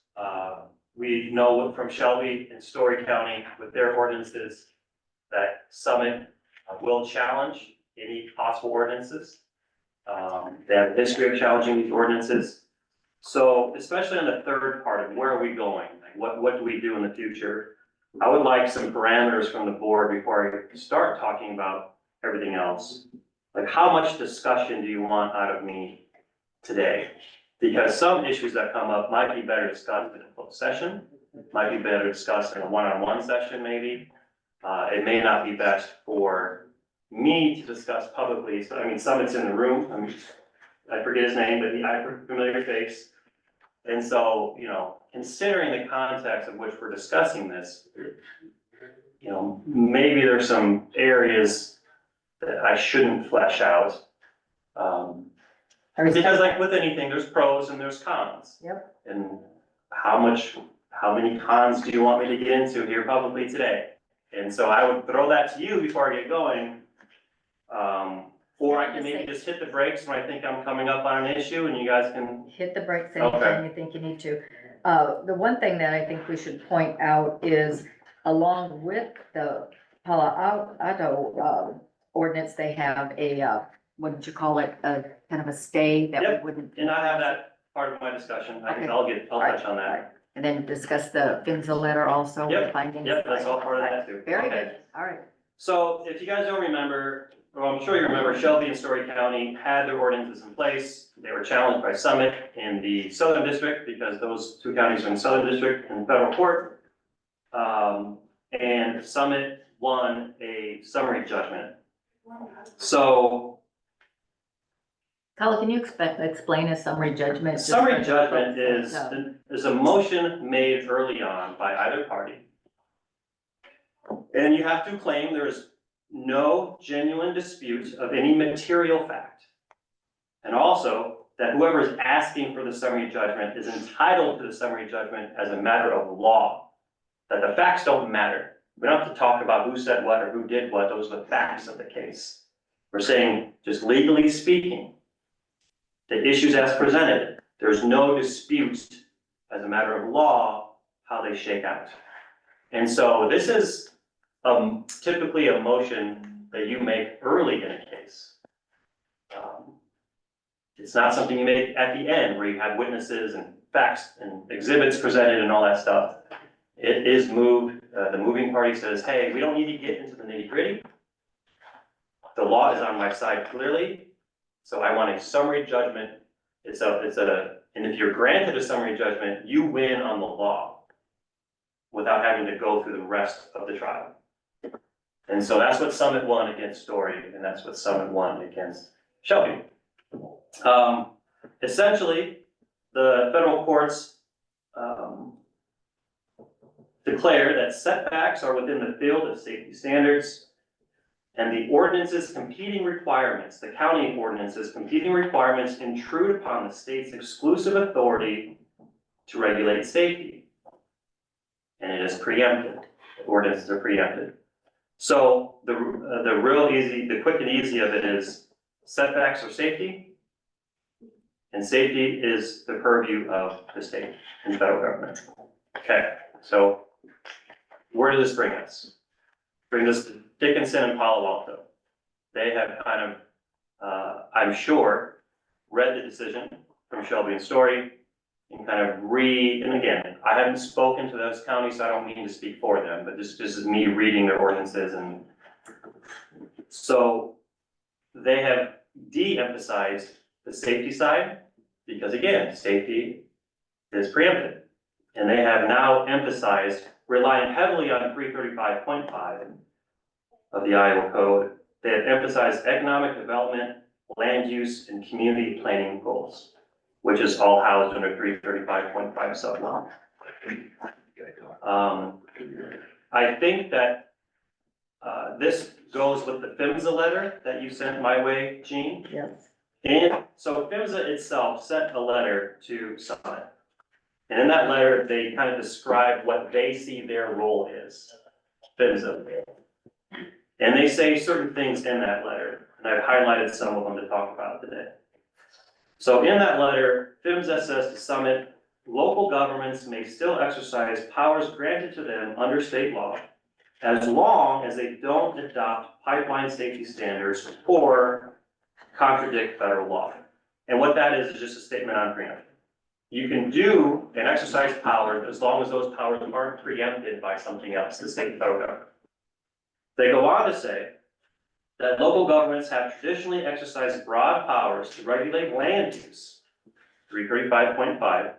S9: we know from Shelby and Story County with their ordinances that Summit will challenge any possible ordinances. They have a history of challenging these ordinances. So especially on the third part of where are we going? Like what do we do in the future? I would like some parameters from the board before I start talking about everything else. Like, how much discussion do you want out of me today? Because some issues that come up might be better discussed in a closed session, might be better discussed in a one-on-one session maybe. It may not be best for me to discuss publicly. So, I mean, Summit's in the room. I mean, I forget his name, but I have a familiar face. And so, you know, considering the context of which we're discussing this, you know, maybe there's some areas that I shouldn't flesh out. Because like with anything, there's pros and there's cons.
S1: Yep.
S9: And how many cons do you want me to get into here publicly today? And so I would throw that to you before I get going. Or I can maybe just hit the brakes when I think I'm coming up on an issue and you guys can.
S1: Hit the brakes
S9: Okay.
S1: anytime you think you need to. The one thing that I think we should point out is along with the Palo Alto, ordinance, they have a, what did you call it? A kind of a stay that we
S9: Yep.
S1: wouldn't.
S9: And I have that part of my discussion.
S1: Okay.
S9: I'll touch on that.
S1: And then discuss the PHMSA letter also.
S9: Yep.
S1: Findings.
S9: Yep, that's all part of that too.
S1: Very
S9: Okay.
S1: good, all right.
S9: So if you guys don't remember, well, I'm sure you remember Shelby and Story County had their ordinances in place. They were challenged by Summit in the Southern District because those two counties are in the Southern District in federal court. And Summit won a summary judgment. So
S1: Kyle, can you explain a summary judgment?
S9: summary judgment is a motion made early on by either party. And you have to claim there is no genuine dispute of any material fact. And also that whoever is asking for the summary judgment is entitled to the summary judgment as a matter of law. That the facts don't matter. We don't have to talk about who said what or who did what. Those are the facts of the case. We're saying, just legally speaking, the issues as presented, there's no dispute as a matter of law how they shake out. And so this is typically a motion that you make early in a case. It's not something you make at the end where you have witnesses and facts and exhibits presented and all that stuff. It is moved, the moving party says, hey, we don't need to get into the nitty-gritty. The law is on my side clearly, so I want a summary judgment. And if you're granted a summary judgment, you win on the law without having to go through the rest of the trial. And so that's what Summit won against Story, and that's what Summit won against Shelby. Essentially, the federal courts declare that setbacks are within the field of safety standards, and the ordinance's competing requirements, the county ordinance's competing requirements intrude upon the state's exclusive authority to regulate safety. And it is preempted. The ordinances are preempted. So the quick and easy of it is setbacks are safety, and safety is the purview of the state and federal government. Okay, so where does this bring us? Bring us to Dickinson and Palo Alto. They have kind of, I'm sure, read the decision from Shelby and Story and kind of and again, I haven't spoken to those counties, so I don't mean to speak for them, but this is me reading their ordinances. And so they have de-emphasized the safety side because again, safety is preempted. And they have now emphasized, relying heavily on 335.5 of the Iowa Code. They have emphasized economic development, land use, and community planning goals, which is all housed under 335.5 sub-law. I think that this goes with the PHMSA letter that you sent my way, Gene.
S1: Yes.
S9: And so PHMSA itself sent a letter to Summit. And in that letter, they kind of describe what they see their role is, PHMSA. And they say certain things in that letter, and I've highlighted some of them to talk about today. So in that letter, PHMSA says to Summit, local governments may still exercise powers granted to them under state law, as long as they don't adopt pipeline safety standards or contradict federal law. And what that is just a statement on preemption. you can do and exercise power as long as those powers aren't preempted by something else, the state and federal government. They go on to say that local governments have traditionally exercised broad powers to regulate land use, 335.5,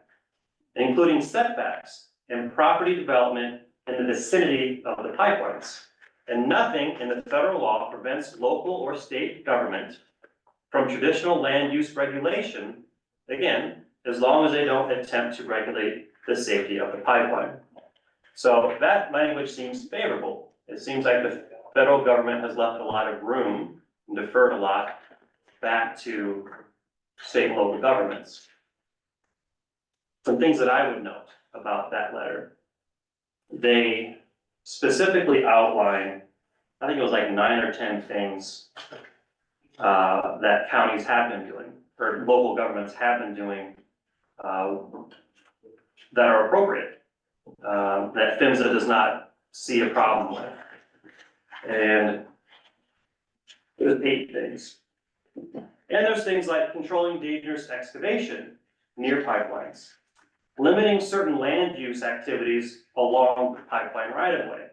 S9: including setbacks and property development in the vicinity of the pipelines. And nothing in the federal law prevents local or state government from traditional land use regulation, again, as long as they don't attempt to regulate the safety of the pipeline. So that language seems favorable. It seems like the federal government has left a lot of room and deferred a lot back to state and local governments. Some things that I would note about that letter. They specifically outline, I think it was like 9 or 10 things that counties have been doing, or local governments have been doing that are appropriate, that PHMSA does not see a problem with. And there's 8 things. And there's things like controlling dangerous excavation near pipelines, limiting certain land use activities along the pipeline right-of-way,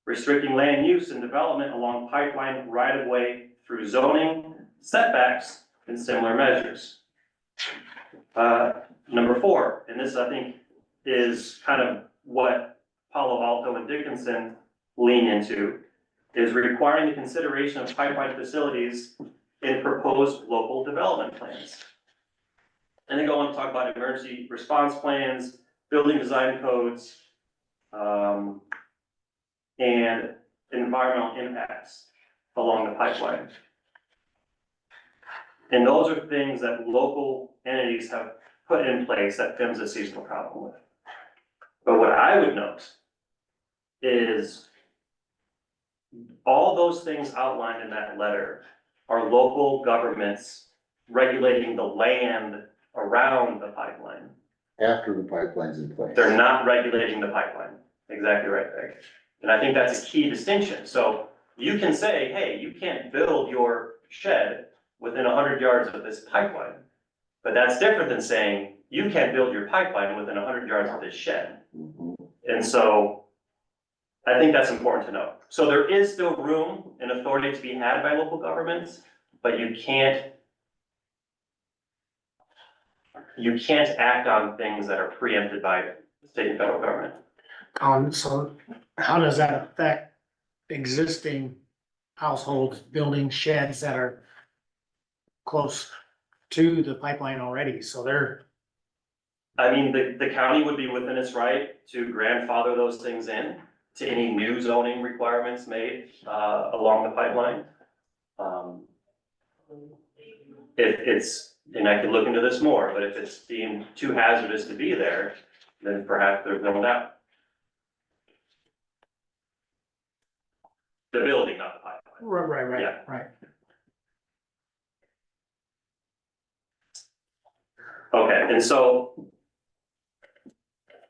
S9: restricting land use and development along pipeline right-of-way through zoning, setbacks, and similar measures. Number 4, and this I think is kind of what Palo Alto and Dickinson lean into, is requiring the consideration of pipeline facilities in proposed local development plans. And they go on to talk about emergency response plans, building design codes, and environmental impacts along the pipeline. And those are things that local entities have put in place that PHMSA sees no problem with. But what I would note is all those things outlined in that letter are local governments regulating the land around the pipeline.
S5: After the pipeline's in place.
S9: They're not regulating the pipeline. Exactly right, Greg. And I think that's a key distinction. So you can say, hey, you can't build your shed within 100 yards of this pipeline. But that's different than saying you can't build your pipeline within 100 yards of this shed. And so I think that's important to know. So there is still room and authority to be had by local governments, but you can't act on things that are preempted by the state and federal government.
S4: So how does that affect existing households, building sheds that are close to the pipeline already? So they're,
S9: I mean, the county would be within its right to grandfather those things in to any new zoning requirements made along the pipeline. If it's, and I could look into this more, but if it's deemed too hazardous to be there, then perhaps they're going out. The building, not the pipeline. Yeah.
S4: right.
S9: Okay, and so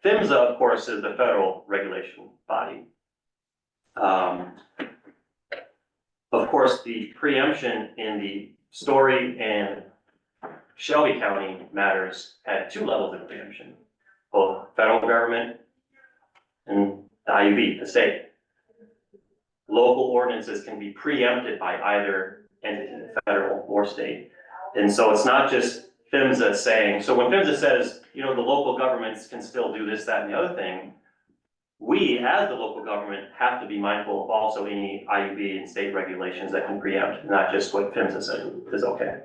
S9: PHMSA, of course, is the federal regulation body. Of course, the preemption in the Story and Shelby County matters had 2 levels of preemption, both federal government and the IUB, the state. Local ordinances can be preempted by either entity, federal or state. And so it's not just PHMSA saying, so when PHMSA says, you know, the local governments can still do this, that, and the other thing, we, as the local government, have to be mindful of also any IUB and state regulations that can preempt, not just what PHMSA says is okay.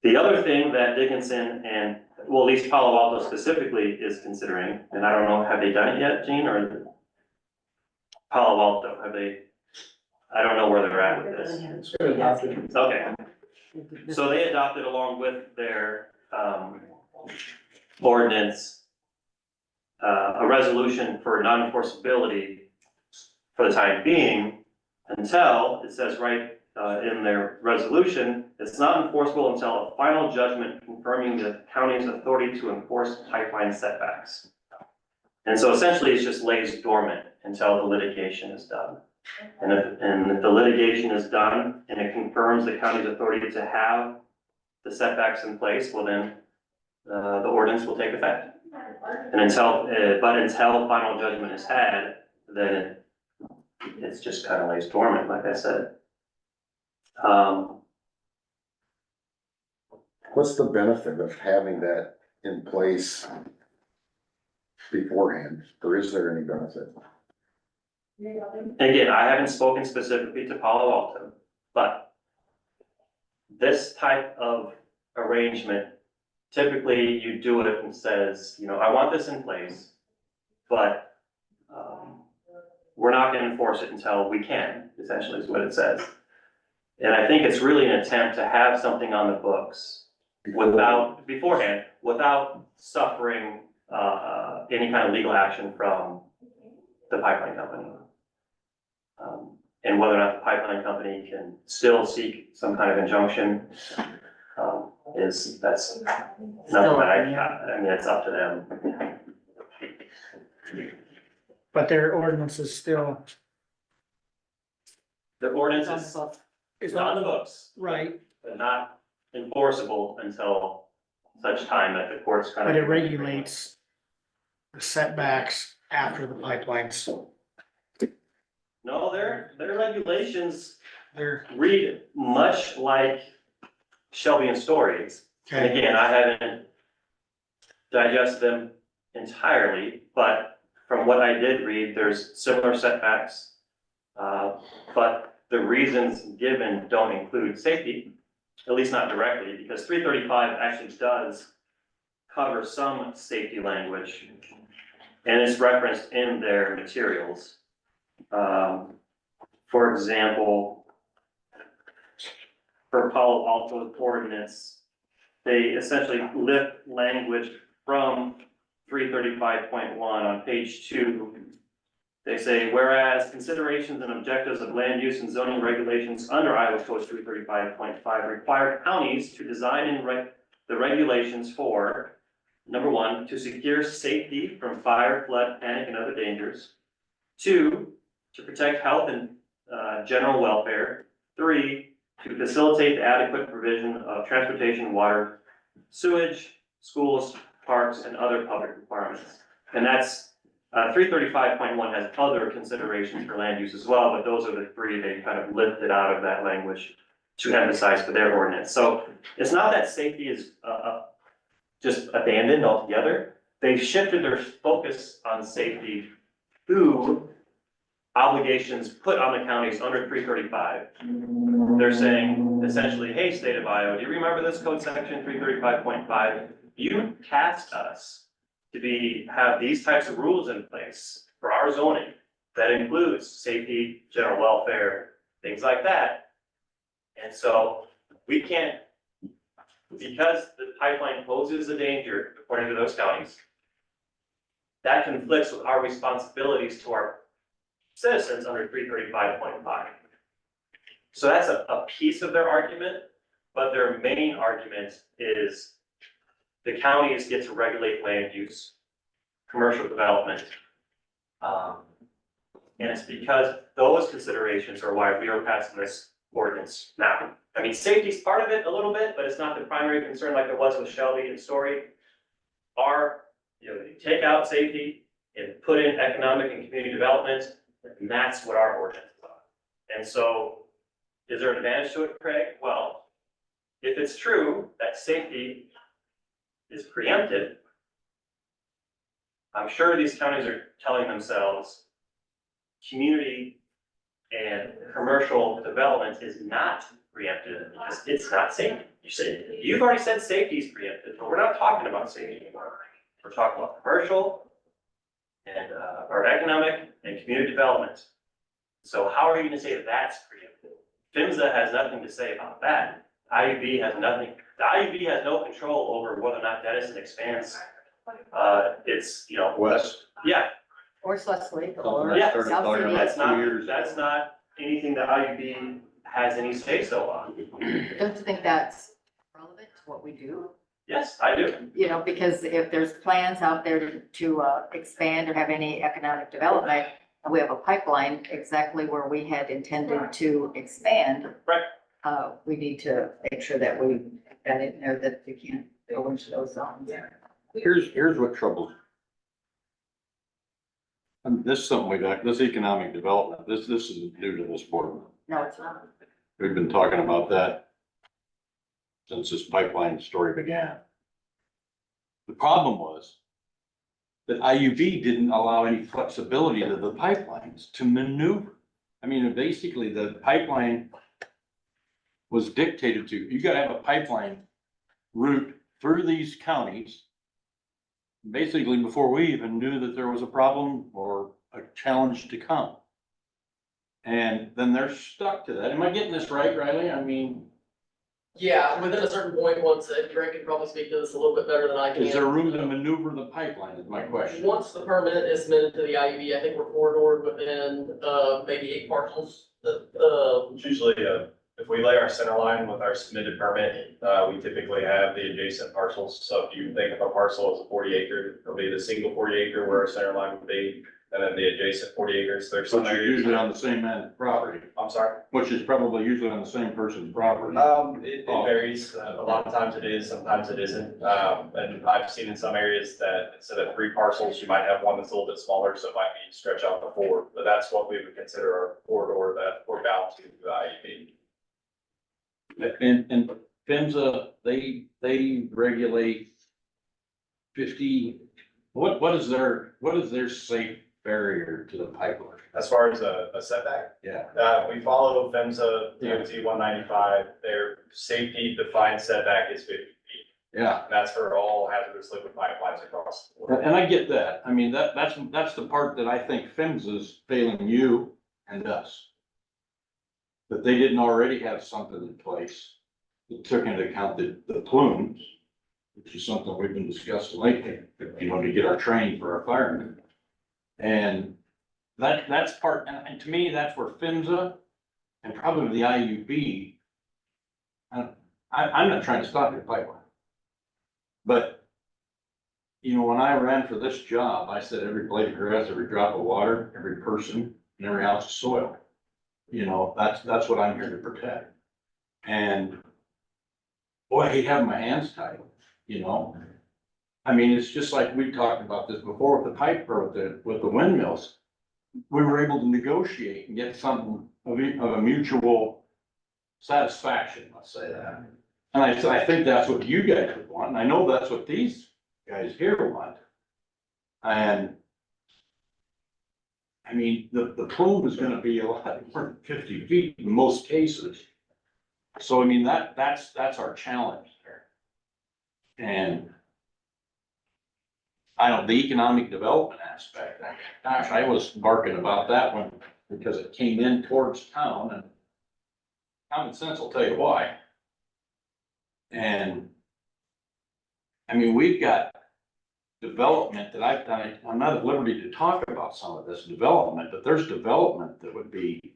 S9: The other thing that Dickinson and, well, at least Palo Alto specifically is considering, and I don't know, have they done it yet, Gene, or Palo Alto, have they? I don't know where they're at with this. Okay. So they adopted along with their ordinance, a resolution for non-enforceability for the time being, until, it says right in their resolution, it's not enforceable until a final judgment confirming the county's authority to enforce pipeline setbacks. And so essentially it just lays dormant until the litigation is done. And if the litigation is done and it confirms the county's authority to have the setbacks in place, well then, the ordinance will take effect. And until final judgment is had, then it's just kind of lays dormant, like I said.
S5: What's the benefit of having that in place beforehand, or is there any benefit?
S9: Again, I haven't spoken specifically to Palo Alto, but this type of arrangement, typically you do it and says, you know, I want this in place, but we're not gonna enforce it until we can, essentially is what it says. And I think it's really an attempt to have something on the books beforehand, without suffering any kind of legal action from the pipeline company. And whether or not the pipeline company can still seek some kind of injunction, that's nothing that I mean, it's up to them.
S4: But their ordinance is still.
S9: The ordinance is on the books,
S4: Right,
S9: but not enforceable until such time that the courts kind of.
S4: but it regulates the setbacks after the pipelines.
S9: No, their regulations
S4: They're,
S9: read much like Shelby and Story's. And
S4: okay,
S9: again, I haven't digested them entirely, but from what I did read, there's similar setbacks. But the reasons given don't include safety, at least not directly, because 335 actually does cover some safety language, and it's referenced in their materials. For example, for Palo Alto ordinance, they essentially lift language from 335.1 on page 2. They say, whereas considerations and objectives of land use and zoning regulations under Iowa Code 335.5 require counties to design and the regulations for, number 1, to secure safety from fire, flood, panic, and other dangers. 2, to protect health and general welfare. 3, to facilitate the adequate provision of transportation, water, sewage, schools, parks, and other public requirements. And that's 335.1 has other considerations for land use as well, but those are the 3 they kind of lifted out of that language to emphasize for their ordinance. So it's not that safety is just abandoned altogether. They've shifted their focus on safety through obligations put on the counties under 335. They're saying essentially, hey, state of Iowa, do you remember this code section 335.5? You tasked us to have these types of rules in place for our zoning that includes safety, general welfare, things like that. And so we can't, because the pipeline poses a danger, according to those counties, that conflicts with our responsibilities to our citizens under 335.5. So that's a piece of their argument, but their main argument is the counties get to regulate land use, commercial development. And it's because those considerations are why we are passing this ordinance now. I mean, safety is part of it a little bit, but it's not the primary concern like it was with Shelby and Story. You take out safety and put in economic and community development, and that's what our ordinance is on. And so, is there an advantage to it, Craig? Well, if it's true that safety is preempted, I'm sure these counties are telling themselves community and commercial development is not preempted because it's not safe. You've already said safety is preempted, but we're not talking about safety anymore. We're talking about commercial and or economic and community development. So how are you gonna say that that's preempted? PHMSA has nothing to say about that. IUB has nothing. The IUB has no control over whether or not Denison expands. It's,
S2: West.
S9: yeah,
S1: Or Leslie,
S2: Something
S1: or
S2: I
S9: Yeah.
S2: started
S1: South
S2: talking
S1: City.
S2: about
S9: that's not anything that IUB has any say so on.
S1: Don't you think that's relevant to what we do?
S9: Yes, I do.
S1: Because if there's plans out there to expand or have any economic development, and we have a pipeline exactly where we had intended to expand.
S9: Right.
S1: We need to make sure that we got in there that you can't go into those zones.
S8: Here's what troubles. And this is something we got, this economic development, this is new to this board.
S1: No, it's not.
S8: We've been talking about that since this pipeline story began. The problem was that IUB didn't allow any flexibility to the pipelines to maneuver. I mean, basically the pipeline was dictated to, you gotta have a pipeline route through these counties. Basically, before we even knew that there was a problem or a challenge to come. And then they're stuck to that. Am I getting this right, Riley? I mean,
S11: Yeah, within a certain point, once, and Greg can probably speak to this a little bit better than I can.
S8: is there room to maneuver the pipeline is my question.
S11: Once the permit is submitted to the IUB, I think we're corridored within, maybe 8 parcels.
S9: It's usually, if we lay our center line with our submitted permit, we typically have the adjacent parcels. So if you think of a parcel as a 40 acre, it'll be the single 40 acre where our center line would be, and then the adjacent 40 acres, there's some
S8: Which is
S9: areas.
S8: usually on the same end of property,
S9: I'm sorry.
S8: which is probably usually on the same person's property.
S9: It varies. A lot of times it is, sometimes it isn't. And I've seen in some areas that instead of 3 parcels, you might have one that's a little bit smaller, so it might be stretch out to 4. But that's what we would consider our corridor that we're bound to IUB.
S8: And PHMSA, they regulate 50, what is their safe barrier to the pipeline?
S9: As far as a setback,
S8: Yeah.
S9: we follow PHMSA DOT 195. Their safety defined setback is 50 feet.
S8: Yeah,
S9: And that's for all hazardous liquid pipelines across the board.
S8: and I get that. I mean, that's the part that I think PHMSA's failing you and us. That they didn't already have something in place that took into account the plumes, which is something we've been discussing lately, you know, to get our training for our firemen. And that's part, and to me, that's where PHMSA and probably the IUB, I'm not trying to stop your pipeline. But, you know, when I ran for this job, I said every blade of grass, every drop of water, every person, and every ounce of soil. You know, that's what I'm here to protect. And boy, I hate having my hands tied, you know? I mean, it's just like we talked about this before with the pipe or with the windmills. We were able to negotiate and get something of a mutual satisfaction, let's say that. And I think that's what you guys would want, and I know that's what these guys here want. And I mean, the plume is gonna be a lot more than 50 feet in most cases. So I mean, that's our challenge there. And I don't, the economic development aspect, gosh, I was barking about that one because it came in towards town and common sense will tell you why. And I mean, we've got development that I've done, I'm not at liberty to talk about some of this development, but there's development that would be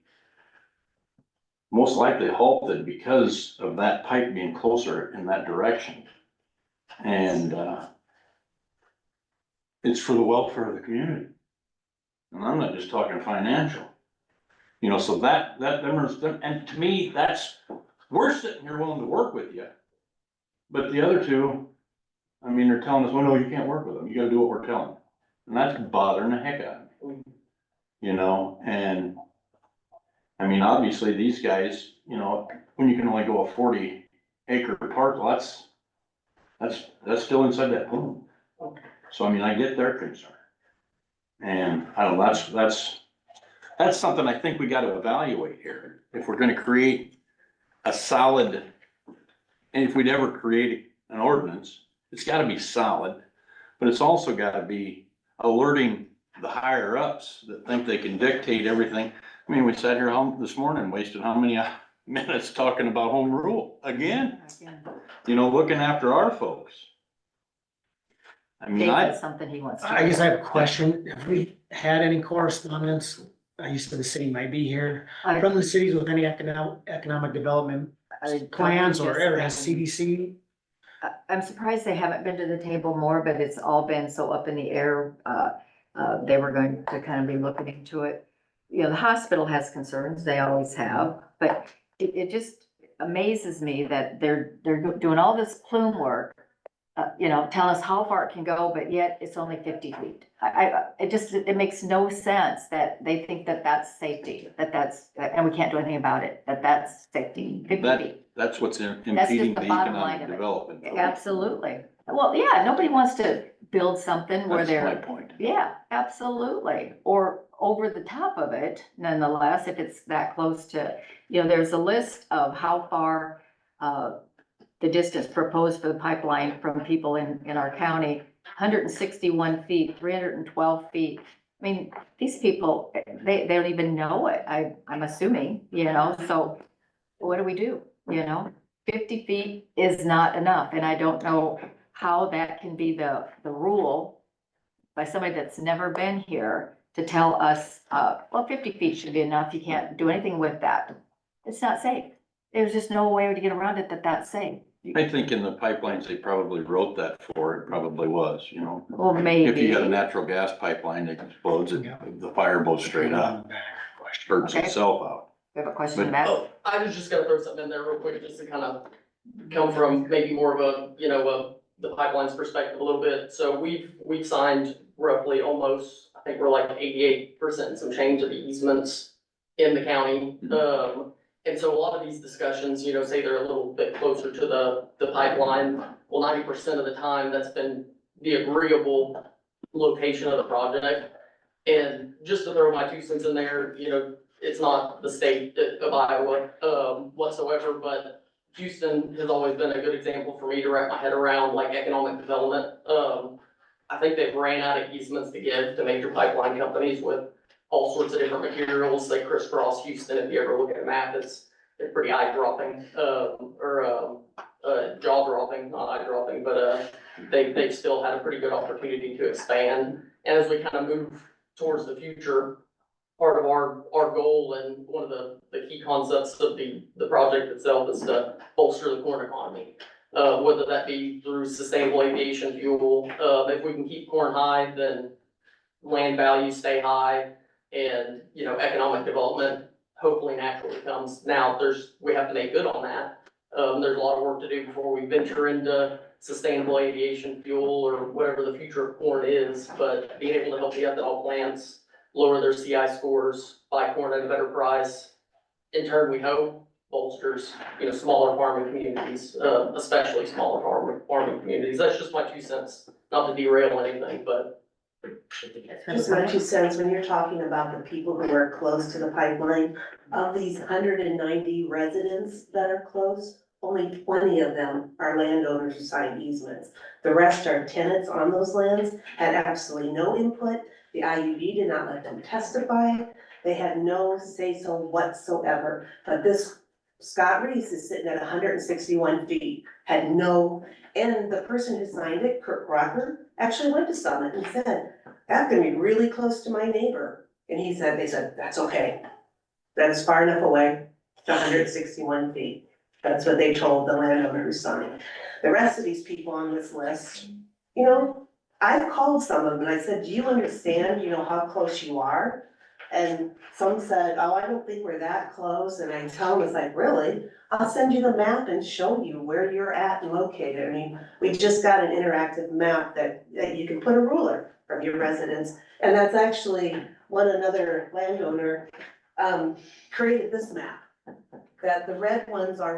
S8: most likely halted because of that pipe being closer in that direction. And, it's for the welfare of the community. And I'm not just talking financial. You know, so and to me, that's, we're sitting here willing to work with you. But the other two, I mean, they're telling us, well, no, you can't work with them. You gotta do what we're telling you. And that's bothering the heck out of me. You know, and I mean, obviously these guys, you know, when you can only go a 40 acre parcel, that's still inside that plume. So I mean, I get their concern. And I don't know, that's something I think we gotta evaluate here. If we're gonna create a solid, and if we'd ever create an ordinance, it's gotta be solid, but it's also gotta be alerting the higher ups that think they can dictate everything. I mean, we sat here this morning, wasted how many minutes talking about home rule again, you know, looking after our folks. I mean,
S1: Dave has something he wants to.
S4: I guess I have a question. Have we had any correspondence? You said the city might be here from the cities with any economic development plans or has CDC?
S1: I'm surprised they haven't been to the table more, but it's all been so up in the air. They were going to kind of be looking into it. You know, the hospital has concerns, they always have, but it just, amazes me that they're doing all this plume work, telling us how far it can go, but yet it's only 50 feet. It makes no sense that they think that that's safety, and we can't do anything about it, that's safety, 50 feet.
S8: That's what's
S1: That's just
S8: impeding
S1: the
S8: the
S1: bottom line
S8: economic
S1: of it.
S8: development.
S1: Absolutely. Well, yeah, nobody wants to build something where
S8: That's my
S1: they're,
S8: point.
S1: yeah, absolutely. Or over the top of it, nonetheless, if it's that close to, there's a list of how far, the distance proposed for the pipeline from people in our county, 161 feet, 312 feet. I mean, these people, they don't even know it, I'm assuming, so what do we do, 50 feet is not enough, and I don't know how that can be the rule by somebody that's never been here to tell us, 50 feet should be enough, you can't do anything with that. It's not safe. There's just no way to get around it that's safe.
S8: I think in the pipelines they probably wrote that for, it probably was,
S1: Well, maybe.
S8: If you got a natural gas pipeline that explodes, the fire goes straight up, burns
S1: Okay.
S8: itself out.
S1: We have a question
S8: But-
S1: in the back.
S11: Oh, I was just gonna throw something in there real quick, just to kind of come from maybe more of the pipelines perspective a little bit. So we've signed roughly almost, I think we're like 88% some change of the easements in the county. And so a lot of these discussions, say they're a little bit closer to the pipeline. Well, 90% of the time, that's been the agreeable location of the project. And just to throw my 2 cents in there, it's not the state of Iowa whatsoever, but Houston has always been a good example for me to wrap my head around, like economic development. I think they've ran out of easements to give to major pipeline companies with all sorts of different materials. They crisscross Houston. If you ever look at a map, it's pretty eye-dropping, jaw-dropping, not eye-dropping, but they've still had a pretty good opportunity to expand. And as we kind of move towards the future, part of our goal and one of the key concepts of the project itself is to bolster the corn economy. Whether that be through sustainable aviation fuel, if we can keep corn high, then land values stay high, and, economic development hopefully naturally comes. Now, we have to make good on that. There's a lot of work to do before we venture into sustainable aviation fuel or whatever the future of corn is, but being able to help the ethanol plants lower their CI scores, buy corn at a better price, in turn, we hope bolsters, smaller farming communities, especially smaller farming communities. That's just my 2 cents, not to derail anything, but.
S12: Just my 2 cents, when you're talking about the people who are close to the pipeline, of these 190 residents that are close, only 20 of them are landowners who signed easements. The rest are tenants on those lands, had absolutely no input. The IUB did not let them testify. They had no say-so whatsoever. But this Scott Reese is sitting at 161 feet, had no, and the person who signed it, Crawford, actually went to Summit and said, that's gonna be really close to my neighbor. And they said, that's okay. That is far enough away to 161 feet. That's what they told the landowner who signed. The rest of these people on this list, I've called some of them and I said, do you understand, how close you are? And some said, oh, I don't think we're that close. And I tell them, it's like, really? I'll send you the map and show you where you're at and located. I mean, we just got an interactive map that you can put a ruler from your residence. And that's actually another landowner created this map. That the red ones are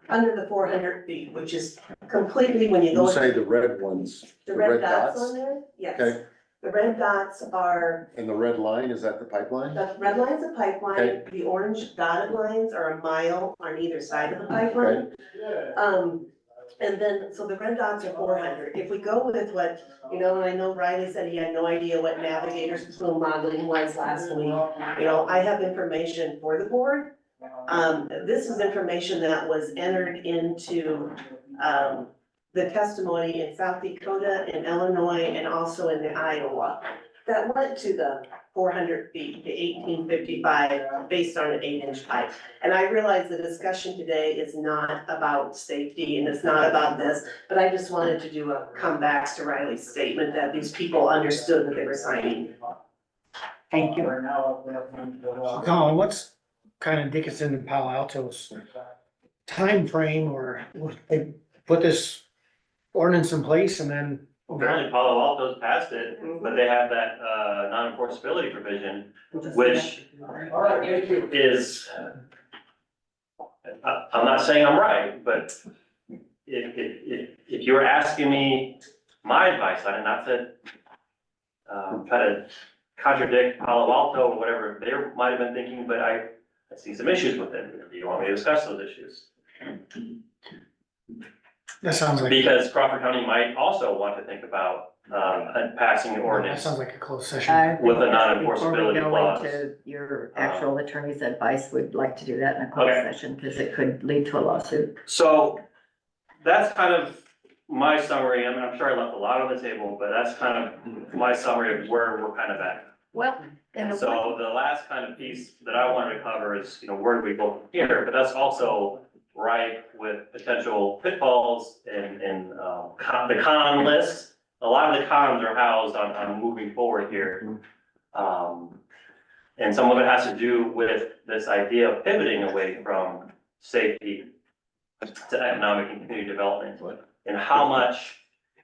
S12: under the 400 feet, which is completely when you go.
S5: You say the red ones,
S12: The red dots on there? Yes.
S5: Okay.
S12: The red dots are,
S5: And the red line, is that the pipeline?
S12: the red line's a pipeline,
S5: Okay.
S12: the orange dotted lines are a mile on either side of the pipeline. And then, so the red dots are 400. If we go with what, and I know Riley said he had no idea what Navigator's plume modeling was last week. I have information for the board. This is information that was entered into, the testimony in South Dakota, in Illinois, and also in the Iowa. That went to the 400 feet, the 1855, based on an 8-inch pipe. And I realize the discussion today is not about safety and it's not about this, but I just wanted to do a comeback to Riley's statement that these people understood that they were signing.
S1: Thank you.
S4: Colin, what's kind of Dickinson and Palo Alto's time frame or they put this ordinance in place and then?
S9: Apparently Palo Alto's passed it, but they have that, non-enforceability provision, which is, I'm not saying I'm right, but if you were asking me my advice on it, not to, try to contradict Palo Alto or whatever they might have been thinking, but I see some issues with it. Do you want me to discuss those issues?
S4: That sounds like.
S9: Because Crawford County might also want to think about, passing an
S4: That
S9: ordinance
S4: sounds like a closed session.
S1: I think
S9: with a
S1: that before we
S9: non-enforceability
S1: go
S9: clause.
S1: into your actual attorney's advice, we'd like to do that in a closed
S9: Okay.
S1: session, because it could lead to a lawsuit.
S9: So that's kind of my summary. I mean, I'm sure I left a lot on the table, but that's kind of my summary of where we're kind of at.
S1: Well, and
S9: So the last kind of piece that I wanted to cover is, where do we go from here? But that's also ripe with potential pitfalls and the con list. A lot of the cons are housed on moving forward here. And some of it has to do with this idea of pivoting away from safety to economic and community development, and how much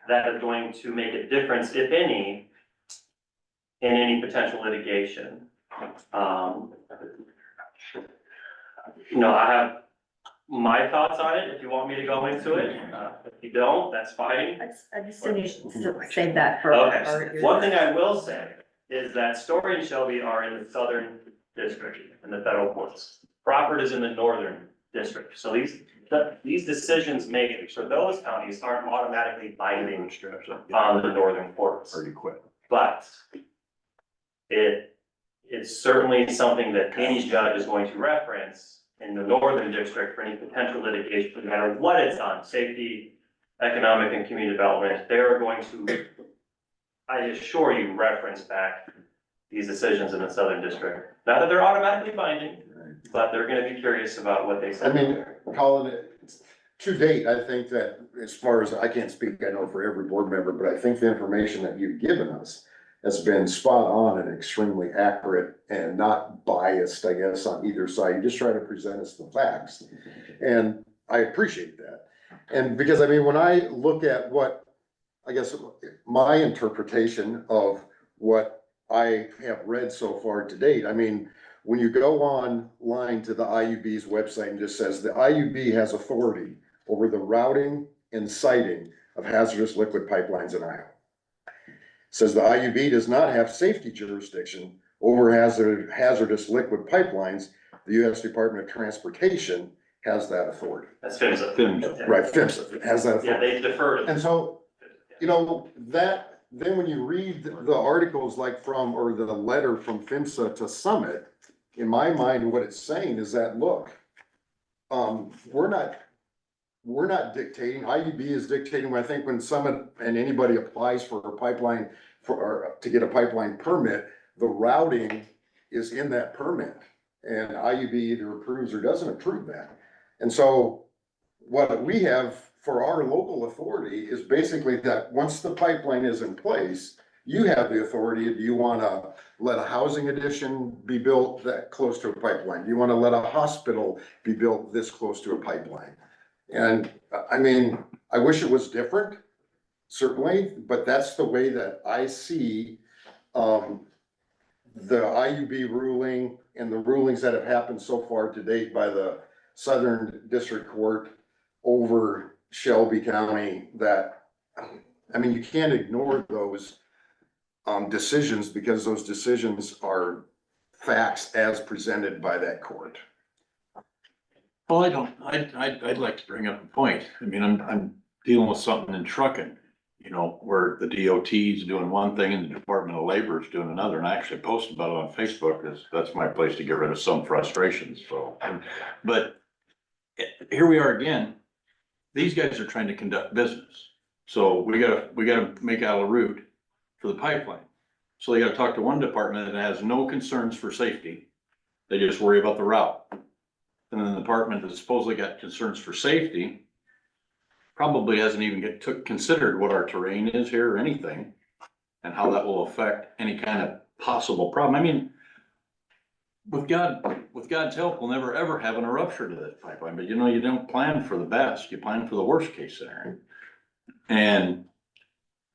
S9: that is going to make a difference, if any, in any potential litigation. I have my thoughts on it, if you want me to go into it. If you don't, that's fine.
S1: I just think you should save that for.
S9: Okay, one thing I will say is that Story and Shelby are in the southern district in the federal courts. Crawford is in the northern district, so these decisions made for those counties aren't automatically binding on the northern courts.
S8: Already quit.
S9: But it's certainly something that any judge is going to reference in the northern district for any potential litigation, no matter what it's on, safety, economic and community development. They're going to, I assure you, reference back these decisions in the southern district. Not that they're automatically binding, but they're gonna be curious about what they
S5: I
S9: said.
S5: mean, Colin, to date, I think that as far as, I can't speak, I know for every board member, but I think the information that you've given us has been spot on and extremely accurate and not biased, I guess, on either side. You just try to present us the facts. And I appreciate that. And because, I mean, when I look at what, I guess, my interpretation of what I have read so far to date, I mean, when you go online to the IUB's website and just says the IUB has authority over the routing and siting of hazardous liquid pipelines in Iowa. Says the IUB does not have safety jurisdiction over hazardous liquid pipelines. The U.S. Department of Transportation has that authority.
S9: That's PHMSA.
S5: Right, PHMSA has that authority.
S9: Yeah, they defer to.
S5: And so, that, then when you read the articles like or the letter from PHMSA to Summit, in my mind, what it's saying is that, look, we're not dictating, IUB is dictating. I think when Summit and anybody applies for a pipeline or to get a pipeline permit, the routing is in that permit. And IUB either approves or doesn't approve that. And so what we have for our local authority is basically that once the pipeline is in place, you have the authority. Do you wanna let a housing addition be built that close to a pipeline? Do you wanna let a hospital be built this close to a pipeline? And I mean, I wish it was different, certainly, but that's the way that I see the IUB ruling and the rulings that have happened so far to date by the Southern District Court over Shelby County, that, I mean, you can't ignore those decisions, because those decisions are facts as presented by that court.
S8: Well, I'd like to bring up a point. I mean, I'm dealing with something in trucking, where the DOT is doing one thing and the Department of Labor is doing another. And I actually posted about it on Facebook, because that's my place to get rid of some frustrations, so. But here we are again. These guys are trying to conduct business. So we gotta make out a route for the pipeline. So they gotta talk to one department that has no concerns for safety. They just worry about the route. And then the department that supposedly got concerns for safety probably hasn't even considered what our terrain is here or anything, and how that will affect any kind of possible problem. I mean, with God's help, we'll never ever have an eruption to this pipeline, but you know, you don't plan for the best, you plan for the worst case scenario. And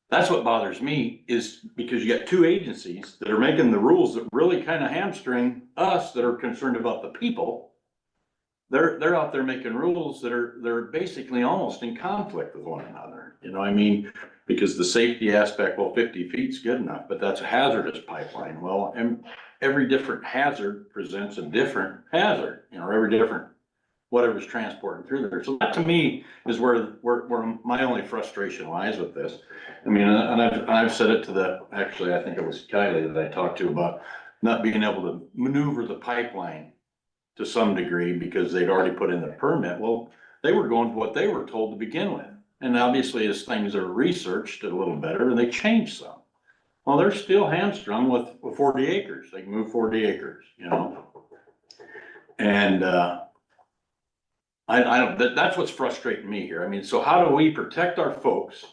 S8: that's what bothers me, is because you got two agencies that are making the rules that really kind of hamstring us that are concerned about the people. They're out there making rules that they're basically almost in conflict with one another, you know what I mean? Because the safety aspect, well, 50 feet's good enough, but that's a hazardous pipeline. Well, and every different hazard presents a different hazard, you know, every different, whatever's transporting through there. So that to me is where my only frustration lies with this. I mean, and I've said it to actually, I think it was Kylie that I talked to about not being able to maneuver the pipeline to some degree because they'd already put in the permit. Well, they were going to what they were told to begin with. And obviously as things are researched a little better, they change some. Well, they're still hamstrung with 40 acres. They can move 40 acres, you know? And, I don't, that's what's frustrating me here. I mean, so how do we protect our folks?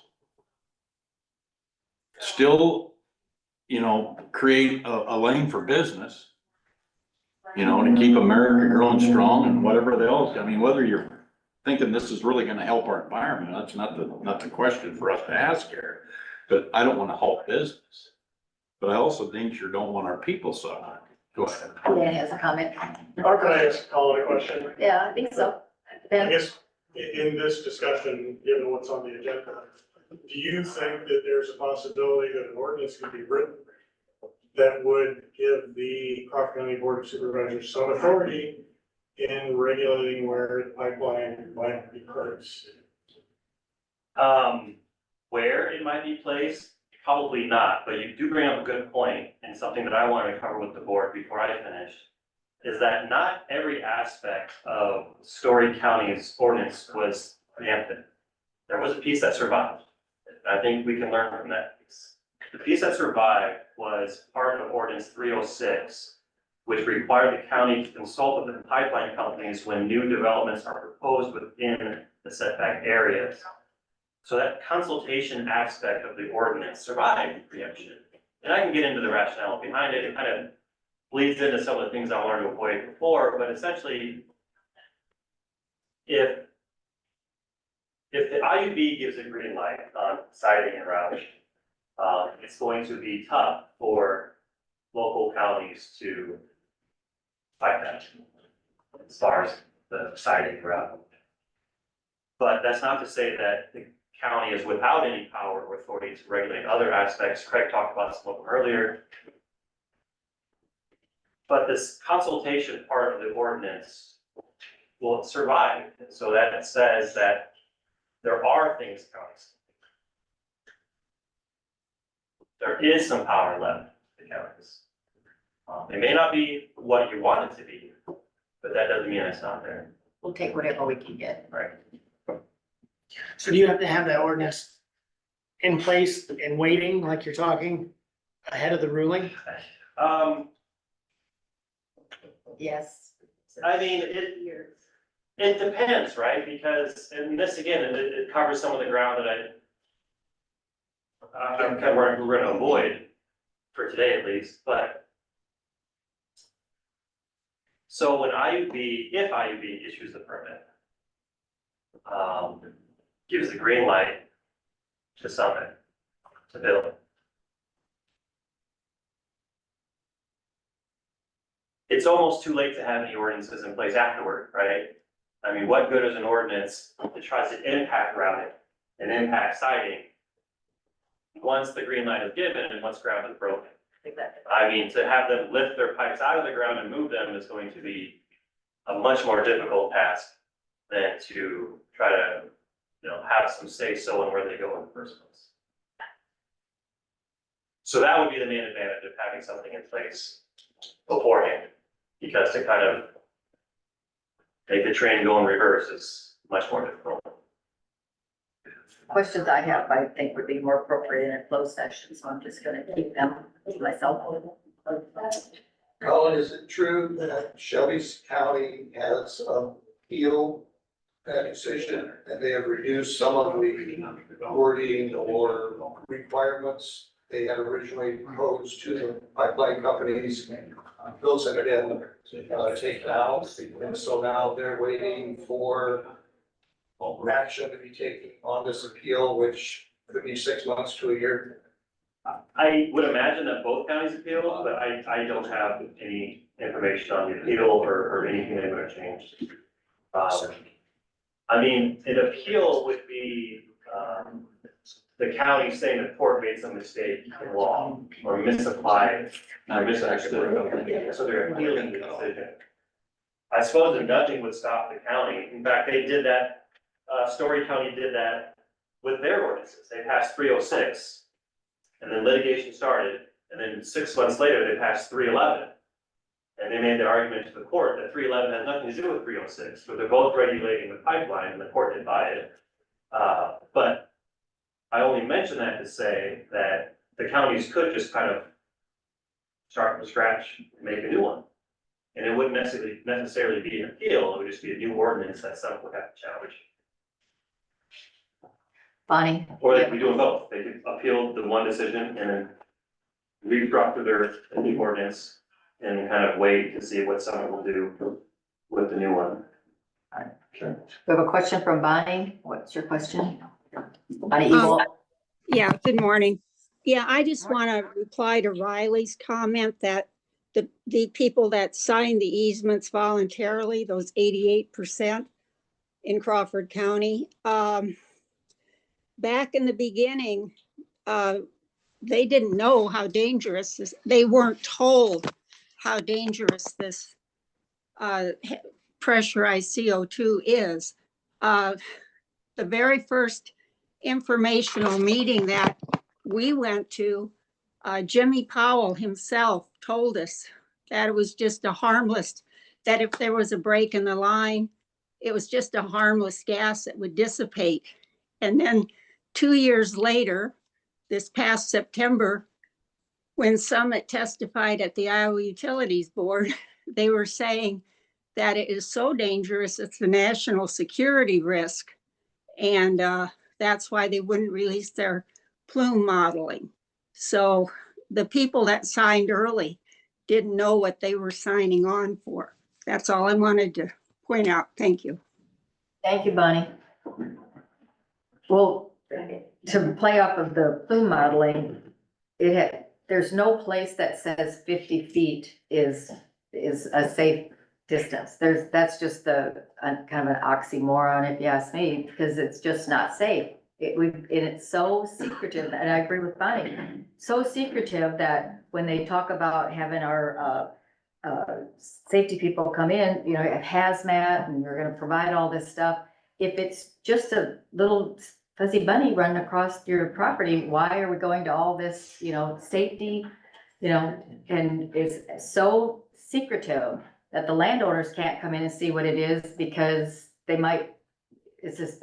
S8: Still, you know, create a lane for business, you know, to keep America growing strong and whatever else. I mean, whether you're thinking this is really gonna help our environment, that's not the question for us to ask here. But I don't wanna halt business. But I also think you don't want our people suffering. Go ahead.
S1: Dan has a comment.
S10: Or can I just call it a question?
S1: Yeah, I think so.
S10: I
S1: Ben?
S10: guess in this discussion, given what's on the agenda, do you think that there's a possibility that an ordinance could be written that would give the Crawford County Board of Supervisors some authority in regulating where the pipeline might be placed?
S9: Where it might be placed, probably not, but you do bring up a good point, and something that I wanted to cover with the board before I finish, is that not every aspect of Story County's ordinance was preempted. There was a piece that survived. I think we can learn from that piece. The piece that survived was part of Ordinance 306, which required the county to consult with the pipeline companies when new developments are proposed within the setback areas. So that consultation aspect of the ordinance survived preemption. And I can get into the rationale behind it. It kind of bleeds into some of the things I wanted to avoid before, but essentially, if the IUB gives a green light on siding and routing, it's going to be tough for local counties to fight that as far as the siding and routing. But that's not to say that the county is without any power or authority to regulate other aspects. Craig talked about some of them earlier. But this consultation part of the ordinance will survive. So that it says that there are things counties. There is some power left to counties. It may not be what you want it to be, but that doesn't mean it's not there.
S1: We'll take whatever we can get.
S9: Right.
S4: So do you have to have that ordinance in place and waiting, like you're talking, ahead of the ruling?
S1: Yes.
S9: I mean, it depends, right? Because, and this again, it covers some of the ground that we're gonna avoid for today at least, but. So when if IUB issues the permit, gives the green light to Summit to build. It's almost too late to have any ordinances in place afterward, right? I mean, what good is an ordinance that tries to impact routing and impact siding once the green light is given and once ground is broken?
S1: Exactly.
S9: I mean, to have them lift their pipes out of the ground and move them is going to be a much more difficult task than to try to, have some say-so in where they go in the first place. So that would be the main advantage of having something in place beforehand, because to kind of make the train go in reverse is much more difficult.
S1: Questions I have, I think would be more appropriate in a closed session, so I'm just gonna keep them to myself.
S13: Colin, is it true that Shelby County has appealed that decision and they have reduced some of the wording or requirements they had originally proposed to the pipeline companies. Those ended in, taken out, and so now they're waiting for action to be taken on this appeal, which could be 6 months to a year.
S9: I would imagine that both counties appeal, but I don't have any information on the appeal or anything that would have changed. I mean, an appeal would be, the county saying the court made some mistake in law or misapplied, or misunderstood something, so they're appealing the decision. I suppose that nothing would stop the county. In fact, they did that, Story County did that with their ordinances. They passed 306, and then litigation started, and then 6 months later, they passed 311. And they made the argument to the court that 311 has nothing to do with 306, but they're both regulating the pipeline, and the court didn't buy it. But I only mention that to say that the counties could just kind of start from scratch and make a new one. And it wouldn't necessarily be an appeal, it would just be a new ordinance that someone would have to challenge.
S1: Bonnie?
S9: Or they could be doing both, they could appeal the one decision and then restructure their new ordinance and kind of wait to see what someone will do with the new one.
S1: Sure. We have a question from Bonnie. What's your question? Bonnie Evil.
S14: Yeah, good morning. Yeah, I just want to reply to Riley's comment that the people that signed the easements voluntarily, those 88% in Crawford County, back in the beginning, they didn't know how dangerous this, they weren't told how dangerous this pressurized CO2 is. The very first informational meeting that we went to, Jimmy Powell himself told us that it was just a harmless, that if there was a break in the line, it was just a harmless gas that would dissipate. And then 2 years later, this past September, when Summit testified at the Iowa Utilities Board, they were saying that it is so dangerous, it's a national security risk. And that's why they wouldn't release their plume modeling. So the people that signed early didn't know what they were signing on for. That's all I wanted to point out. Thank you.
S1: Thank you, Bonnie. Well, to play off of the plume modeling, there's no place that says 50 feet is a safe distance. That's just kind of an oxymoron, if you ask me, because it's just not safe. It's so secretive, and I agree with Bonnie, so secretive that when they talk about having our safety people come in, you know, at hazmat, and we're gonna provide all this stuff. If it's just a little fuzzy bunny running across your property, why are we going to all this, you know, safety, you know, and it's so secretive that the landowners can't come in and see what it is because they might, it just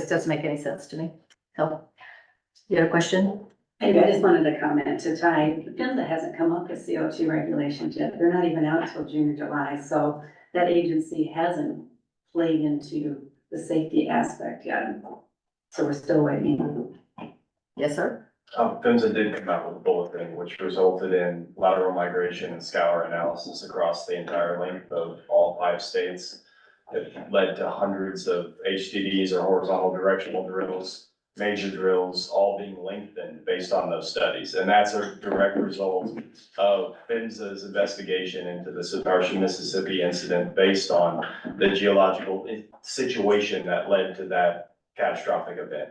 S1: doesn't make any sense to me. So, you have a question?
S15: Maybe I just wanted to comment to Ty. PHMSA hasn't come up with CO2 regulations yet. They're not even out until June or July. So that agency hasn't played into the safety aspect yet. So we're still waiting.
S1: Yes, sir.
S16: PHMSA did come out with a bulletin, which resulted in lateral migration and scour analysis across the entire length of all 5 states. It led to hundreds of HDDs or horizontal directional drills, major drills, all being lengthened based on those studies. And that's a direct result of PHMSA's investigation into the Satartia, Mississippi incident based on the geological situation that led to that catastrophic event.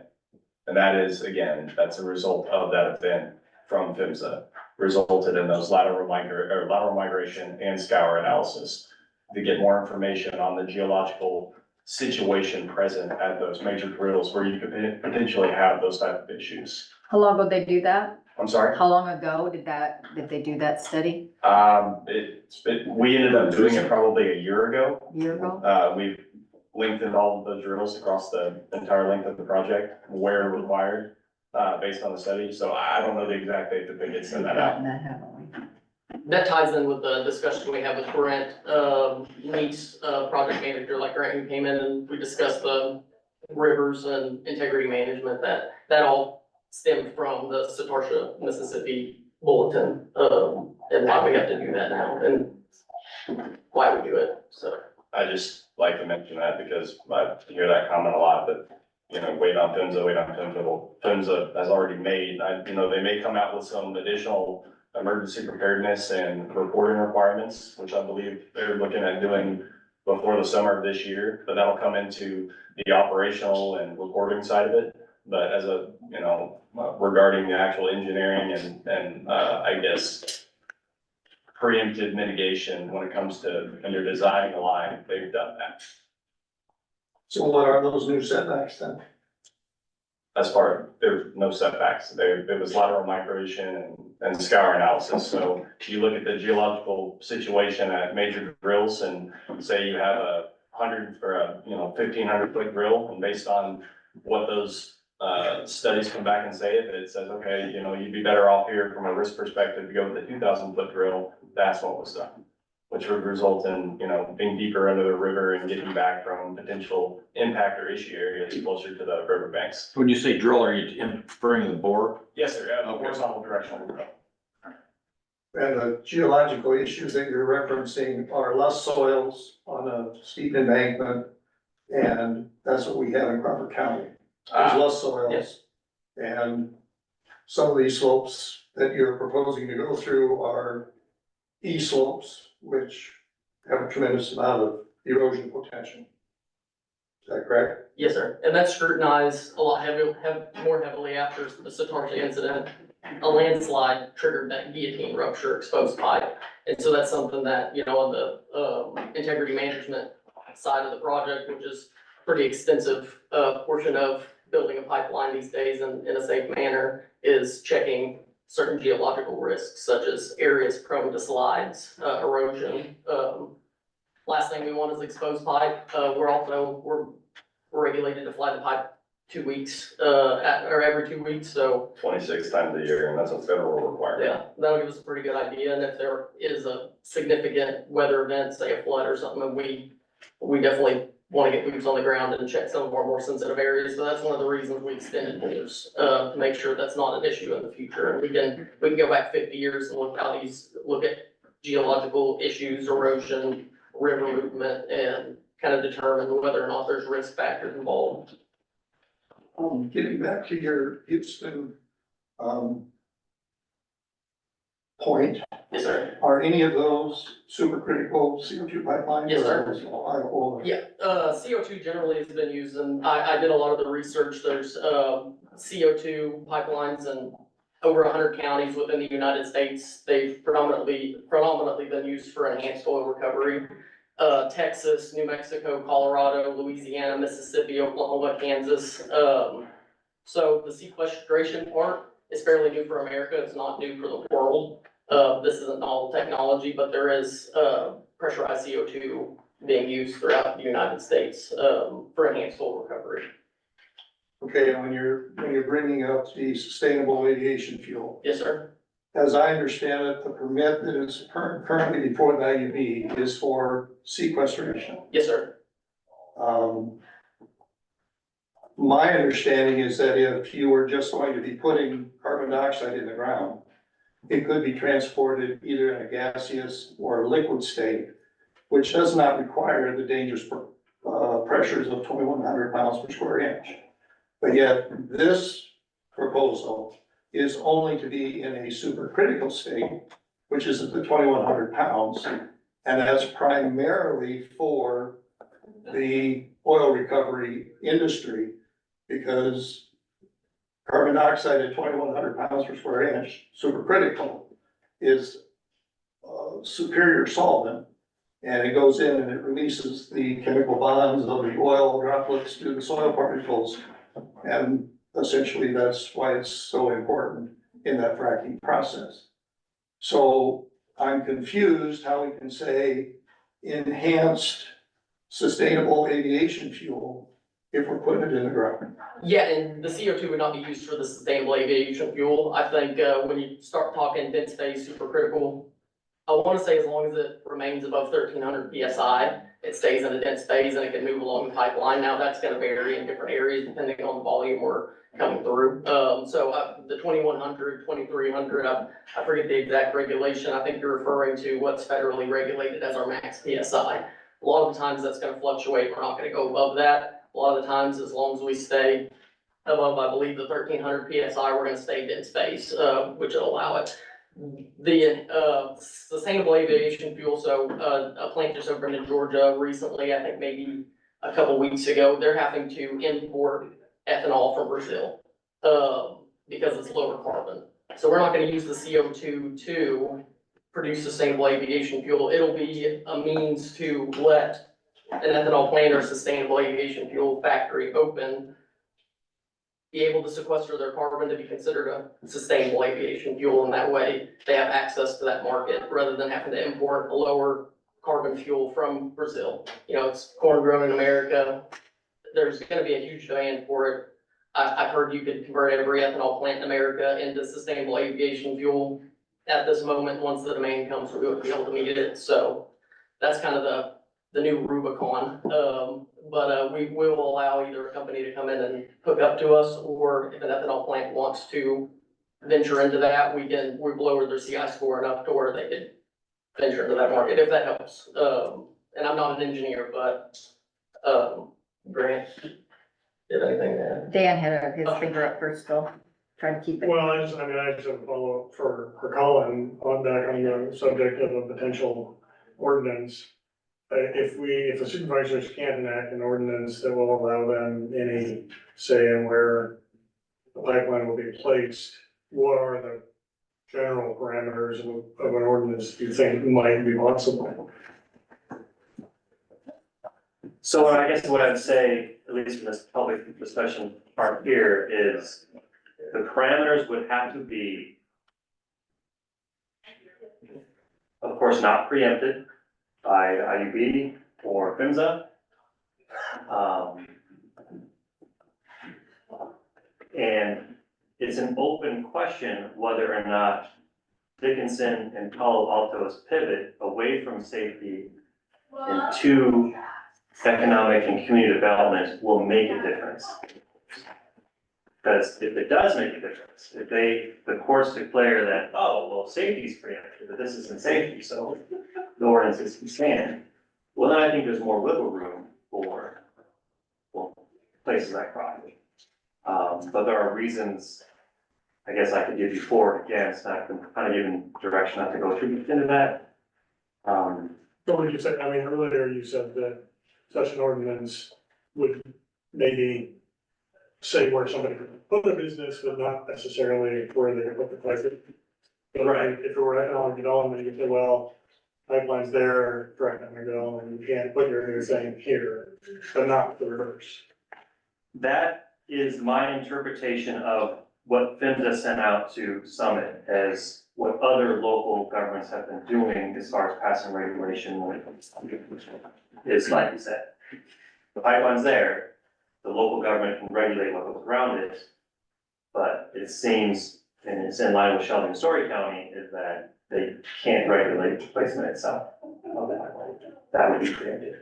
S16: And that is, again, that's a result of that event from PHMSA, resulted in those lateral migration and scour analysis to get more information on the geological situation present at those major drills where you could potentially have those type of issues.
S1: How long ago did they do that?
S16: I'm sorry?
S1: How long ago did they do that study?
S16: We ended up doing it probably a year ago.
S1: Year ago?
S16: We've lengthened all of the drills across the entire length of the project where required, based on the study. So I don't know the exact date that they did send that out.
S11: That ties in with the discussion we had with Brent, Leeds, project manager, like Grant, who came in and we discussed the rivers and integrity management, that all stemmed from the Satarsha, Mississippi bulletin, and why we have to do that now and why we do it, so.
S16: I just like to mention that because I hear that comment a lot, that, you know, wait on PHMSA, wait on PHMSA. Well, PHMSA has already made, you know, they may come out with some additional emergency preparedness and reporting requirements, which I believe they're looking at doing before the summer of this year, but that'll come into the operational and reporting side of it. But as a, you know, regarding the actual engineering and I guess preemptive mitigation when it comes to, when you're designing a line, they've done that.
S13: So what are those new setbacks then?
S16: As far, there's no setbacks. There was lateral migration and scour analysis. So you look at the geological situation at major drills and say you have 100 or 1,500 foot drill, and based on what those studies come back and say, if it says, okay, you know, you'd be better off here from a risk perspective to go with a 2,000 foot drill, that's what was done, which would result in, you know, being deeper under the river and getting back from potential impact or issue areas closer to the riverbanks.
S8: When you say drill, are you inferring the bore?
S16: Yes, sir, horizontal directional drill.
S13: And the geological issues that you're referencing are less soils on a steep embankment. And that's what we have in Crawford County. There's less soils. And some of these slopes that you're proposing to go through are E-slopes, which have a tremendous amount of erosion potential. Is that correct?
S11: Yes, sir. And that's scrutinized a lot more heavily after the Satarsha incident. A landslide triggered that guillotine rupture exposed pipe. And so that's something that, you know, on the integrity management side of the project, which is pretty extensive portion of building a pipeline these days in a safe manner, is checking certain geological risks such as areas prone to slides, erosion. Last thing we want is exposed pipe. We're regulated to fly the pipe 2 weeks, or every 2 weeks, so.
S16: 26 times a year, and that's a federal requirement.
S11: Yeah, that'll give us a pretty good idea, and if there is a significant weather event, say a flood or something, then we definitely want to get boots on the ground and check some of our more sensitive areas, so that's one of the reasons we extended borders, to make sure that's not an issue in the future, and we can go back 50 years and look at geological issues, erosion, river movement, and kind of determine whether or not there's risk factors involved.
S13: Getting back to your Houston, point.
S11: Yes, sir.
S13: Are any of those supercritical CO2 pipelines?
S11: Yes, sir.
S13: Or
S11: Yeah, CO2 generally has been used, and I did a lot of the research. There's CO2 pipelines in over 100 counties within the United States. They've predominantly been used for enhanced oil recovery. Texas, New Mexico, Colorado, Louisiana, Mississippi, Oklahoma, Kansas. So the sequestration part is fairly new for America. It's not new for the world. This isn't novel technology, but there is pressurized CO2 being used throughout the United States for enhanced oil recovery.
S13: Okay, and when you're bringing up the sustainable aviation fuel.
S11: Yes, sir.
S13: As I understand it, the permit that is currently before the IUB is for sequestration.
S11: Yes, sir.
S13: My understanding is that if you were just going to be putting carbon dioxide in the ground, it could be transported either in a gaseous or liquid state, which does not require the dangerous pressures of 2,100 pounds per square inch. But yet this proposal is only to be in a supercritical state, which is at the 2,100 pounds. And that's primarily for the oil recovery industry, because carbon dioxide at 2,100 pounds per square inch, supercritical, is a superior solvent. And it goes in and it releases the chemical bonds of the oil droplets to the soil particles. And essentially that's why it's so important in that fracking process. So I'm confused how we can say enhanced sustainable aviation fuel if we're putting it in the ground.
S11: Yeah, and the CO2 would not be used for the sustainable aviation fuel. I think when you start talking dense phase supercritical I wanna say as long as it remains above 1,300 PSI, it stays in a dense phase and it can move along the pipeline. Now, that's gonna vary in different areas depending on the volume we're coming through. The 2,100, 2,300, I forget the exact regulation. I think you're referring to what's federally regulated as our max PSI. A lot of the times that's gonna fluctuate. We're not gonna go above that. A lot of the times, as long as we stay above, I believe, the 1,300 PSI, we're gonna stay dense phase, which will allow it. The sustainable aviation fuel, so a plant just opened in Georgia recently, I think maybe a couple weeks ago, they're having to import ethanol from Brazil because it's lower carbon. So we're not gonna use the CO2 to produce sustainable aviation fuel. It'll be a means to let an ethanol plant or sustainable aviation fuel factory open, be able to sequester their carbon to be considered a sustainable aviation fuel, and that way they have access to that market rather than having to import a lower carbon fuel from Brazil. You know, it's corn grown in America. There's gonna be a huge demand for it. I've heard you could convert every ethanol plant in America into sustainable aviation fuel at this moment. Once the demand comes, we would be able to meet it. So that's kind of the new Rubicon. We will allow either a company to come in and hook up to us, or if an ethanol plant wants to venture into that, we've lowered their CI score enough to where they could venture into that market, if that helps. And I'm not an engineer, but, Grant, did anything there?
S1: Dan had his finger up first, so trying to keep it.
S10: Well, I just have a follow-up for Colin on the subject of a potential ordinance. If the supervisors can't enact an ordinance that will allow them any say in where the pipeline will be placed, what are the general parameters of an ordinance you think might be possible?
S9: So I guess what I'd say, at least in this public discussion part here, is the parameters would have to be, of course, not preempted by the IUB or PHMSA. And it's an open question whether or not Dickinson and Palo Alto's pivot away from safety into economic and community development will make a difference. Because if it does make a difference, if the courts declare that, oh, well, safety's preempted, but this isn't safety, so the ordinances can stand, well, then I think there's more wiggle room for, well, places like Crawford. But there are reasons, I guess I could give you for and against, and I can kind of give you direction not to go too much into that.
S10: So what did you say? I mean, earlier you said that such an ordinance would maybe say where somebody could put a business, but not necessarily where they could put the pipe. So
S9: Right.
S10: if it were economic development, you could say, well, pipeline's there for economic development, you can't put your new thing here, but not the reverse.
S9: That is my interpretation of what PHMSA sent out to Summit as what other local governments have been doing as far as passing regulation when it comes to, is like you said. The pipeline's there, the local government can regulate what goes around it, but it seems, and it's in line with Shelby and Story County, is that they can't regulate the placement itself of the pipeline. That would be preempted.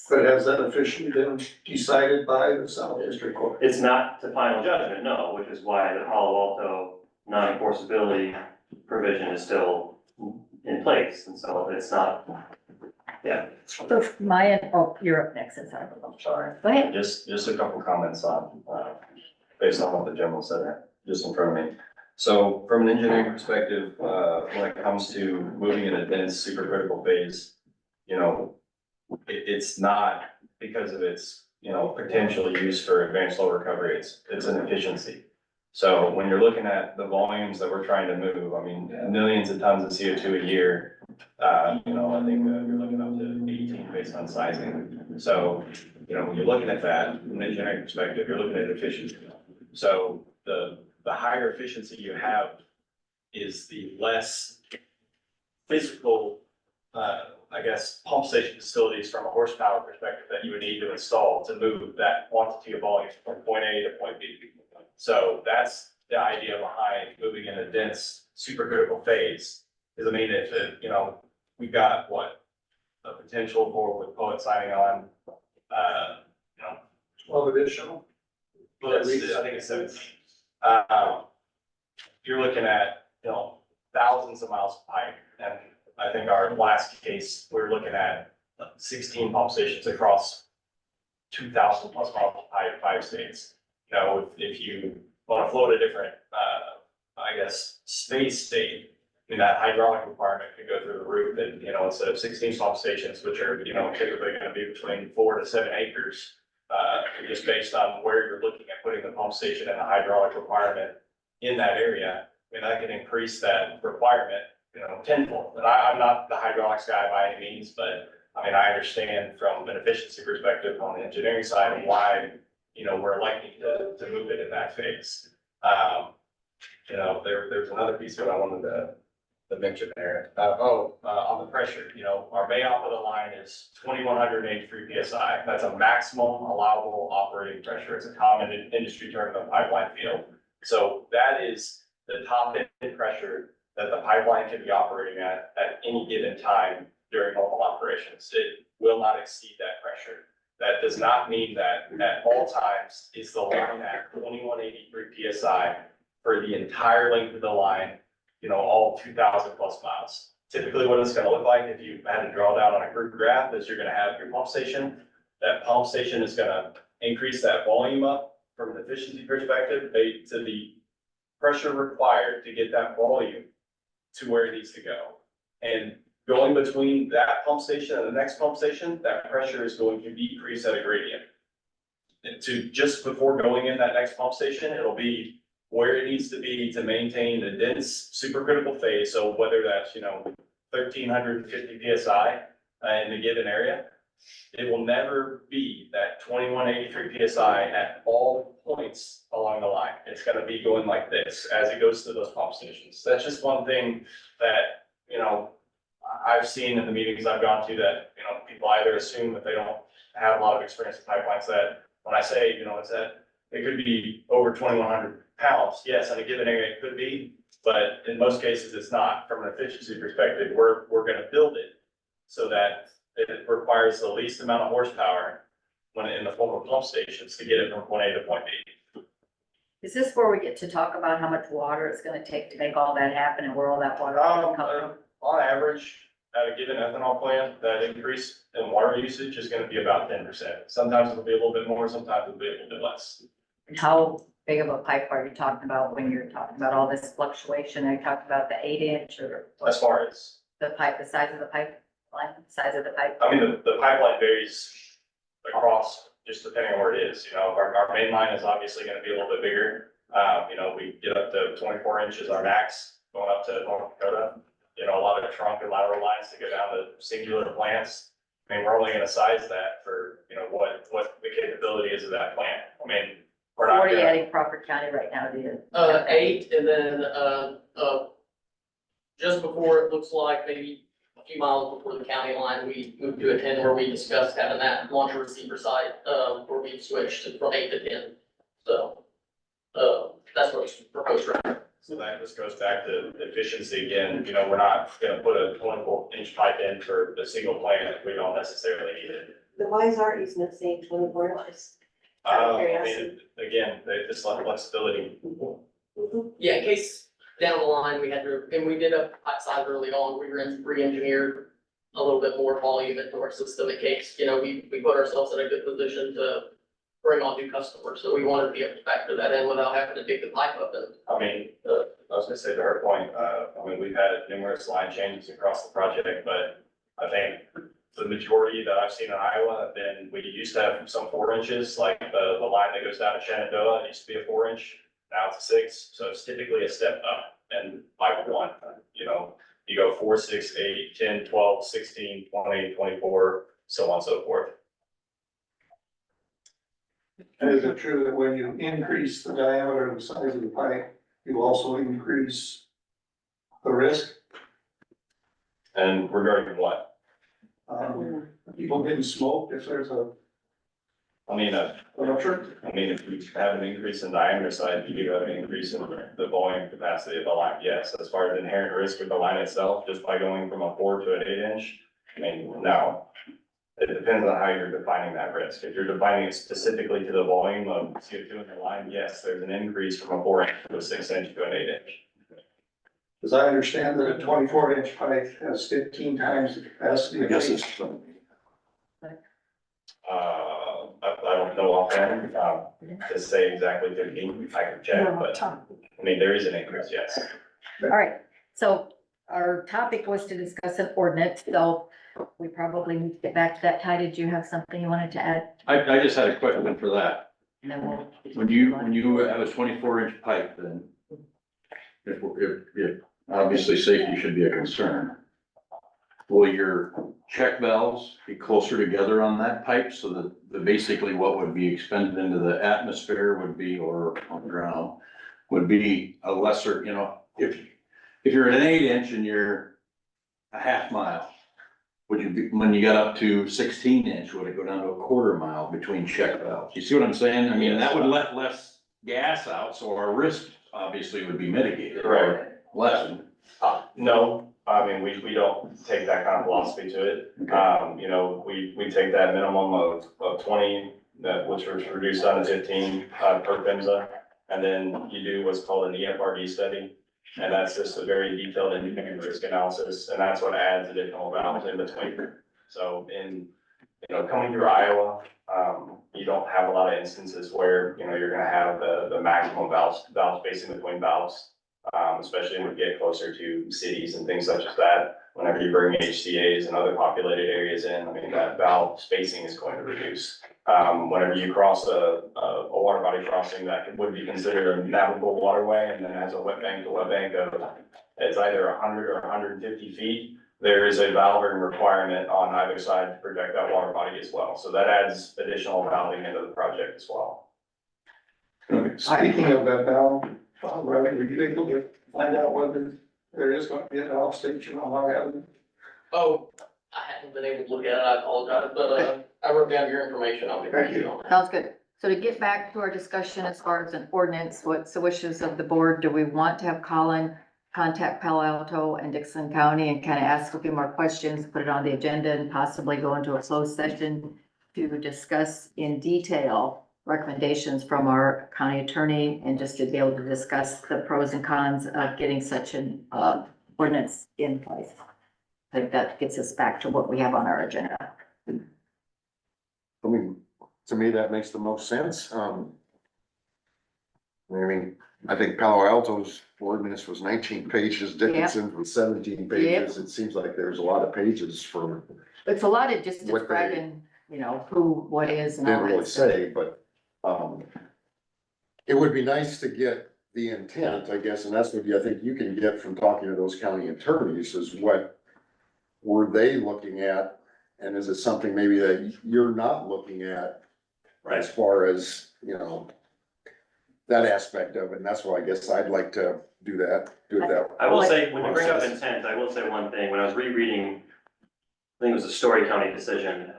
S13: But has that officially been decided by the South District Court?
S9: It's not to final judgment, no, which is why the Palo Alto non-enforceability provision is still in place, and so it's not, yeah.
S1: So you're up next, I'm sorry. Go ahead.
S16: Just a couple comments on, based on what the gentleman said there, just in front of me. So from an engineering perspective, when it comes to moving in a dense supercritical phase, you know, it's not because of its, you know, potential use for advanced low recovery, it's an efficiency. So when you're looking at the volumes that we're trying to move, I mean, millions of tons of CO2 a year, you know, I think you're looking up to 18 based on sizing. So, you know, when you're looking at that from an engineering perspective, you're looking at efficiency. So the higher efficiency you have is the less physical, I guess, pump station facilities from a horsepower perspective that you would need to install to move that quantity of volume from point A to point B. So that's the idea behind moving in a dense supercritical phase, Cause I mean, you know, we've got what? A potential for with poet signing on, you know.
S13: 12 additional.
S16: At least, I think it's 17. You're looking at, you know, thousands of miles of pipe, and I think our last case, we're looking at 16 pump stations across 2,000 plus miles of pipe, 5 states. You know, if you want to float a different, I guess, space state, I mean, that hydraulic requirement could go through the roof, and, you know, instead of 16 pump stations, which are, you know, typically gonna be between 4 to 7 acres, just based on where you're looking at putting the pump station and the hydraulic requirement in that area, I mean, that can increase that requirement, you know, tenfold. And I'm not the hydraulics guy by any means, but, I mean, I understand from an efficiency perspective on the engineering side and why, you know, we're likely to move it in that phase. You know, there's another piece of it I wanted to mention there. On the pressure, you know, our bay off of the line is 2,183 PSI. That's a maximum allowable operating pressure. It's a common industry term in the pipeline field. So that is the top end pressure that the pipeline can be operating at any given time during normal operations. It will not exceed that pressure. That does not mean that at all times is the line at 2,183 PSI for the entire length of the line, you know, all 2,000 plus miles. Typically what it's gonna look like if you had to draw down on a group graph is you're gonna have your pump station. That pump station is gonna increase that volume up from an efficiency perspective to the pressure required to get that volume to where it needs to go. And going between that pump station and the next pump station, that pressure is going to decrease at a gradient. And to just before going in that next pump station, it'll be where it needs to be to maintain the dense supercritical phase. So whether that's, you know, 1,350 PSI in a given area, it will never be that 2,183 PSI at all points along the line. It's gonna be going like this as it goes to those pump stations. That's just one thing that, you know, I've seen in the meetings I've gone to that, you know, people either assume that they don't have a lot of experience with pipelines, that when I say, you know, it's that it could be over 2,100 pounds. Yes, in a given area it could be, but in most cases it's not. From an efficiency perspective, we're gonna build it so that it requires the least amount of horsepower when in the form of pump stations to get it from point A to point B.
S1: Is this where we get to talk about how much water it's gonna take to make all that happen and where all that water will come from?
S16: On average, at a given ethanol plant, that increase in water usage is gonna be about 10%. Sometimes it'll be a little bit more, sometimes it'll be a little bit less.
S1: And how big of a pipe are you talking about when you're talking about all this fluctuation? Are you talking about the 8-inch or?
S16: As far as,
S1: The pipe, the size of the pipeline, size of the pipe?
S16: I mean, the pipeline varies across, just depending on where it is, you know, our main line is obviously gonna be a little bit bigger. You know, we get up to 24 inches, our max, going up to North Dakota. You know, a lot of trunk and lateral lines to go down to singular plants. I mean, we're only gonna size that for, you know, what the capability is of that plant. I mean, we're not
S1: 40
S16: gonna.
S1: at Crawford County right now, do you?
S11: 8, and then, just before, it looks like maybe a few miles before the county line, we moved to a 10 where we discussed having that launcher receiver site, where we switched from 8 to 10. So, that's what we proposed right now.
S16: So that just goes back to efficiency again, you know, we're not gonna put a 24-inch pipe in for a single plant if we don't necessarily need it.
S12: The why is our easement saying 24 inches? Out of
S16: I
S12: curiosity.
S16: mean, again, they just like flexibility.
S11: Yeah, in case down the line we had to, and we did a pipe size early on, we re-engineered a little bit more volume into our system in case, you know, we put ourselves in a good position to bring on new customers. So we wanted to be able to factor that in without having to dig the pipe up. And
S16: I mean, I was gonna say to her point, I mean, we've had numerous line changes across the project, but I think the majority that I've seen in Iowa have been, we used to have some 4 inches, like the line that goes down to Shenandoah, it used to be a 4-inch, now it's a 6, so it's typically a step up and pipe 1, you know, you go 4, 6, 8, 10, 12, 16, 20, 24, so on and so forth.
S13: And is it true that when you increase the diameter and the size of the pipe, you also increase the risk?
S16: And regarding what?
S13: People getting smoked if there's a
S16: I mean, if you have an increase in diameter size, you do have an increase in the volume capacity of the line, yes. As far as inherent risk with the line itself, just by going from a 4 to an 8-inch, I mean, no. It depends on how you're defining that risk. If you're defining it specifically to the volume of CO2 in the line, yes, there's an increase from a 4-inch to a 6-inch to an 8-inch.
S13: As I understand that a 24-inch pipe has 15 times the capacity of
S2: Yes,
S13: eight.
S2: it's.
S16: I don't know offhand, to say exactly 15, I can check, but, I mean, there is an increase, yes.
S1: All right, so our topic was to discuss an ordinance, so we probably need to get back to that. Ty, did you have something you wanted to add?
S8: I just had a question for that.
S1: And then we'll.
S8: When you have a 24-inch pipe, then if obviously safety should be a concern. Will your check valves be closer together on that pipe so that basically what would be expended into the atmosphere would be, or on the ground, would be a lesser, you know, if you're at an 8-inch and you're a half mile, would you be, when you got up to 16-inch, would it go down to a quarter mile between check valves? You see what I'm saying? I mean, that would let less gas out, so our risk obviously would be mitigated.
S16: Right.
S8: Lessened.
S16: No, I mean, we don't take that kind of philosophy to it. You know, we take that minimum of 20, which was reduced down to 15, per PHMSA. And then you do what's called an EFRD study. And that's just a very detailed engineering risk analysis, and that's what adds additional valves in between. So in, you know, coming through Iowa, you don't have a lot of instances where, you know, you're gonna have the maximum valve spacing between valves. Especially when we get closer to cities and things such as that. Whenever you bring HCA's and other populated areas in, I mean, that valve spacing is going to reduce. Whenever you cross a water body crossing that would be considered a navigable waterway and then has a wet bank to wet bank of, it's either 100 or 150 feet, there is a valving requirement on either side to protect that water body as well. So that adds additional valving into the project as well.
S13: Speaking of that valve, rather we take a look at, find out whether there is going to be a valve station on our avenue.
S11: Oh, I haven't been able to look at it, I apologize, but, I wrote down your information, I'll get back to you on that.
S1: Sounds good. So to get back to our discussion as far as an ordinance, what's the wishes of the board? Do we want to have Colin contact Palo Alto and Dixon County and kind of ask a few more questions, put it on the agenda and possibly go into a closed session to discuss in detail recommendations from our county attorney and just to be able to discuss the pros and cons of getting such an ordinance in place? I think that gets us back to what we have on our agenda.
S5: I mean, to me, that makes the most sense. I think Palo Alto's ordinance was 19 pages, Dickinson's was 17 pages. It seems like there's a lot of pages for.
S1: It's a lot of just
S5: What they-
S1: describing, you know, who, what is and all
S5: Didn't really
S1: that stuff.
S5: say, but, it would be nice to get the intent, I guess, and that's what I think you can get from talking to those county attorneys is what were they looking at? And is it something maybe that you're not looking at as far as, you know, that aspect of it? And that's why I guess I'd like to do that,
S9: I will say, when you bring up intent, I will say one thing, when I was rereading, I think it was a Story County decision,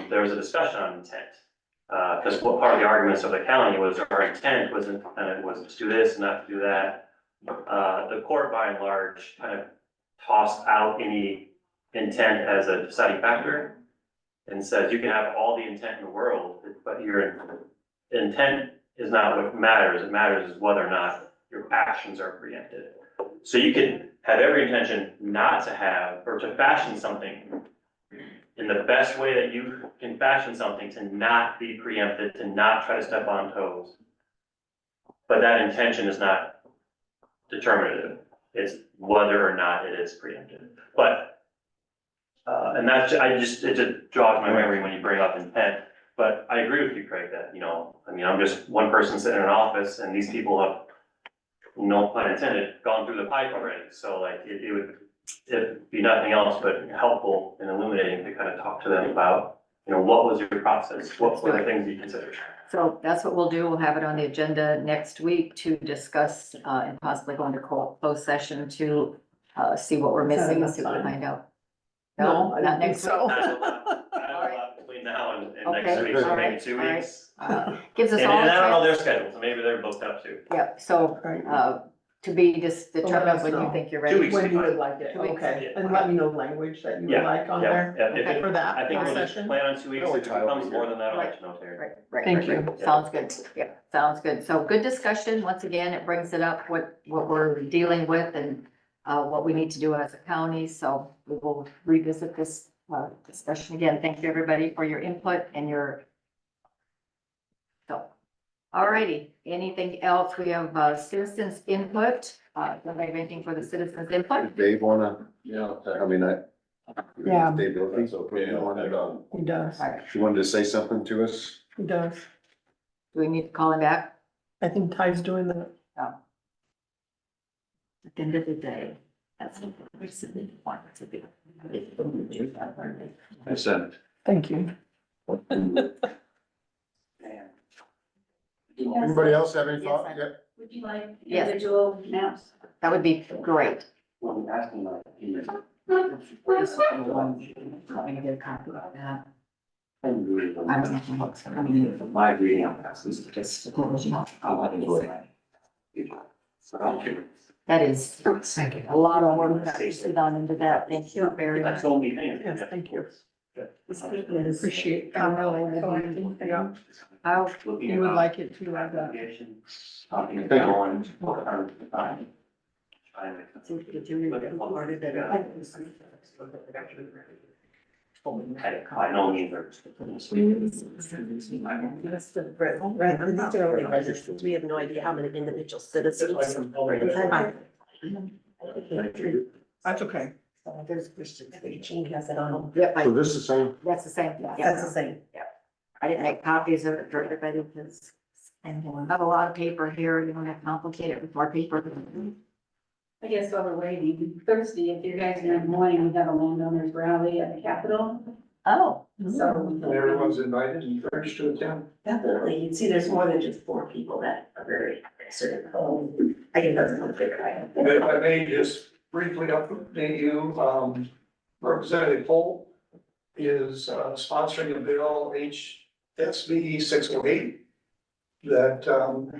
S9: there was a discussion on intent. Because what part of the arguments of the county was our intent wasn't, was to do this and not to do that. The court by and large kind of tossed out any intent as a deciding factor and says you can have all the intent in the world, but your intent is not what matters. It matters is whether or not your actions are preempted. So you can have every intention not to have or to fashion something in the best way that you can fashion something to not be preempted, to not try to step on toes. But that intention is not determinative. It's whether or not it is preempted. But, and that's, it just jogs my memory when you bring up intent. But I agree with you, Craig, that, you know, I mean, I'm just one person sitting in an office and these people have, no pun intended, gone through the pipe already. So like, it'd be nothing else but helpful and illuminating to kind of talk to them about, you know, what was your process? What were the things you considered?
S1: So that's what we'll do. We'll have it on the agenda next week to discuss, and possibly go into closed session to, see what we're missing and see what we find out.
S3: No, I
S1: not
S3: don't think
S1: next
S3: so.
S1: week.
S9: I have a lot between now and next
S1: Okay,
S9: week, so
S1: all
S9: maybe
S1: right,
S9: 2
S1: all right.
S9: weeks.
S1: Gives us
S9: And
S1: all a
S9: I don't know their
S1: chance.
S9: schedule, so maybe they're booked up too.
S1: Yep, so, to be just
S3: So let
S1: determined
S3: us
S1: when you
S3: know.
S1: think you're
S9: 2
S1: ready.
S9: weeks.
S3: When you would like it,
S1: 2 weeks.
S3: okay,
S9: Yeah.
S3: and let me know language that you would
S9: Yeah,
S3: like on
S9: yeah,
S3: there.
S9: yeah. If
S1: Okay.
S9: it-
S3: For that,
S9: I think
S3: for
S9: we'll just
S3: session.
S9: plan on 2 weeks.
S5: Really
S9: If it
S5: tie over
S9: becomes
S5: here.
S9: more than that, I'll let you know, Terry.
S1: Right.
S3: Thank you.
S1: Sounds good. Yeah, sounds good. So good discussion. Once again, it brings it up what we're dealing with and what we need to do as a county. So we will revisit this discussion again. Thank you, everybody, for your input and your. So, alrighty, anything else? We have citizens input. Don't have anything for the citizens input?
S5: Dave wanna,
S8: Yeah.
S5: I mean,
S3: Yeah.
S5: Dave, that's okay. You
S3: He does,
S1: Alright,
S5: wanted to say something to us?
S3: he does.
S1: do we need to call him back?
S3: I think Ty's doing that.
S1: At the end of the day, that's what we want to be.
S8: I sent it.
S3: Thank you.
S5: Anybody else have any thought?
S1: Yes,
S5: Yeah.
S15: Would you like
S1: Yes.
S15: individual maps?
S1: That would be great.
S15: Well, I'm asking like.
S1: Let me get a copy of that. I don't know what's, I mean,
S15: My reading on that is
S1: just. That is a lot of work that we sit on into that. Thank you very much.
S9: only thing.
S3: Yes, thank you.
S1: Appreciate.
S3: Appreciate. Yeah,
S1: I'll,
S3: you would like it to have that.
S9: By no means.
S12: We have no idea how many individual citizens.
S3: That's okay.
S1: there's.
S12: Gene has it on.
S1: Yep,
S5: So this is the same,
S1: that's the same.
S12: That's the same.
S1: I didn't make copies of it for everybody because I have a lot of paper here, you want to complicate it with more paper.
S15: I guess while we're waiting, Thursday, if you guys are in the morning, we have a landowners rally at the Capitol,
S1: Oh.
S15: so.
S13: Everyone's invited and encouraged to attend.
S12: Definitely, you'd see there's more than just 4 people that are very certain. I think that's another big item.
S13: If I may just briefly update you, Representative Pohl is sponsoring a bill, HSB 608, that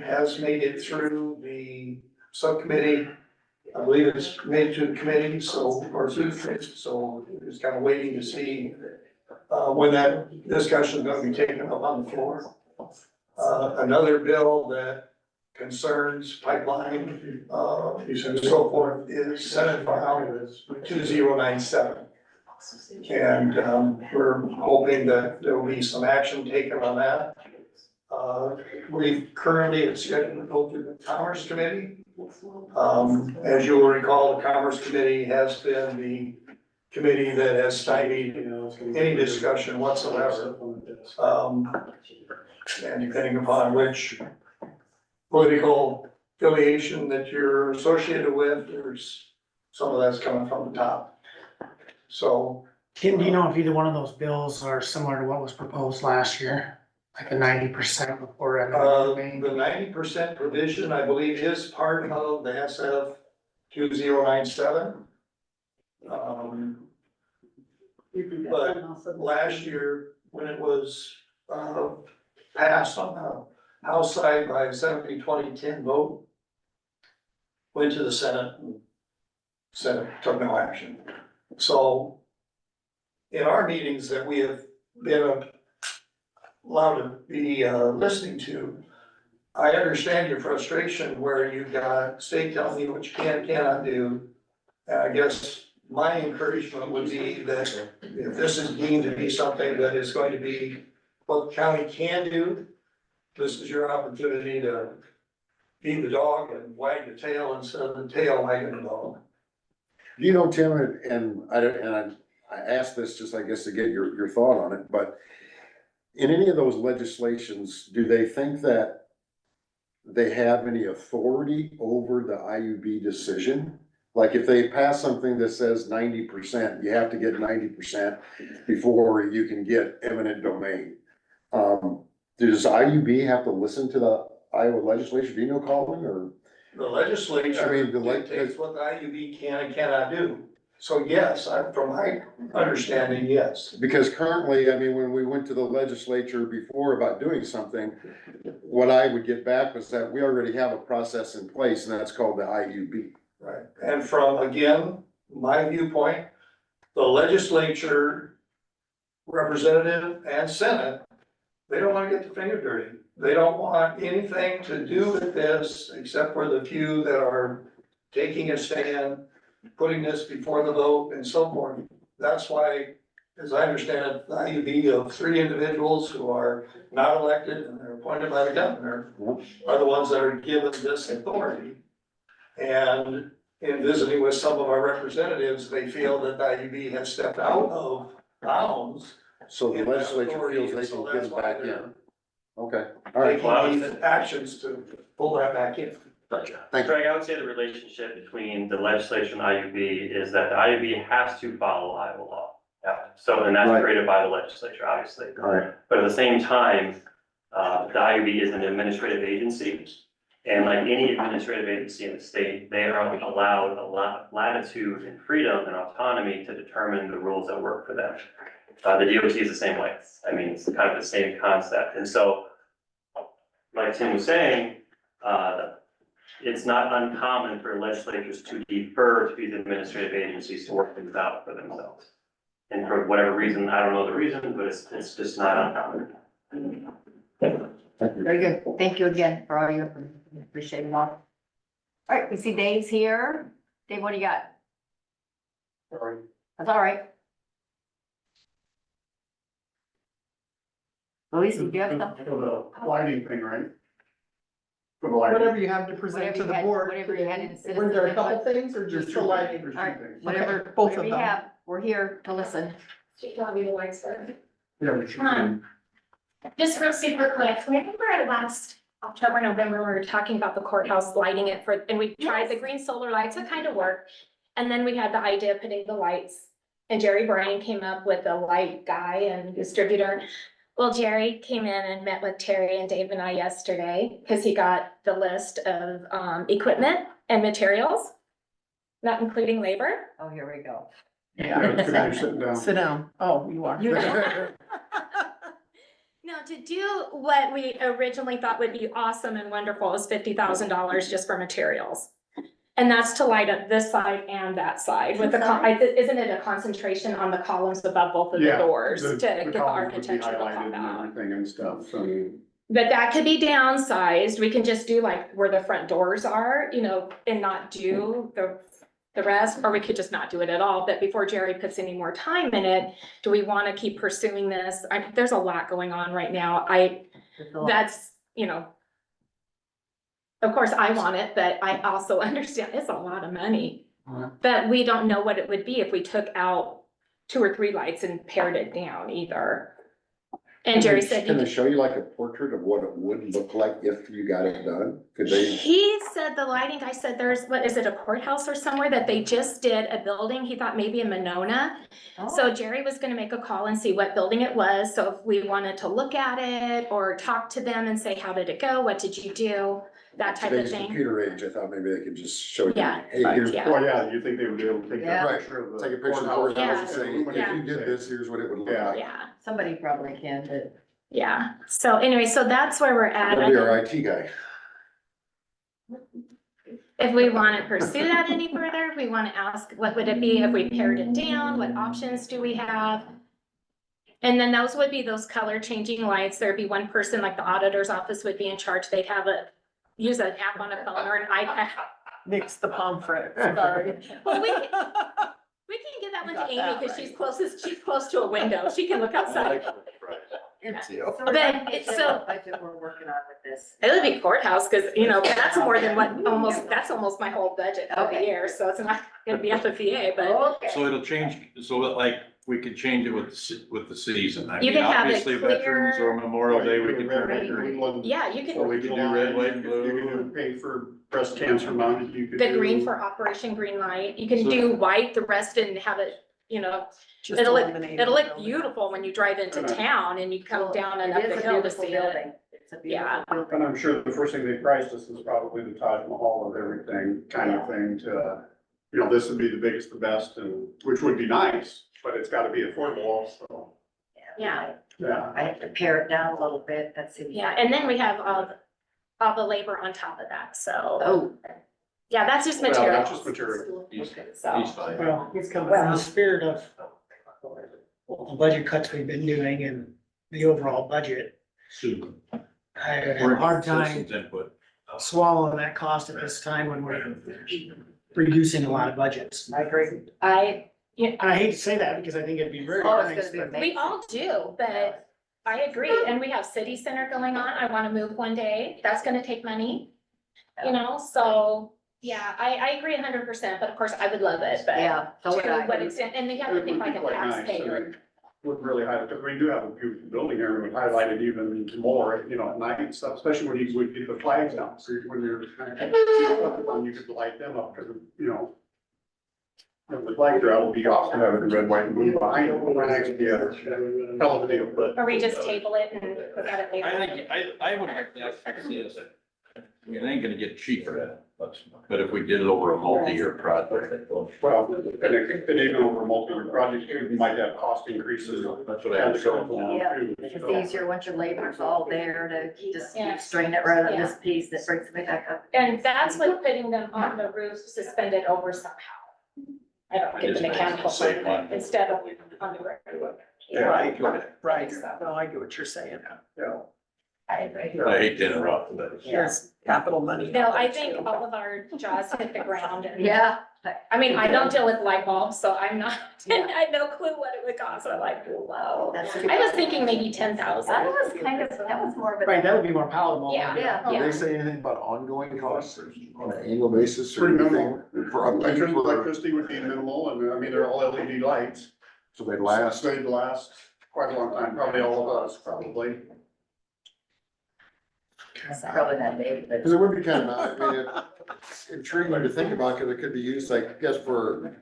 S13: has made it through the subcommittee. I believe it's made to the committee, so, or through, so it's kind of waiting to see when that discussion is going to be taken up on the floor. Another bill that concerns pipeline, and so forth is Senate File 2097. And we're hoping that there will be some action taken on that. We currently it's scheduled to go through the Commerce Committee. As you will recall, the Commerce Committee has been the committee that has stymied any discussion whatsoever. And depending upon which political affiliation that you're associated with, there's some of that's coming from the top. So.
S4: Tim, do you know if either one of those bills are similar to what was proposed last year? Like the 90% before?
S13: The 90% provision, I believe, is part of the SF 2097. But last year, when it was passed on the House side by a 70-20-10 vote, went to the Senate, and Senate took no action. So in our meetings that we have been allowed to be listening to, I understand your frustration where you've got state telling you what you can and cannot do. And I guess my encouragement would be that if this is deemed to be something that is going to be what the county can do, this is your opportunity to feed the dog and wag the tail instead of the tail wagging the dog.
S5: you know, Tim, and I asked this just, I guess, to get your thought on it, but in any of those legislations, do they think that they have any authority over the IUB decision? Like if they pass something that says 90%, you have to get 90% before you can get eminent domain. Does IUB have to listen to the Iowa legislature? Do you know, Colin, or?
S13: The legislature
S5: I mean,
S13: dictates what the IUB can and cannot do. So yes, from my understanding, yes.
S5: Because currently, I mean, when we went to the legislature before about doing something, what I would get back was that we already have a process in place, and that's called the IUB.
S13: Right, and from, again, my viewpoint, the legislature, representative and senate, they don't wanna get the finger dirty. They don't want anything to do with this, except for the few that are taking a stand, putting this before the vote and so forth. That's why, as I understand it, the IUB of 3 individuals who are not elected and they're appointed by the governor are the ones that are given this authority. And in visiting with some of our representatives, they feel that the IUB has stepped out of bounds.
S5: So the
S13: in that
S5: legislature
S13: authority,
S5: feels they
S13: and so
S5: can get
S13: that's
S5: it
S13: why
S5: back in.
S13: they're
S5: Okay, all right.
S13: taking these actions to pull that back in.
S9: Gotcha.
S5: Thank you.
S9: Craig, I would say the relationship between the legislature and the IUB is that the IUB has to follow Iowa law. Yeah, so, and that's
S5: Right.
S9: created by the legislature, obviously.
S5: All right,
S9: But at the same time, the IUB is an administrative agency. And like any administrative agency in the state, they are allowed a lot of latitude and freedom and autonomy to determine the rules that work for them. The DOT is the same way. I mean, it's kind of the same concept. And so, like Tim was saying, it's not uncommon for legislatures to defer to these administrative agencies to work things out for themselves. And for whatever reason, I don't know the reason, but it's just not uncommon.
S1: Very good. Thank you again for all your, appreciate it all. All right, we see Dave's here. Dave, what do you got?
S10: Sorry.
S1: That's all right. Luis, do you have something?
S10: For the lighting thing, right? For the lighting.
S3: Whatever you have to present to the board.
S1: Whatever you had in
S3: Were there a couple
S1: citizens.
S3: things or
S10: There's
S3: just
S10: two
S3: the
S10: things,
S3: lighting?
S10: there's two
S1: All right,
S10: things.
S1: whatever,
S3: both of
S1: whatever you
S3: them.
S1: have, we're here to listen.
S10: Yeah, we should.
S17: Just real super quick, remember last October, November, we were talking about the courthouse lighting it for, and we tried the green solar lights, it kind of worked. And then we had the idea of putting the lights, and Jerry Bryan came up with a light guy and distributor. Well, Jerry came in and met with Terry and Dave and I yesterday, because he got the list of equipment and materials, not including labor.
S1: Oh, here we go.
S10: Yeah, it's good, you're sitting down.
S3: Sit down. Oh, you are.
S17: Now, to do what we originally thought would be awesome and wonderful is $50,000 just for materials. And that's to light up this side and that side with the, isn't it a concentration on the columns above both of the
S10: Yeah,
S17: doors to
S10: the
S17: get the
S10: columns would be
S17: architecture to
S10: highlighted
S17: pop
S10: and
S17: out?
S10: everything and stuff, so.
S17: But that could be downsized. We can just do like where the front doors are, you know, and not do the rest, or we could just not do it at all. But before Jerry puts any more time in it, do we want to keep pursuing this? There's a lot going on right now. That's, you know, of course I want it, but I also understand it's a lot of money. But we don't know what it would be if we took out 2 or 3 lights and pared it down either. And Jerry said.
S5: Can they show you like a portrait of what it would look like if you got it done? Could they?
S17: He said the lighting guy said there's, what is it, a courthouse or somewhere that they just did a building. He thought maybe in Monona. So Jerry was gonna make a call and see what building it was. So if we wanted to look at it or talk to them and say, how did it go? What did you do? That type of
S5: Today's
S17: thing.
S5: computer age, I thought maybe they could just show you.
S17: Yeah.
S5: Hey, here's.
S17: Yeah.
S10: Well, yeah, you think they would be able to take
S1: Yeah.
S10: a picture of the.
S5: Take a picture of the courthouse and say, if
S17: Yeah.
S5: you did this, here's what it would look
S10: Yeah.
S5: like.
S17: Yeah,
S1: Somebody probably can, but.
S17: yeah. So anyway, so that's where we're at.
S5: That'd be our IT guy.
S17: If we want to pursue that any further, we want to ask, what would it be if we pared it down? What options do we have? And then those would be those color changing lights. There'd be one person, like the auditor's office would be in charge. They'd have use an app on a phone or an iPad.
S3: Nix the pomfret.
S17: Sorry. Well, we can give that one to Amy because she's close to a window. She can look outside. But it's so.
S1: Budget we're working on with this.
S17: It would be courthouse, cause you know, that's more than that's almost my whole budget for the
S1: Okay.
S17: year, so it's not gonna be FFEA, but.
S1: Okay.
S8: So it'll change, so that like, we could change it with the season. I
S17: You
S8: mean,
S17: can have it
S8: obviously
S17: clear.
S8: Veterans or Memorial Day, we could turn it
S10: Red,
S8: green.
S10: green,
S17: Yeah, you
S10: So we
S17: can,
S10: could
S8: do red, white, and
S10: You
S8: blue.
S10: could do pay for breast cancer month, you could
S17: the
S10: do.
S17: green for Operation Green Light, you can
S8: So-
S17: do white, the rest and have it, you know,
S3: Just
S17: it'll
S3: eliminate
S17: look
S3: the building.
S17: beautiful when you drive into town and you come down and
S1: It
S17: up
S1: is
S17: the
S1: a
S17: hill to
S1: beautiful
S17: see it.
S1: building. It's a
S17: Yeah.
S1: beautiful building.
S10: And I'm sure the first thing they priced us is probably the Taj Mahal of everything kind of thing to, you know, this would be the biggest, the best, and, which would be nice, but it's gotta be affordable also.
S17: Yeah,
S10: Yeah.
S1: I have to pare it down a little bit, that's it.
S17: yeah, and then we have all the labor on top of that, so,
S1: Oh,
S17: yeah, that's just
S10: Well,
S17: material.
S10: that's just material.
S8: He's
S17: So,
S8: fine.
S4: Well, in the spirit of the budget cuts we've been doing and the overall budget, I would have a hard time
S8: Citizens input.
S4: swallowing that cost at this time when we're reducing a lot of budgets.
S1: I agree.
S4: And I hate to say that because I think it'd be very
S1: Oh, it's
S4: nice,
S1: gonna be
S4: but
S17: we all do, but I agree, and we have city center going on, I wanna move one day, that's gonna take money. You know, so, yeah, I agree 100%, but of course, I would love it, but
S1: Yeah.
S17: to
S1: so would I.
S17: what extent, and you have to think like a taxpayer.
S10: Would really highlight, because we do have a beautiful building here, and would highlight it even more, you know, at night and stuff, especially when you would get the flags down, so when you're you could light them up, because, you know. The flag drop will be off, and have it in red, white, and blue behind it, right next to the other, hell of a deal, but.
S17: Or we just table it and look at it later.
S8: I think, I would like to see us, I mean, it ain't gonna get cheaper, but if we did it over a multi-year project.
S10: Well, and even over multi-year projects, you might have cost increases.
S8: That's what I
S10: As
S8: was
S10: it goes
S8: saying.
S10: along,
S1: Yeah,
S10: too,
S1: it's
S10: so.
S1: easier once your labor's all there to just
S17: Yeah.
S1: strain it rather than
S17: Yeah.
S1: this piece that brings me back up.
S17: And that's what putting them on the roof suspended over somehow. I don't get the mechanical part of it, instead of on the ground.
S10: Yeah,
S3: Right, no, I get what you're saying.
S10: Yeah.
S17: I agree.
S8: I hate to interrupt, but.
S3: Here's capital money.
S17: No, I think all of our jaws hit the ground and.
S1: Yeah.
S17: I mean, I don't deal with light bulbs, so I'm not, I had no clue what it would cost, I'm like, whoa. I was thinking maybe 10,000.
S1: That was that was more of a.
S4: right, that would be more palatable.
S17: Yeah.
S1: Yeah.
S5: Did they say anything about ongoing costs on an annual basis or
S10: Pretty
S5: anything? For upkeep or-
S10: Electricity would be minimal, and I mean, they're all LED lights.
S5: So they'd last.
S10: They'd last quite a long time, probably all of us, probably.
S1: Probably not big, but.
S5: Cause it would be kind of, I mean, it's intriguing to think about, cause it could be used, like, I guess for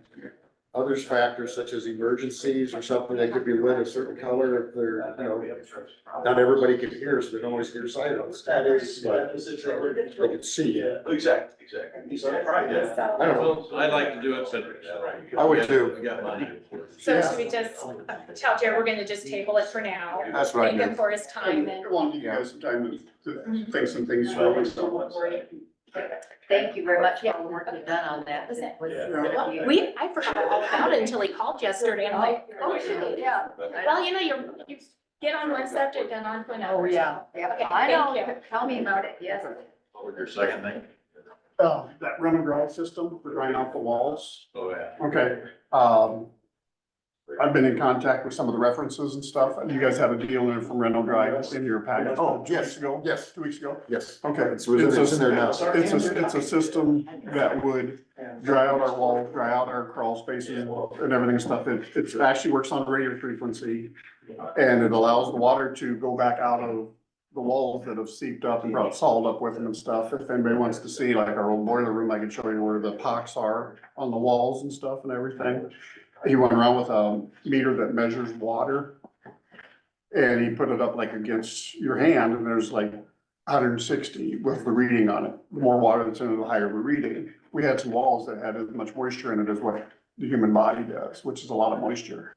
S5: others factors such as emergencies or something, they could be lit a certain color if they're, you know, not everybody can hear, so they don't always hear sirens.
S13: That is
S5: They could see.
S13: Exactly.
S17: So,
S5: I don't know.
S8: I'd like to do it, so.
S5: I would too.
S8: We got money.
S17: so should we just tell Jared, we're gonna just table it for now?
S5: That's what I
S17: Thank him
S5: did.
S17: for his time and.
S10: I want you guys some time to think some things through.
S1: Thank you very much for all the work you've done on that.
S17: I forgot all about it until he called yesterday, and I'm like, oh, shoot, yeah. Well, you know, you get on one subject and on to another.
S3: Oh, yeah.
S1: Yeah,
S17: Okay,
S1: I
S17: thank
S1: know, tell me about it, yes.
S8: What was your second thing?
S10: That run and drive system for drying out the walls.
S8: Oh, yeah.
S10: Okay, I've been in contact with some of the references and stuff, and you guys had a deal in from Reno Drive in your package.
S5: Oh,
S10: 2 weeks ago?
S5: yes.
S10: 2 weeks ago?
S5: Yes.
S10: Okay.
S5: It's in there now.
S10: It's a system that would dry out our walls, dry out our crawl spaces and everything and stuff. It actually works on radio frequency. And it allows the water to go back out of the walls that have seeped up and brought salt up with them and stuff. If anybody wants to see like our old boiler room, I can show you where the pocks are on the walls and stuff and everything. He went around with a meter that measures water. And he put it up like against your hand and there's like 160 with the reading on it. The more water that's in it, the higher the reading. We had some walls that had as much moisture in it as what the human body does, which is a lot of moisture.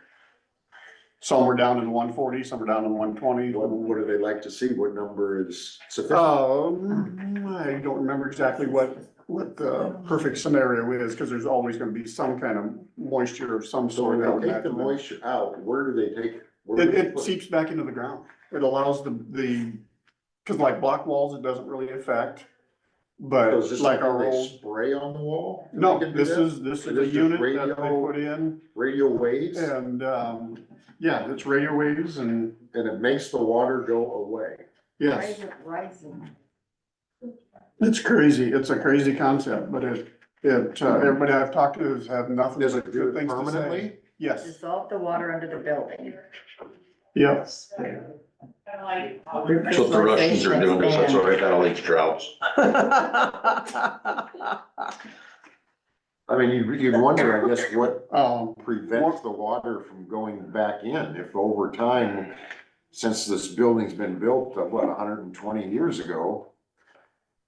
S10: Some were down in 140, some were down in 120.
S5: What do they like to see? What number is sufficient?
S10: I don't remember exactly what the perfect scenario is, because there's always gonna be some kind of moisture of some
S5: So
S10: sort.
S5: when
S10: that would
S5: they take the
S10: happen.
S5: moisture out, where do they take? where do they
S10: It
S5: put
S10: seeps back into the ground. It allows cause like block walls, it doesn't really affect. But
S5: So is this
S10: like
S5: something
S10: our
S5: they
S10: old,
S5: spray on the wall?
S10: no,
S5: They can do
S10: this
S5: that?
S10: is
S5: So
S10: a
S5: this is
S10: unit that they
S5: radio-
S10: put in
S5: Radio waves,
S10: and, yeah, it's radio waves and,
S5: and it makes the water go away.
S10: yes.
S1: Rising.
S10: It's crazy. It's a crazy concept, but everybody I've talked to has had nothing
S5: Does
S10: but
S5: it do
S10: good
S5: it
S10: things to say.
S5: permanently?
S10: Yes,
S1: Dissolve the water under the building.
S10: yes.
S8: That's what the Russians are doing, that's all right, that'll leach droughts.
S5: I mean, you'd wonder, I guess, what
S10: Um,
S5: prevents the water from going back in if over time, since this building's been built, what, 120 years ago?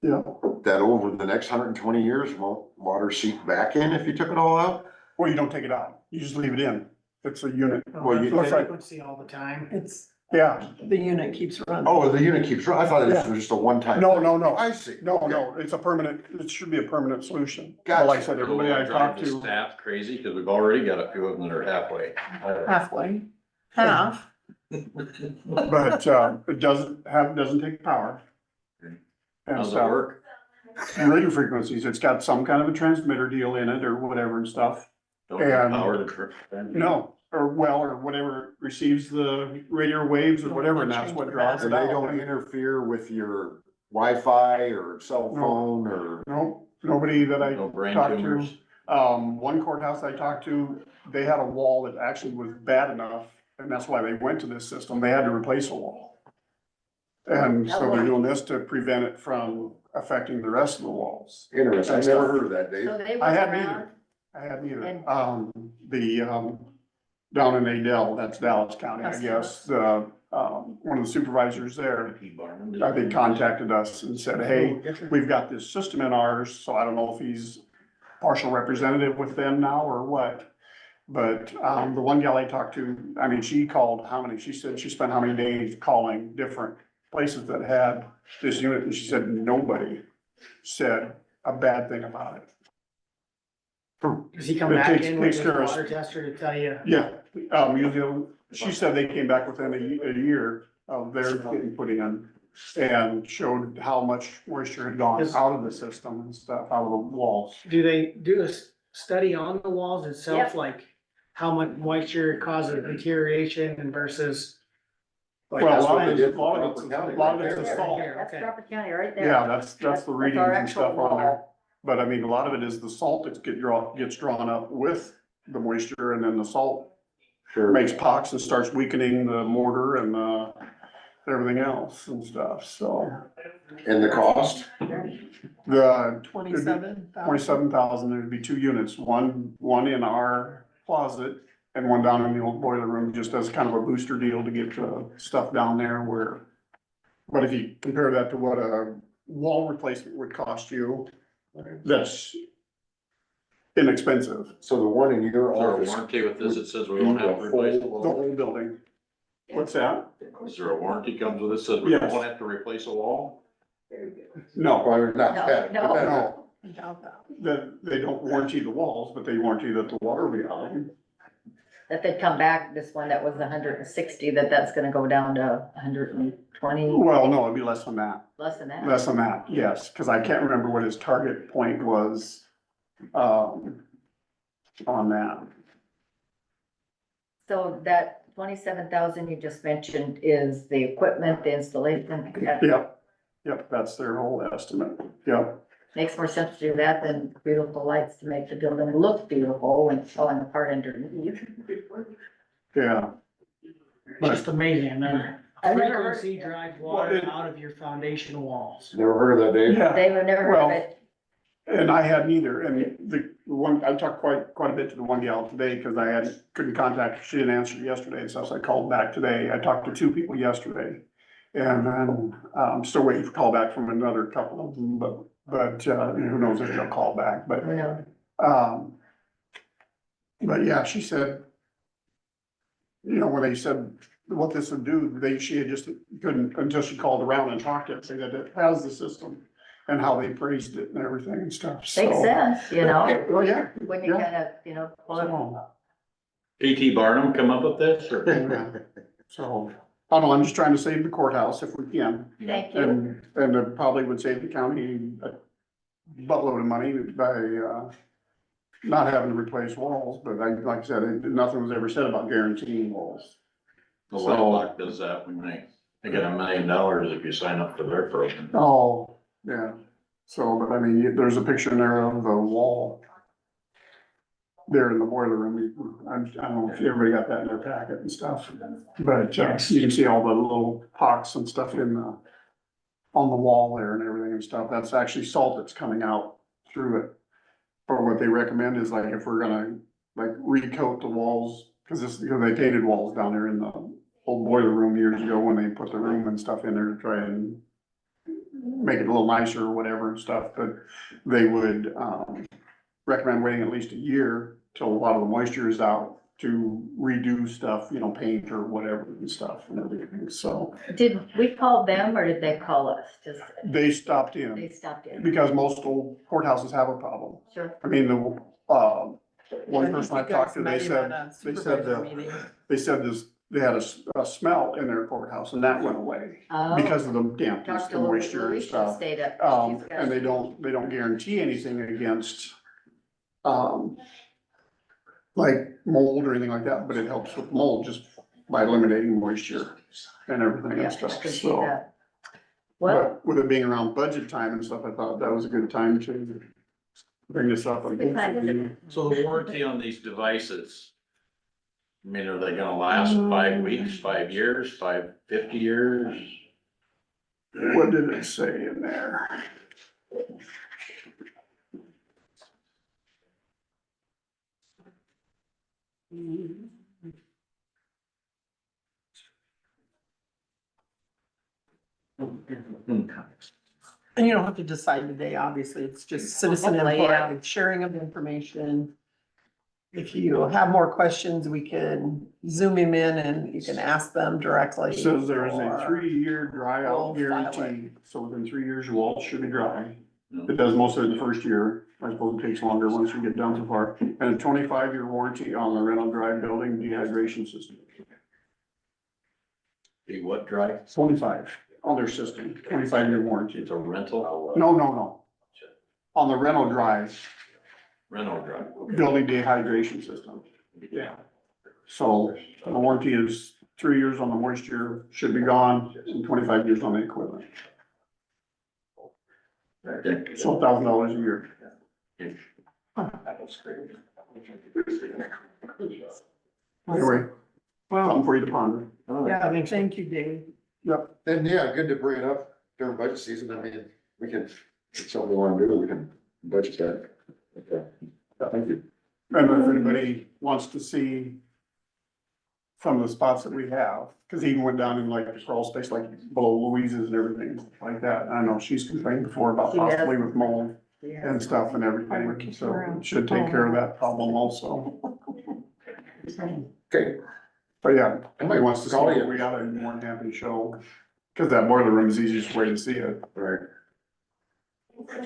S5: Yeah. That over the next 120 years, won't water seep back in if you took it all out?
S10: Well, you don't take it out, you just leave it in. It's a unit.
S5: Well, you-
S10: Looks like,
S4: Frequency all the time.
S3: It's,
S10: yeah,
S3: the unit keeps running.
S5: Oh, the unit keeps running. I thought it was just a one-time.
S10: no,
S5: thing.
S10: no, no,
S5: I see.
S10: no,
S5: Okay.
S10: no, it's a permanent, it should be a permanent solution.
S5: Gotcha.
S10: But like I said, everybody I
S8: Drive
S10: talked
S8: the
S10: to,
S8: staff crazy, cause we've already got a few of them that are halfway.
S3: Halfway, half.
S10: but, it doesn't take power. And
S8: How's it
S10: stuff.
S8: work?
S10: Radio frequencies, it's got some kind of a transmitter deal in it or whatever and stuff.
S8: Don't need
S10: And-
S8: power to.
S10: No, or whatever receives the radio waves or whatever, and that's what draws
S5: And
S10: it
S5: they
S10: out.
S5: don't interfere with your Wi-Fi or cell phone or?
S10: No, nobody that I
S8: No brain
S10: talked to.
S8: tumors.
S10: One courthouse I talked to, they had a wall that actually was bad enough, and that's why they went to this system. They had to replace a wall. And so they're doing this to prevent it from affecting the rest of the walls.
S5: Interesting. I never heard of that, Dave.
S1: So they
S10: I
S1: went
S10: hadn't
S1: around,
S10: either. I hadn't either.
S1: And-
S10: Down in Adel, that's Dallas County, I
S3: That's
S10: guess, one of the supervisors there, I think contacted us and said, hey, we've got this system in ours, so I don't know if he's partial representative with them now or what. But, the one gal I talked to, I mean, she called she said she spent how many days calling different places that had this unit, and she said nobody said a bad thing about it.
S4: Does he come
S10: It
S4: back
S10: takes-
S4: in with
S10: takes
S4: his
S10: care of-
S4: water tester to tell you?
S10: Yeah, usually, she said they came back within a year of theirs getting put in and showed how much moisture had gone out of the system and stuff, out of the walls.
S4: Do they do a study on the walls itself,
S1: Yep.
S4: like how much moisture causes deterioration and versus? like,
S10: Well, a
S5: that's
S10: lot
S5: what
S10: of
S5: they
S10: it's,
S5: did
S10: a
S5: for
S10: lot of
S5: Crawford
S10: it's,
S5: County
S10: a lot of
S5: right
S10: it's the
S5: there.
S10: salt.
S1: That's
S4: Okay.
S1: Crawford County right there.
S10: Yeah, that's the
S1: That's our
S10: readings and
S1: actual
S10: stuff on there.
S1: wall.
S10: But I mean, a lot of it is the salt that gets drawn up with the moisture, and then the salt
S5: Sure.
S10: makes pox and starts weakening the mortar and, everything else and stuff, so.
S5: And the cost?
S10: The
S3: 27,000.
S10: 27,000, there'd be two units, one in our closet and one down in the old boiler room, just as kind of a booster deal to get the stuff down there where. But if you compare that to what a wall replacement would cost you, that's inexpensive.
S5: So the one in your
S8: Is there a
S5: office?
S8: warranty with this? It says we won't have to replace the
S10: The
S8: wall.
S10: whole building. What's that?
S8: Is there a warranty comes with this? Says we
S10: Yes.
S8: won't have to replace a wall?
S10: No,
S5: Well, not
S1: No,
S5: that,
S1: no.
S5: but that-
S10: no,
S3: I doubt that.
S10: that, they don't warranty the walls, but they warranty that the water will be out of them.
S1: That they'd come back, this one that was 160, that's gonna go down to 120,
S10: Well, no, it'd be less than that.
S1: less than that.
S10: Less than that, yes, because I can't remember what his target point was, on that.
S1: So that 27,000 you just mentioned is the equipment, the installation.
S10: Yep, that's their whole estimate, yep.
S1: Makes more sense to do that than beautiful lights to make the building look beautiful when it's falling apart underneath.
S10: Yeah.
S4: It's just amazing, the
S1: I've never heard-
S4: frequency drives
S10: Well,
S4: water
S10: it-
S4: out of your foundation walls.
S5: Never heard of that, Dave?
S10: Yeah,
S1: They've never heard of
S10: Well,
S1: it.
S10: and I hadn't either, and the one, I talked quite a bit to the one gal today, because couldn't contact her, she didn't answer yesterday, so I called back today, I talked to two people yesterday. And then, I'm still waiting for call back from another couple of them, but, who knows if they'll call back, but.
S1: Who knows?
S10: But yeah, she said, when they said what this would do, she had just couldn't, until she called around and talked to it, say that it has the system and how they praised it and everything and stuff, so.
S1: Makes sense,
S10: Oh, yeah.
S1: when you
S10: Yeah.
S1: kind of, pull it.
S10: So,
S8: P.T. Barnum come up with this or?
S10: So, I don't know, I'm just trying to save the courthouse if we can.
S1: Thank you.
S10: And it probably would save the county a buttload of money by, not having to replace walls, but like I said, nothing was ever said about guaranteeing walls.
S8: The Whitelock does that when they get $1 million if you sign up for their program.
S10: Oh, yeah, so, but I mean, there's a picture in there of the wall there in the boiler room. I don't know if everybody got that in their packet and stuff, but you can see all the little pox and stuff on the wall there and everything and stuff. That's actually salt that's coming out through it. But what they recommend is like, if we're gonna like recoat the walls, because they painted walls down there in the old boiler room years ago when they put the room and stuff in there to try and
S18: make it a little nicer or whatever and stuff, but they would, recommend waiting at least a year till a lot of the moisture is out to redo stuff, you know, paint or whatever and stuff and everything, so.
S1: Did we call them or did they call us? Just,
S18: They stopped
S1: they
S18: in,
S1: stopped in.
S18: because most old courthouses have a problem.
S1: Sure.
S18: I mean, the, one person I talked to, they said,
S3: Supervisor
S18: they said this, they had a smell in their courthouse and that went away
S1: Oh.
S18: because of the dampness,
S1: Talked
S18: the
S1: to
S18: moisture and
S1: Louise,
S18: stuff.
S1: stayed up. She's got-
S18: And they don't guarantee anything against, like mold or anything like that, but it helps with mold just by eliminating moisture and everything
S1: Yeah,
S18: and stuff,
S1: I could see
S18: so.
S1: that. Well,
S18: But with it being around budget time and stuff, I thought that was a good time to bring this up.
S1: Good time.
S8: So the warranty on these devices, I mean, are they gonna last 5 weeks, 5 years, 50 years?
S18: What did it say in there?
S3: And you don't have to decide today, obviously, it's just citizen
S1: Hopefully,
S3: input,
S1: yeah.
S3: and sharing of information. If you have more questions, we can zoom him in and you can ask them directly.
S18: It says there is a
S3: or-
S18: 3-year dry out
S3: We'll file it.
S18: guarantee, so within 3 years, your walls should be dry. It does most of it the first year, I suppose it takes longer once you get down so far, and a 25-year warranty on the rental dry building dehydration system.
S8: Be what dry?
S18: 25 on their system, 25-year warranty.
S8: It's a rental?
S18: No. On the rental dry
S8: Rental dry.
S18: building dehydration system, yeah. So the warranty is 3 years on the moisture, should be gone, and 25 years on the equipment. So $1,000 a year. Anyway, something for you to ponder.
S3: Yeah, thank you, Dave.
S18: Yep.
S5: And yeah, good to bring it up during budget season. I mean, we can, if it's something we wanna do, we can budget that. Okay. Thank you.
S18: And if anybody wants to see some of the spots that we have, cause he even went down in like the crawl space, like below Louise's and everything like that. I know she's complained before about
S1: She has.
S18: possibly with mold and stuff and everything, so it should take care of that problem also.
S5: Okay.
S18: But yeah, anybody wants to see
S5: Call
S18: what
S5: you.
S18: we got, I'd be more than happy to show, cause that boiler room is the easiest way to see it.
S5: Right.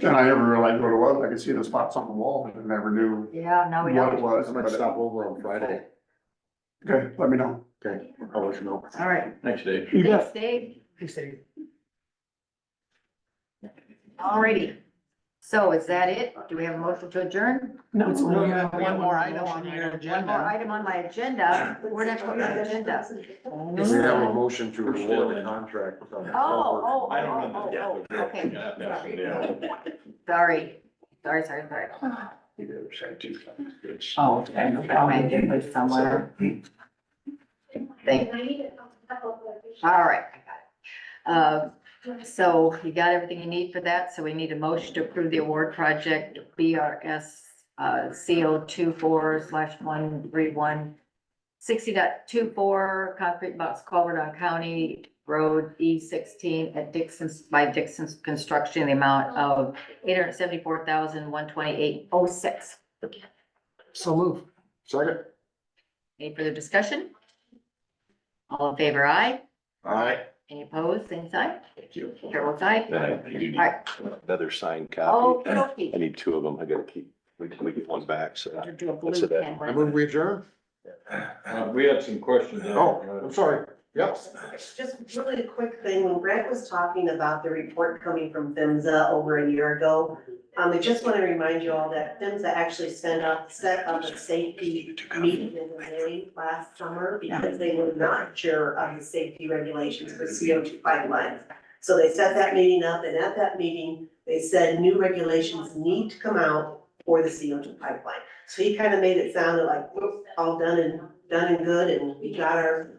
S18: And I never realized what it was, I could see the spots on the wall, but I never knew
S1: Yeah, now we
S18: what it
S1: know.
S18: was.
S5: I might
S18: but-
S5: stop over on Friday.
S18: Okay, let me know.
S5: Okay, I'll let you know.
S1: All right.
S8: Thanks, Dave.
S18: You
S1: Thanks,
S18: bet.
S1: Dave. Alrighty. So is that it? Do we have a motion to adjourn?
S3: No, you have
S1: We
S3: one
S1: have
S3: more
S1: one
S3: item on your
S1: One more
S3: agenda.
S1: item on my agenda. Where'd I put my agenda?
S5: We have a motion to award the contract. with Crawford.
S8: I don't know.
S1: Okay.
S8: Yeah.
S1: Sorry. Oh, okay. I'll make it somewhere. Thank you. All right. So you got everything you need for that, so we need a motion to approve the award project BRS CO 24/131 60.24 concrete box culvert on County Road E16 at Dixon's, by Dixon's Construction, the amount of $874,128.06.
S3: So move.
S5: Second.
S1: Any further discussion? All in favor, aye?
S5: Aye.
S1: Any opposed, same sign?
S6: Thank you.
S1: Chair votes aye.
S6: Then I do need
S1: Alright.
S6: another signed copy.
S1: Okey-dokey.
S6: I need 2 of them. I gotta keep, we get one back, so.
S1: To do a blue
S6: That's it.
S1: pen.
S5: I move we adjourn?
S8: We had some questions.
S5: Oh, I'm sorry. Yep.
S12: Just really a quick thing, when Grant was talking about the report coming from PHMSA over a year ago, I just want to remind you all that PHMSA actually set up a safety meeting in the May last summer because they were not sure of the safety regulations for CO2 pipelines. So they set that meeting up, and at that meeting, they said new regulations need to come out for the CO2 pipeline. So he kind of made it sound like, whoop, all done and good, and we got our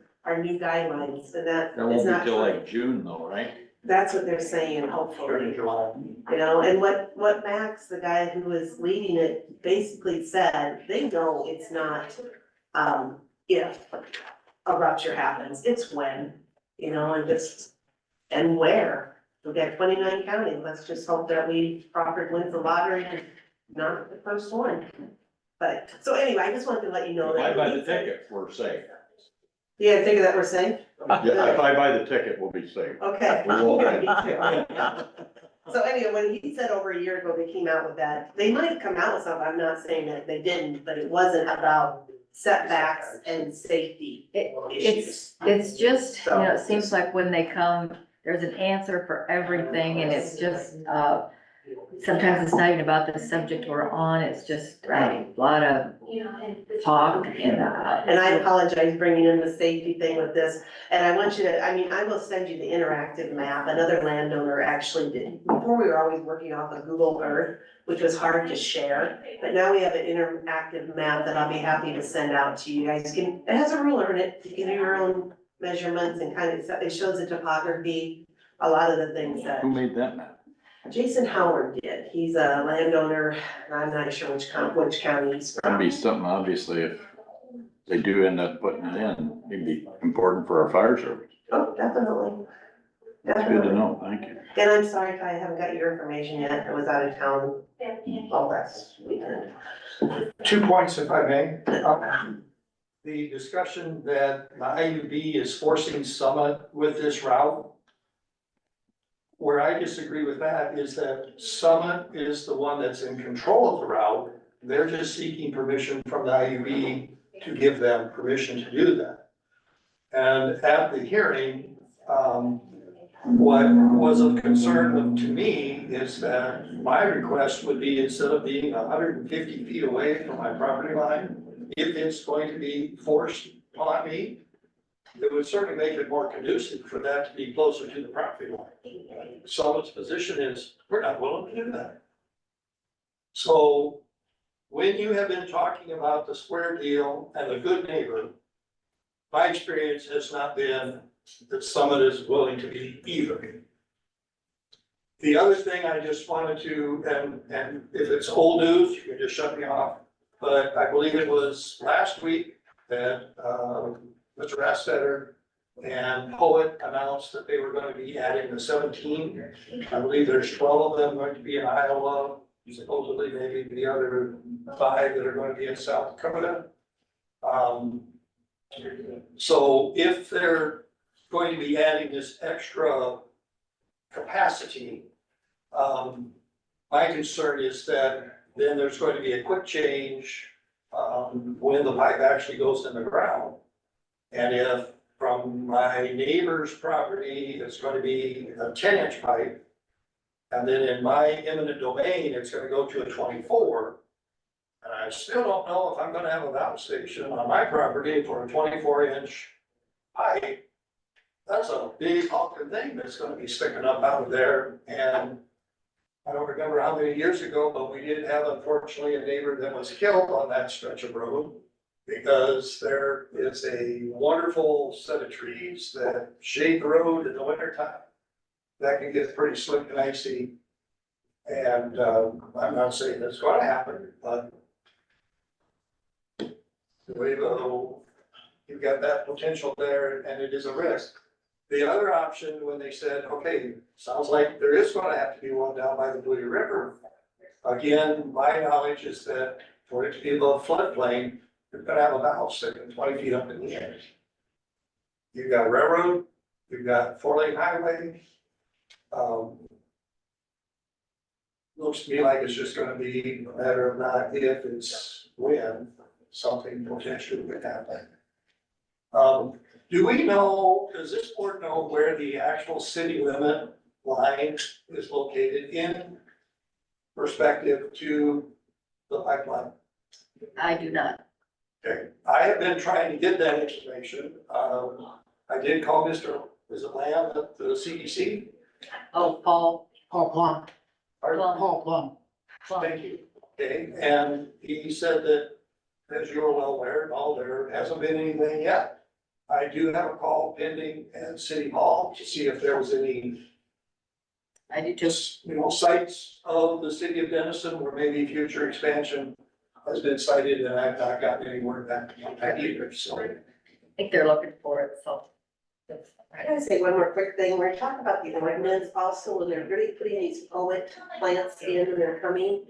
S12: new guidelines, and that
S8: That
S12: is
S8: won't
S12: not
S8: be till
S12: true.
S8: like June though, right?
S12: That's what they're saying, hopefully. You know, and what Max, the guy who was leading it, basically said, they know it's not, if a rupture happens, it's when, you know, and where. we got 29 counties, let's just hope that Crawford wins the lottery and not the first one. But, so anyway, I just wanted to let you know
S8: If I
S12: that.
S8: buy the ticket, we're safe.
S12: Yeah, I think that we're safe.
S8: Yeah, if I buy the ticket, we'll be safe.
S12: Okay.
S8: We won't.
S12: Me too. So anyway, when he said over a year ago they came out with that, they might have come out with something, I'm not saying that they didn't, but it wasn't about setbacks and safety issues.
S1: It's just, you know, it seems like when they come, there's an answer for everything and it's just, sometimes it's not even about the subject we're on, it's just a lot of talk and.
S12: And I apologize bringing in the safety thing with this, and I want you to, I mean, I will send you the interactive map, another landowner actually did. Before, we were always working off of Google Earth, which was hard to share, but now we have an interactive map that I'll be happy to send out to you guys. It has a ruler in it, you can do your own measurements and kind of, it shows the topography, a lot of the things that.
S8: Who made that map?
S12: Jason Howard did, he's a landowner, and I'm not sure which county he's
S8: That'd
S12: from.
S8: be something, obviously, if they do end up putting it in, it'd be important for our fire service.
S12: Oh, definitely.
S8: It's good to know, thank you.
S12: And I'm sorry if I haven't got your information yet, I was out of town all last weekend.
S13: 2 points if I may. The discussion that the IUB is forcing Summit with this route. Where I disagree with that is that Summit is the one that's in control of the route. They're just seeking permission from the IUB to give them permission to do that. And at the hearing, what was of concern to me is that my request would be, instead of being 150 feet away from my property line, if it's going to be forced upon me, it would certainly make it more conducive for that to be closer to the property line. Summit's position is, we're not willing to do that. So when you have been talking about the square deal and the good neighbor, my experience has not been that Summit is willing to be either. The other thing I just wanted to, and if it's old news, you can just shut me off, but I believe it was last week that, Mr. Rassetter and Poet announced that they were going to be adding the 17. I believe there's 12 of them going to be in Iowa, supposedly maybe the other 5 that are going to be in South Dakota. So if they're going to be adding this extra capacity, my concern is that then there's going to be a quick change when the pipe actually goes in the ground. And if from my neighbor's property, it's going to be a 10-inch pipe, and then in my eminent domain, it's going to go to a 24, and I still don't know if I'm going to have a valve station on my property for a 24-inch pipe. That's a big honking thing that's going to be sticking up out of there. And I don't remember how many years ago, but we did have, unfortunately, a neighbor that was killed on that stretch of road, because there is a wonderful set of trees that shade the road in the wintertime. That can get pretty slick and icy. And I'm not saying that's gonna happen, but you've got that potential there, and it is a risk. The other option, when they said, okay, sounds like there is gonna have to be one down by the Blue River. Again, my knowledge is that for it to be above floodplain, you're gonna have a valve sticking 20 feet up in the air. You've got railroad, you've got 4-lane highway. Looks to me like it's just gonna be a matter of not if, it's when something potentially could happen. Do we know, does this board know where the actual city limit line is located in perspective to the pipeline?
S1: I do not.
S13: Okay, I have been trying to get that information. I did call Mr. Is it Lamb at the CDC?
S1: Oh, Paul
S4: Plum.
S13: Pardon?
S4: Paul Plum.
S13: Thank you. Okay, and he said that, as you're well aware, no, there hasn't been anything yet. I do have a call pending at City Hall to see if there was any,
S1: I do just,
S13: sites of the city of Denison where maybe future expansion has been cited, and I've not gotten any word back on that either, so.
S1: I think they're looking for it, so.
S12: I gotta say one more quick thing, we're talking about the ordinance also, when they're really putting these poet plants in and they're coming.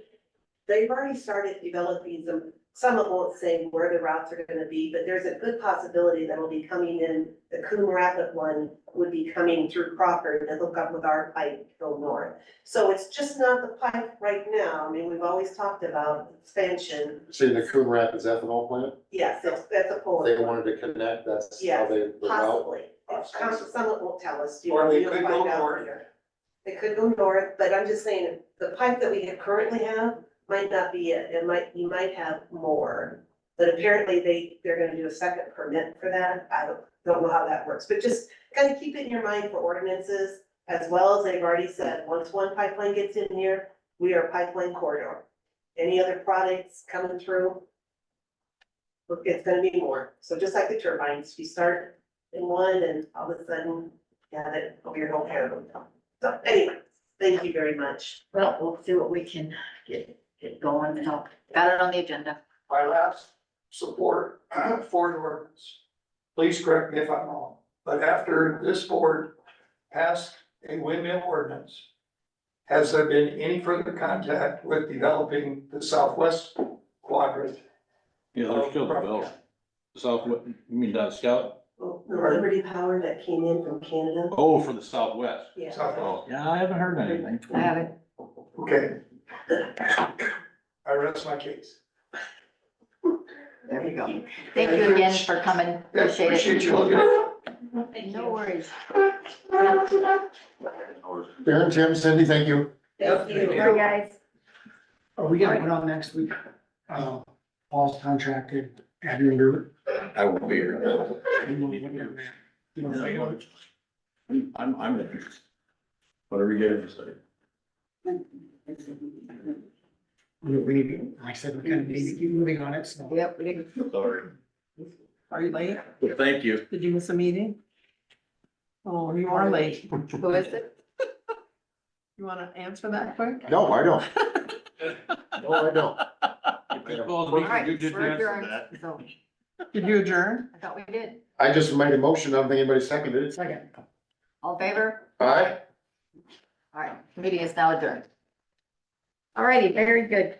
S12: They've already started developing them, some of them won't say where the routes are gonna be, but there's a good possibility that'll be coming in. The Coon Rapid one would be coming through Crawford to hook up with our pipe to go north. So it's just not the pipe right now, I mean, we've always talked about expansion.
S5: See the Coon Rapids ethanol plant,
S12: Yes, that's a poet.
S5: they wanted to connect, that's how
S12: Yes,
S5: they. the route-
S12: possibly. Some of it won't tell us.
S13: Or they
S12: You'll
S13: could
S12: find
S13: go
S12: out
S13: north.
S12: later. They could go north, but I'm just saying, the pipe that we currently have might not be it, you might have more. But apparently they're gonna do a second permit for that, I don't know how that works, but just kind of keep it in your mind for ordinances. As well as they've already said, once one pipeline gets in here, we are a pipeline corridor. Any other products coming through, it's gonna be more, so just like the turbines, you start in one and all of a sudden, yeah, that over your whole head. So anyway, thank you very much.
S1: Well, we'll see what we can get going and help. Got it on the agenda.
S13: My last support for an ordinance. Please correct me if I'm wrong, but after this board passed a windmill ordinance, has there been any further contact with developing the southwest quadrant?
S8: Yeah, they're still developing. South, what, you mean down Scout?
S12: The Liberty Power that came in from Canada.
S8: Oh, for the Southwest.
S12: Yeah.
S8: Oh, yeah, I haven't heard anything.
S1: I have it.
S13: Okay. I rest my case.
S1: There we go. Thank you again for coming. Appreciate it.
S13: Appreciate you looking at it.
S1: No worries.
S5: Darren, Tim, Cindy, thank you.
S12: Thank you.
S1: Bye, guys.
S4: Are we gonna put on next week, Paul's contracted admin group?
S8: I won't be here. I'm, whatever you guys say.
S4: We need, like I said, we kind of need to keep moving on it, so.
S1: Yep, we did.
S8: Sorry.
S3: Are you late?
S8: Well, thank you.
S3: Did you miss a meeting? Oh, you are late.
S1: Who is it?
S3: You wanna answer that quick?
S5: No, I don't. No, I don't.
S8: Well,
S1: All right,
S8: you did
S1: we're
S8: answer
S1: adjourned.
S8: that.
S1: So,
S3: Did you adjourn?
S1: I thought we did.
S5: I just made a motion, I don't think anybody seconded it.
S4: Second.
S1: All in favor?
S5: Aye.
S1: All right, meeting is now adjourned. All righty, very good.